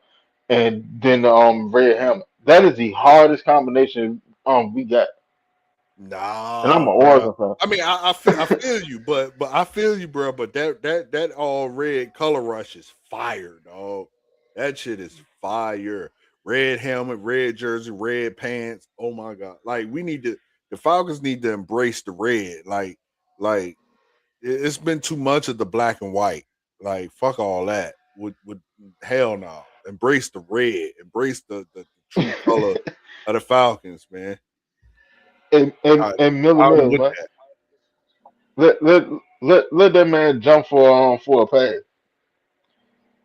and then the red helmet. That is the hardest combination we got. And I'm Nah, an bro. Oregon I mean, I feel you, but I feel you, bro. But that all red color rush is fire, dog. That shit is fire. Red helmet, red jersey, red pants. Oh my god! Like the Falcons need to embrace the red. Like it's been too much of the black and white. Like fuck all that. With hell no. Embrace the red. Embrace the true color fan. of the Falcons, man. I And Miller I'm Mills, with man. that. Let let let that man jump for a pass.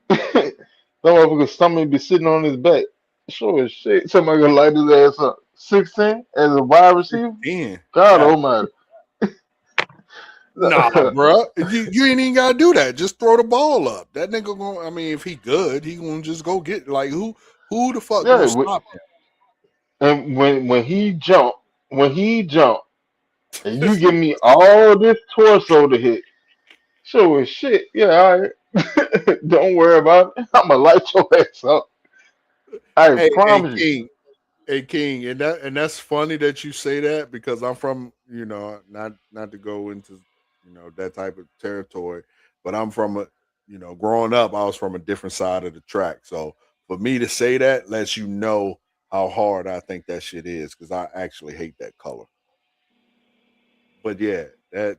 That motherfucker stomach be sitting on his back. Sure as shit. Somebody gonna light his ass up. 16 as a wide receiver? 10. God God. almighty. Nah, bro. You ain't even gotta do that. Just throw the ball up. That nigga going I mean, if he good, he gonna just go get like who the fuck Yeah, gonna stop him? and when he jump, and you give me all this torso to hit, sure as shit. Yeah, all right. Don't worry about it. I'ma light your ass up. I Hey promise you. King. Hey King, and that's funny that you say that because I'm from, not to go into, that type of territory, but I'm from growing up, I was from a different side of the track. So for me to say that lets you know how hard I think that shit is because I actually hate that color. But yeah, that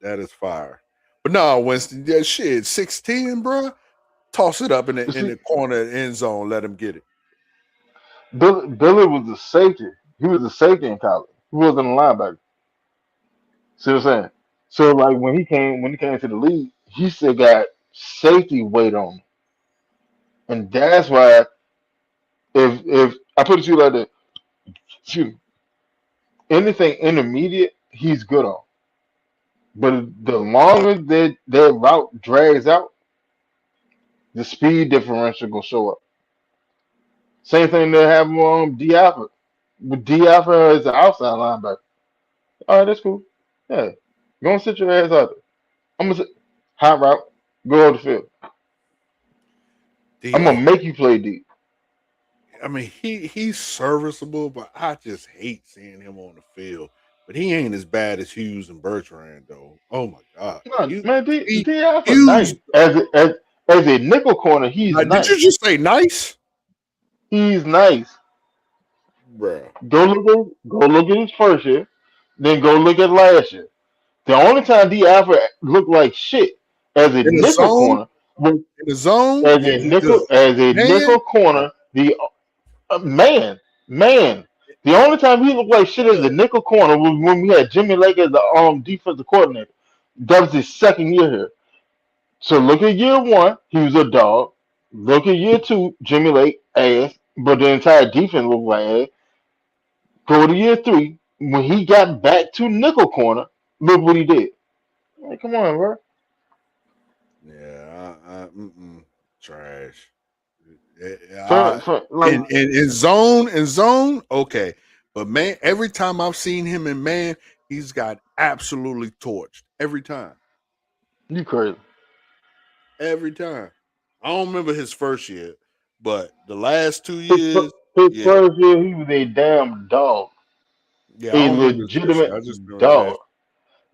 is fire. But no, Winston, yeah, shit, 6'10", bro. Toss it up in You the see, corner of the end zone, let him get it. Billy was a safety. He was a safety in college. He wasn't a linebacker. See what I'm saying? So like when he came to the league, he still got safety weight on him. And that's why if I put it to you like that, excuse me, anything intermediate, he's good on. But the longer that route drags out, the speed differential gonna show up. Same thing that happened on D Alpha. With D Alpha as an outside linebacker. All right, that's cool. Yeah, go and sit your ass out there. I'm gonna sit, hot route, go over the field. The I'm gonna make you play deep. I mean, he's serviceable, but I just hate seeing him on the field. But he ain't as bad as Hughes and Bertrand, though. Oh my god, No, man, he D Alpha Hughes. nice as a nickel corner. He's Like, did you nice. just say nice, He's nice. bro? Go look at his first year, then go look at last year. The only time D Alpha looked like shit as a In the nickel zone, corner was in the zone, he good. as a Man, nickel corner. The man. The only time he looked like shit as a good. nickel corner was when we had Jimmy Lake as the defensive coordinator. That was his second year here. So look at year one, he was a dog. Look at year two, Jimmy Lake ass, but the entire defense looked like ass. Go to year three, when he got back to nickel corner, look what he did. Like, come on, bro. Yeah, trash. For, I, for like in zone, okay. But man, every time I've seen him in man, he's got absolutely torched every time. you crazy. Every time. I don't remember his first year, but the last 2 years, His yeah, first year, he was a damn dog, yeah. I a don't remember his first year. legitimate I just remember the dog.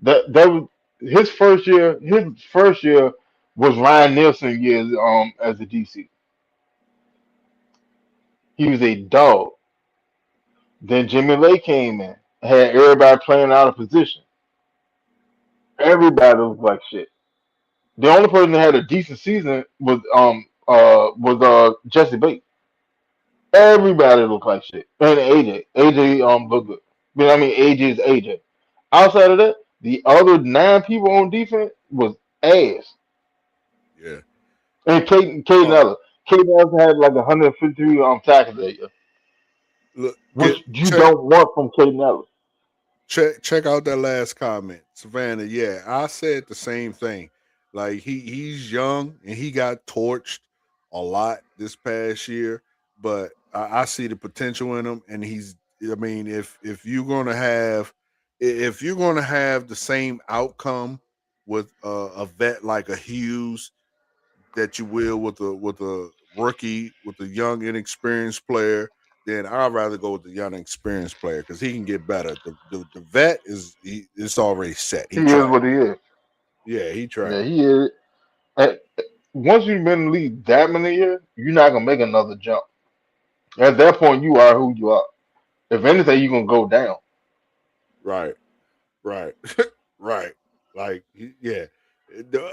last. That was his first year. His first year was Ryan Nielsen years as a DC. He was a dog. Then Jimmy Lay came in, had everybody playing out of position. Everybody looked like shit. The only person that had a decent season was Jesse Bates. Everybody looked like shit. And AJ looked good. But I mean AJ is AJ. Outside of that, the other 9 people on defense was ass. Yeah. And Caden Uh, Ellis. Caden Ellis had like 153 tackles that year, look, which you don't want from Caden Ellis. check out that last comment, Savannah. Yeah, I said the same thing. Like he's young and he got torched a lot this past year, but I see the potential in him. And he's, I mean, if you're gonna have, if you're gonna have the same outcome with a vet like a Hughes that you will with a rookie, with a young inexperienced player, then I'd rather go with the young experienced player because he can get better. The vet it's already set. He He is tried. what he is. Yeah, he tried. Yeah, he is. And once you've been in the league that many years, you're not gonna make another jump. At that point, you are who you are. If anything, you're gonna go down. Right, right, right. Like yeah.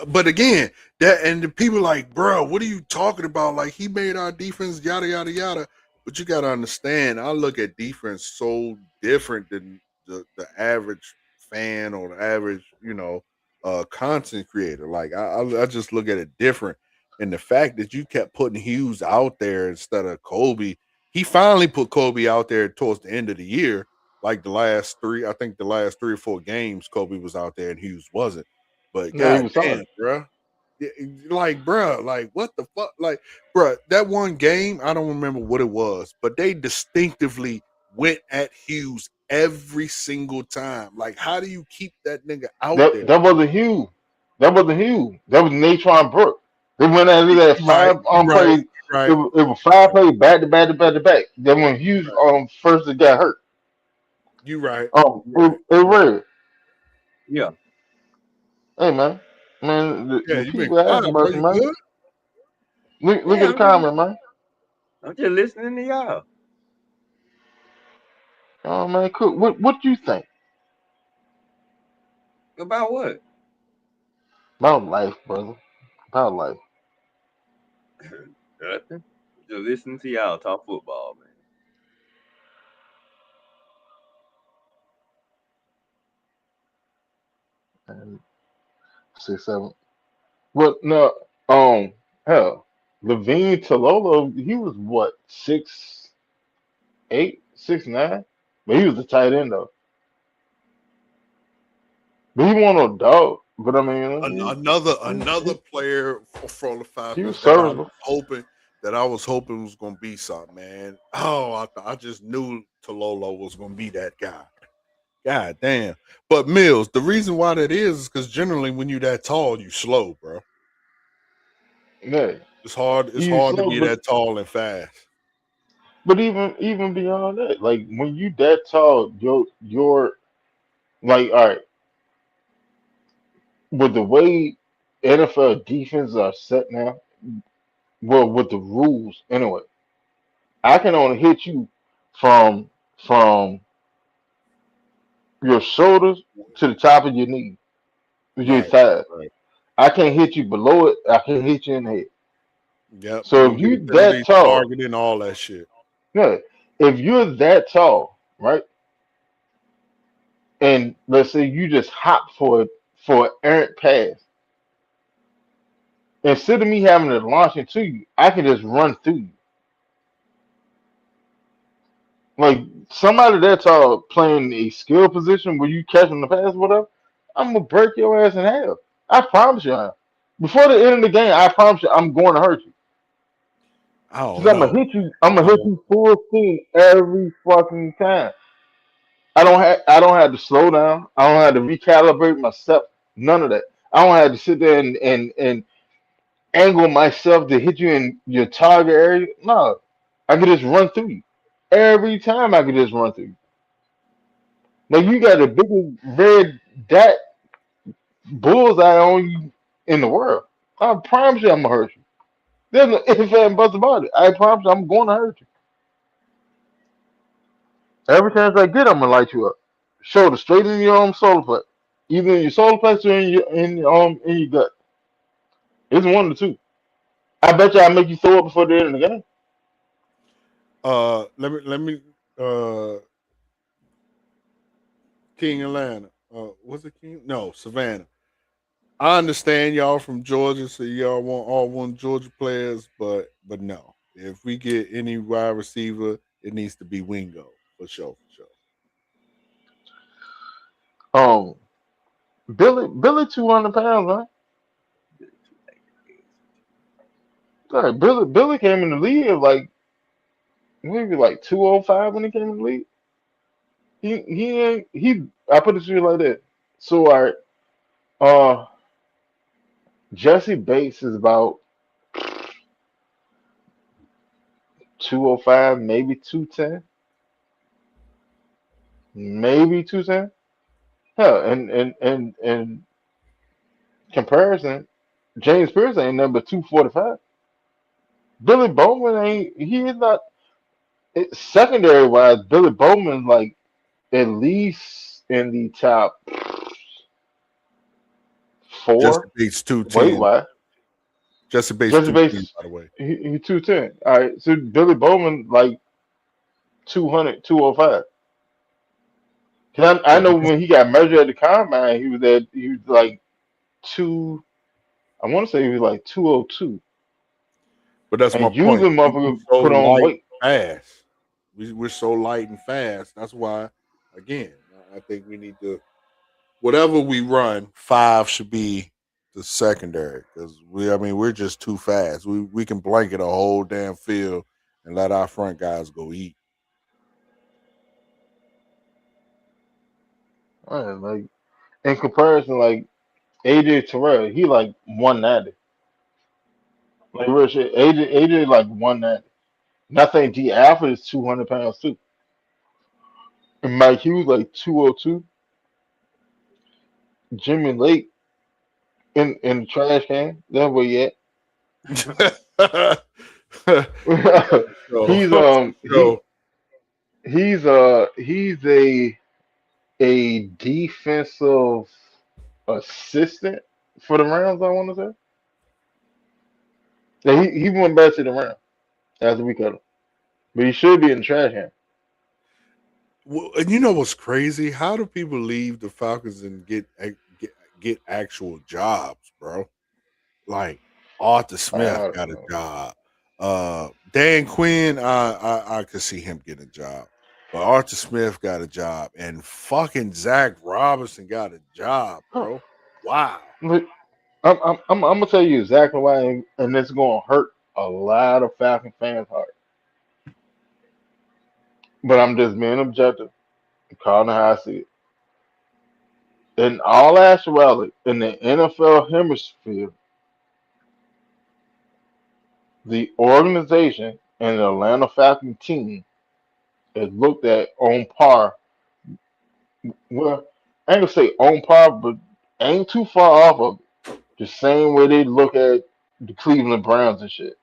But again, that and the people like, bro, what are you talking about? Like he made our defense yada yada yada. But you got to understand, I look at defense so different than the average fan or the average, content creator. Like I just look at it different. And the fact that you kept putting Hughes out there instead of Kobe, he finally put Kobe out there towards the end of the year. Like I think the last 3 or 4 games, Kobe was out there and Hughes wasn't. But Yeah, he god was damn, sorry. bro. Like, bro, like what the fuck? Like, bro, that one game, I don't remember what it was, but they distinctively went at Hughes every single time. Like, how do you keep that nigga out That there? that wasn't Hugh. That wasn't Hugh. That was Natron Brooke. They went at it at Right, five right, plays. It right, was, it was 5 plays back to back to back to back. Then when Hughes right. first got hurt, You right, it, right, it right. red. Yeah. Hey man, Yeah, the you been people asking quiet, bro. about you, You man. good? Look at Yeah, the comment, man. I'm just listening to y'all. Oh man, cool. What do you think About what? about life, brother? About life. Nothing. Just listening to y'all talk football, man. And 6, 7. Well, no, um, hell, Levine Tololo, he was what 6'8", 6'9", but he was a tight end though. But he wasn't no dog. But I mean, Another player for the he was Falcons serviceable. that I was hoping was gonna be something, man. Oh, I just knew Tololo was gonna be that guy. God damn. But Mills, the reason why that is because generally when you that tall, you slow, bro. Yeah, It's he's hard to slow, be that tall and fast. but even beyond that, like when you that tall, your like all right, with the way NFL defenses are set now, well, with the rules anyway, I can only hit you from from your shoulders to the top of your knee, your Right, thighs. right. I can't hit you below it. I can't hit you in the head. Yep. So You if get you that penalties, tall, targeting, all that shit. yeah, if you're that tall, right, and let's say you just hop for an errant pass, instead of me having to launch into you, I can just run through you. Like somebody that tall playing a skill position where you catching the pass, whatever, I'm gonna break your ass in half. I promise you. I am. Before the end of the game, I promise you, I'm going to hurt you. I Cause don't I'm gonna know. hit you. I'm I gonna hit don't you full steam every fucking time. I don't have to slow down. I don't have to recalibrate myself. None of that. I don't have to sit there and angle myself to hit you in your target area. No, I can just run through you. Every time I can just run through you. Like you got the biggest red dot bullseye on you in the world. I promise you I'm gonna hurt you. There's no if and buts about it. I promise you I'm going to hurt you. Every chance I get, I'm gonna light you up. Shoulder straight in your solar plexus, either in your solar plexus or in your gut. It's one of the two. I bet you I make you throw up before the end of the game. Let me King Atlanta. Was it King? No, Savannah. I understand y'all from Georgia, so y'all want all one Georgia players, but no. If we get any wide receiver, it needs to be Wingo for sure, for sure. Um, Billy 200 pounds, man. Right, Billy came in the league at like maybe like 205 when he came in the league. He ain't he. I put it to you like that. So all right, uh, Jesse Bates is about 205, maybe 210, maybe 210. Hell, and comparison, James Pierce ain't number 245. Billy Bowman ain't. He is not. Secondary wise, Billy Bowman like at least in the top Jesse four Bates weight 210. wise. Jesse Bates Jesse 210, Bates, by the way. he 210. All right, so Billy Bowman like 200, 205. 'Cause I Yeah, know when he got measured at the combine, he was like two. I want to say he was like 202. but that's my And point. usually We motherfucker so put on light weight. and fast. We're so light and fast. That's why, again, I think we need to whatever we run, five should be the secondary because we're just too fast. We can blanket a whole damn field and let our front guys go eat. Like in comparison, like AJ Terrell, he like 190. Like real shit. AJ like 190. Nothing. G Alfred is 200 pounds too. And Mike Hughes like 202. Jimmy Lake in the trash can. That where you at? so, he's so he's a defensive assistant for the Rams. I want to say. Yeah, he went back to the Rams after we cut him, but he should be in the trash can. and you know what's crazy? How do people leave the Falcons and get actual jobs, bro? Like Arthur I Smith don't got a know. job. Dan Quinn, I could see him getting a job. But Arthur Smith got a job, and fucking Zach Robinson got a job, Huh. bro. Wow. But I'm gonna tell you exactly why, and it's gonna hurt a lot of Falcon fans' heart. But I'm just being objective, calling it how I see it. In all actuality, in the NFL hemisphere, the organization and the Atlanta Falcon team is looked at on par. Well, I ain't gonna say on par, but ain't too far off of it. The same way they look at the Cleveland Browns and shit.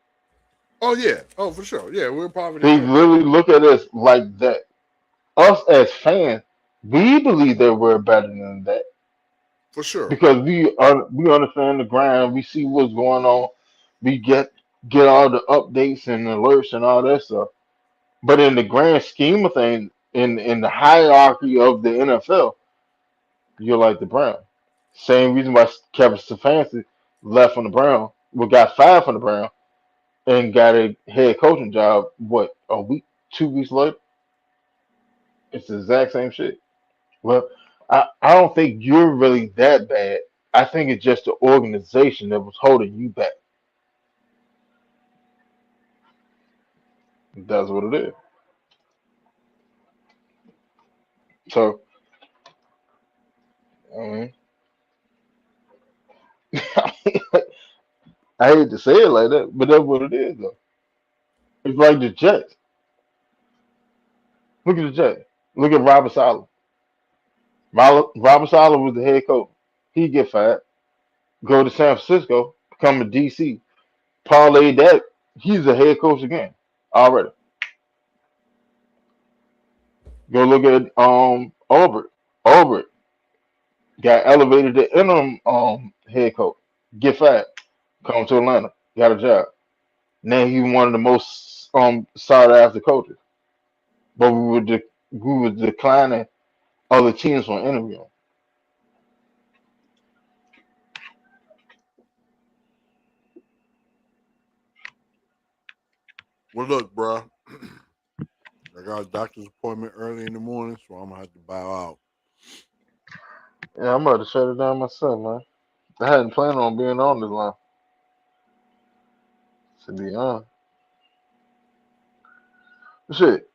Oh yeah. Oh for sure. Yeah, we're poverty They level literally look at us like that. Us as fans, we believe that we're better than that for sure. because we understand the grind. We see what's going on. We get all the updates and alerts and all that stuff. But in the grand scheme of things, in the hierarchy of the NFL, you're like the Browns. Same reason why Kevin Stefanski left from the Browns, well, got fired from the Browns, and got a head coaching job. What, a week, 2 weeks later? It's the exact same shit. Well, I don't think you're really that bad. I think it's just the organization that was holding you back. That's what it is. So, I mean, I hate to say it like that, but that's what it is, though. It's like the Jets. Look at the Jets. Look at Robert Saleh. Robert Saleh was the head coach. He get fired, go to San Francisco, become a DC. Parlay that, he's the head coach again already. Go look at Albert. Albert got elevated to interim head coach. Get fired. Come to Atlanta. Got a job. Now he's one of the most sought after coaches. But we were declining other teams from interviewing. Well, look, bro, I got a doctor's appointment early in the morning, so I'm gonna have to bow out. Yeah, I'm about to shut it down myself, man. I hadn't planned on being on this line, to be honest. Shit,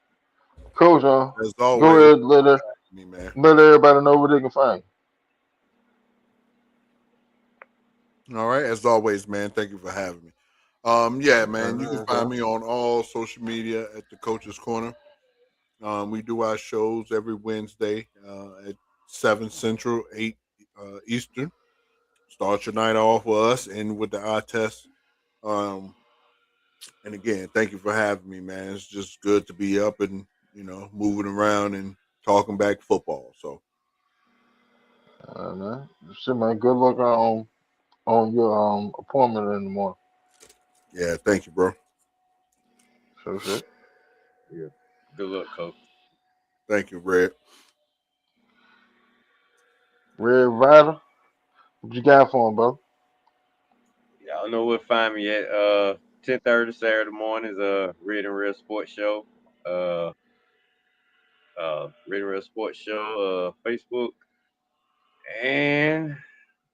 coach, As go always, ahead, me man. let everybody know where they can find All right, as always, man. Thank you for having me. Yeah, man. You can you. find me on all social media at the Coach's Corner. We do our shows every Wednesday at 7 Central, 8 Eastern. Start your night off with us and with the eye test. Um, and again, thank you for having me, man. It's just good to be up and moving around and talking back football. So Man. Shit, man. Good luck on your appointment in the morning. yeah, thank you, bro. So shit. Yeah. Good luck, coach. Thank you, Red. Red Rider, what you got for him, bro? Y'all know where to find me at 10:30 Saturday mornings, Red and Real Sports Show. Uh Red and Real Sports Show, Facebook, and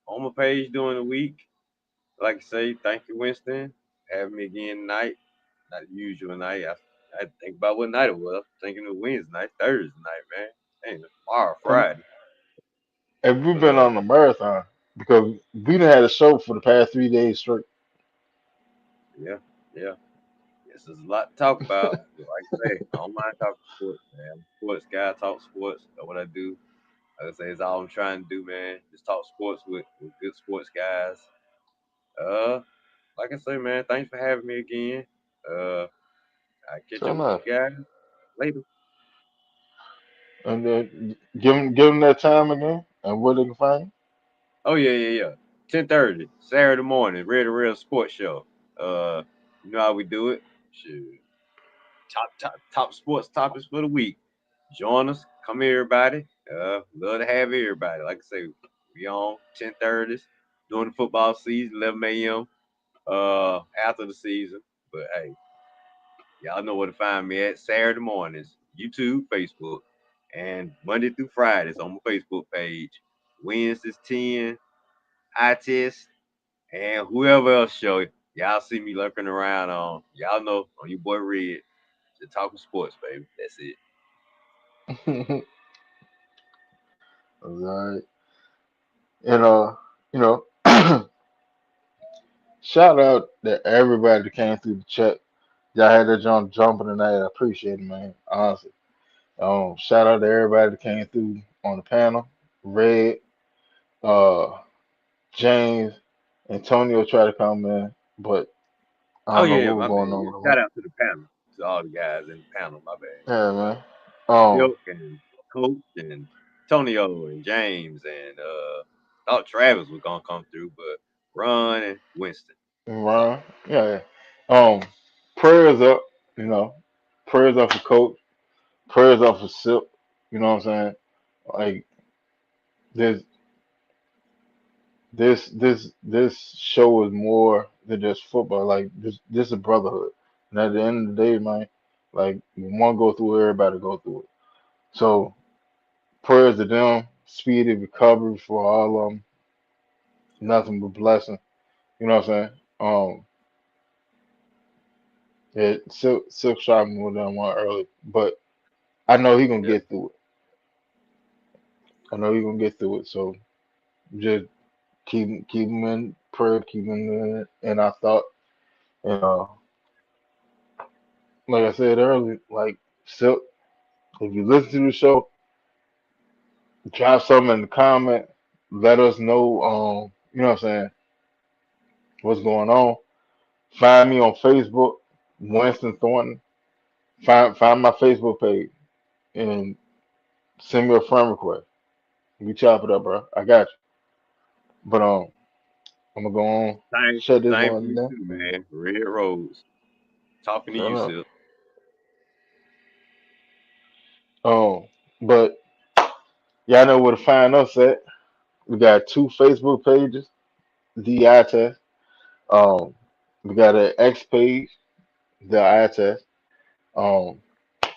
on my page during the week. Like I say, thank you, Winston. Having me again tonight. Not the usual night. I had to think about what night it was. Thinking it was Wednesday night, Thursday night, man. Ain't tomorrow, Have, Friday. have you But been on a marathon? Because we done had a show for the past 3 days straight. yeah, yeah. Yes, there's a lot to talk about. But like I say, I don't mind talking sports, man. I'm a sports guy, talk sports. That's what I do. Like I say, it's all I'm trying to do, man. Just talk sports with good sports guys. Uh, like I say, man, thanks for having me again. Uh, I catch So up with nice. you guys later. And then give them that time again and where they can find you. Oh yeah. 10:30 Saturday morning, Red and Real Sports Show. Uh, you know how we do it. Shoot. Top sports topics for the week. Join us. Come here, everybody. Love to have everybody. Like I say, we on 10:30s during the football season, 11 a.m. After the season. But hey, y'all know where to find me at Saturday mornings, YouTube, Facebook, and Monday through Fridays on my Facebook page. Wednesdays 10, eye test, and whoever else show it. Y'all see me lurking around on, y'all know, on your boy Red, just talking sports, baby. That's it. All right. And you know, shout out to everybody that came through the chat. Y'all had that jumping tonight. I appreciate it, man. Honestly. Shout out to everybody that came through on the panel. Red, uh, James, Antonio tried to come in, but I Oh don't know yeah, what was my bad. going on Yeah. with him. Shout out to the panel, to all the guys in the panel. My bad. Yeah, man. Um, Silk and Coach and Antonio and James and thought Travis was gonna come through, but Ron and Winston. That's Ron, all. yeah, yeah. Prayers up, you know, prayers up for Coach, prayers up for Silk. You know what I'm saying? Like this, this show is more than just football. Like this is a brotherhood. And at the end of the day, man, like when one go through it, everybody go through it. So prayers to them, speedy recovery for all of them. Nothing but blessing. You know what I'm saying? Yeah, Silk shot me with that one early, but I know he gonna Yeah. get through it. I know he gonna get through it. So just keep him in prayer, keep him in our thought. And like I said earlier, like Silk, if you listen to the show, drop something in the comment. Let us know. You know what I'm saying? What's going on? Find me on Facebook, Winston Thornton. Find my Facebook page and Send me a friend request. We chop it up, bro. I got you. But I'm gonna go on. Same, Shut this same for one me down. too, man. Red Rose. Talking to Shut you, up. Sil. But y'all know where to find us at. We got 2 Facebook pages, the eye test. Um, we got an X page, the eye test. Um,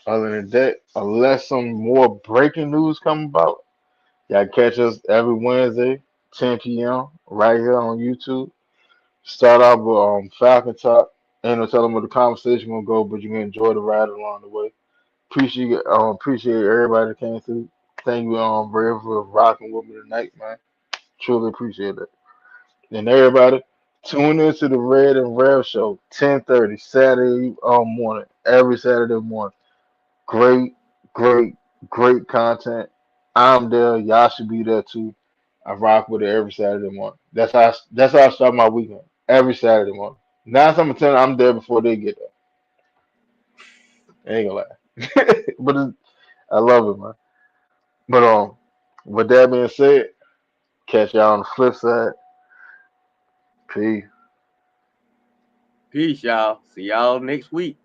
other than that, unless some more breaking news come about, y'all catch us every Wednesday, 10 p.m. right here on YouTube. Start off with Falcon Talk. Ain't no telling where the conversation gonna go, but you can enjoy the ride along the way. Appreciate everybody that came through. Thank you, Ray, for rocking with me tonight, man. Truly appreciate it. And everybody, tune into the Red and Rev show, 10:30 Saturday morning, every Saturday morning. Great, great, great content. I'm there. Y'all should be there too. I rock with it every Saturday morning. That's how I start my weekend. Every Saturday morning. 9 times out of 10, I'm there before they get there. Ain't gonna lie. But I love it, man. But with that being said, catch y'all on the flip side. Peace. Peace, y'all. See y'all next week.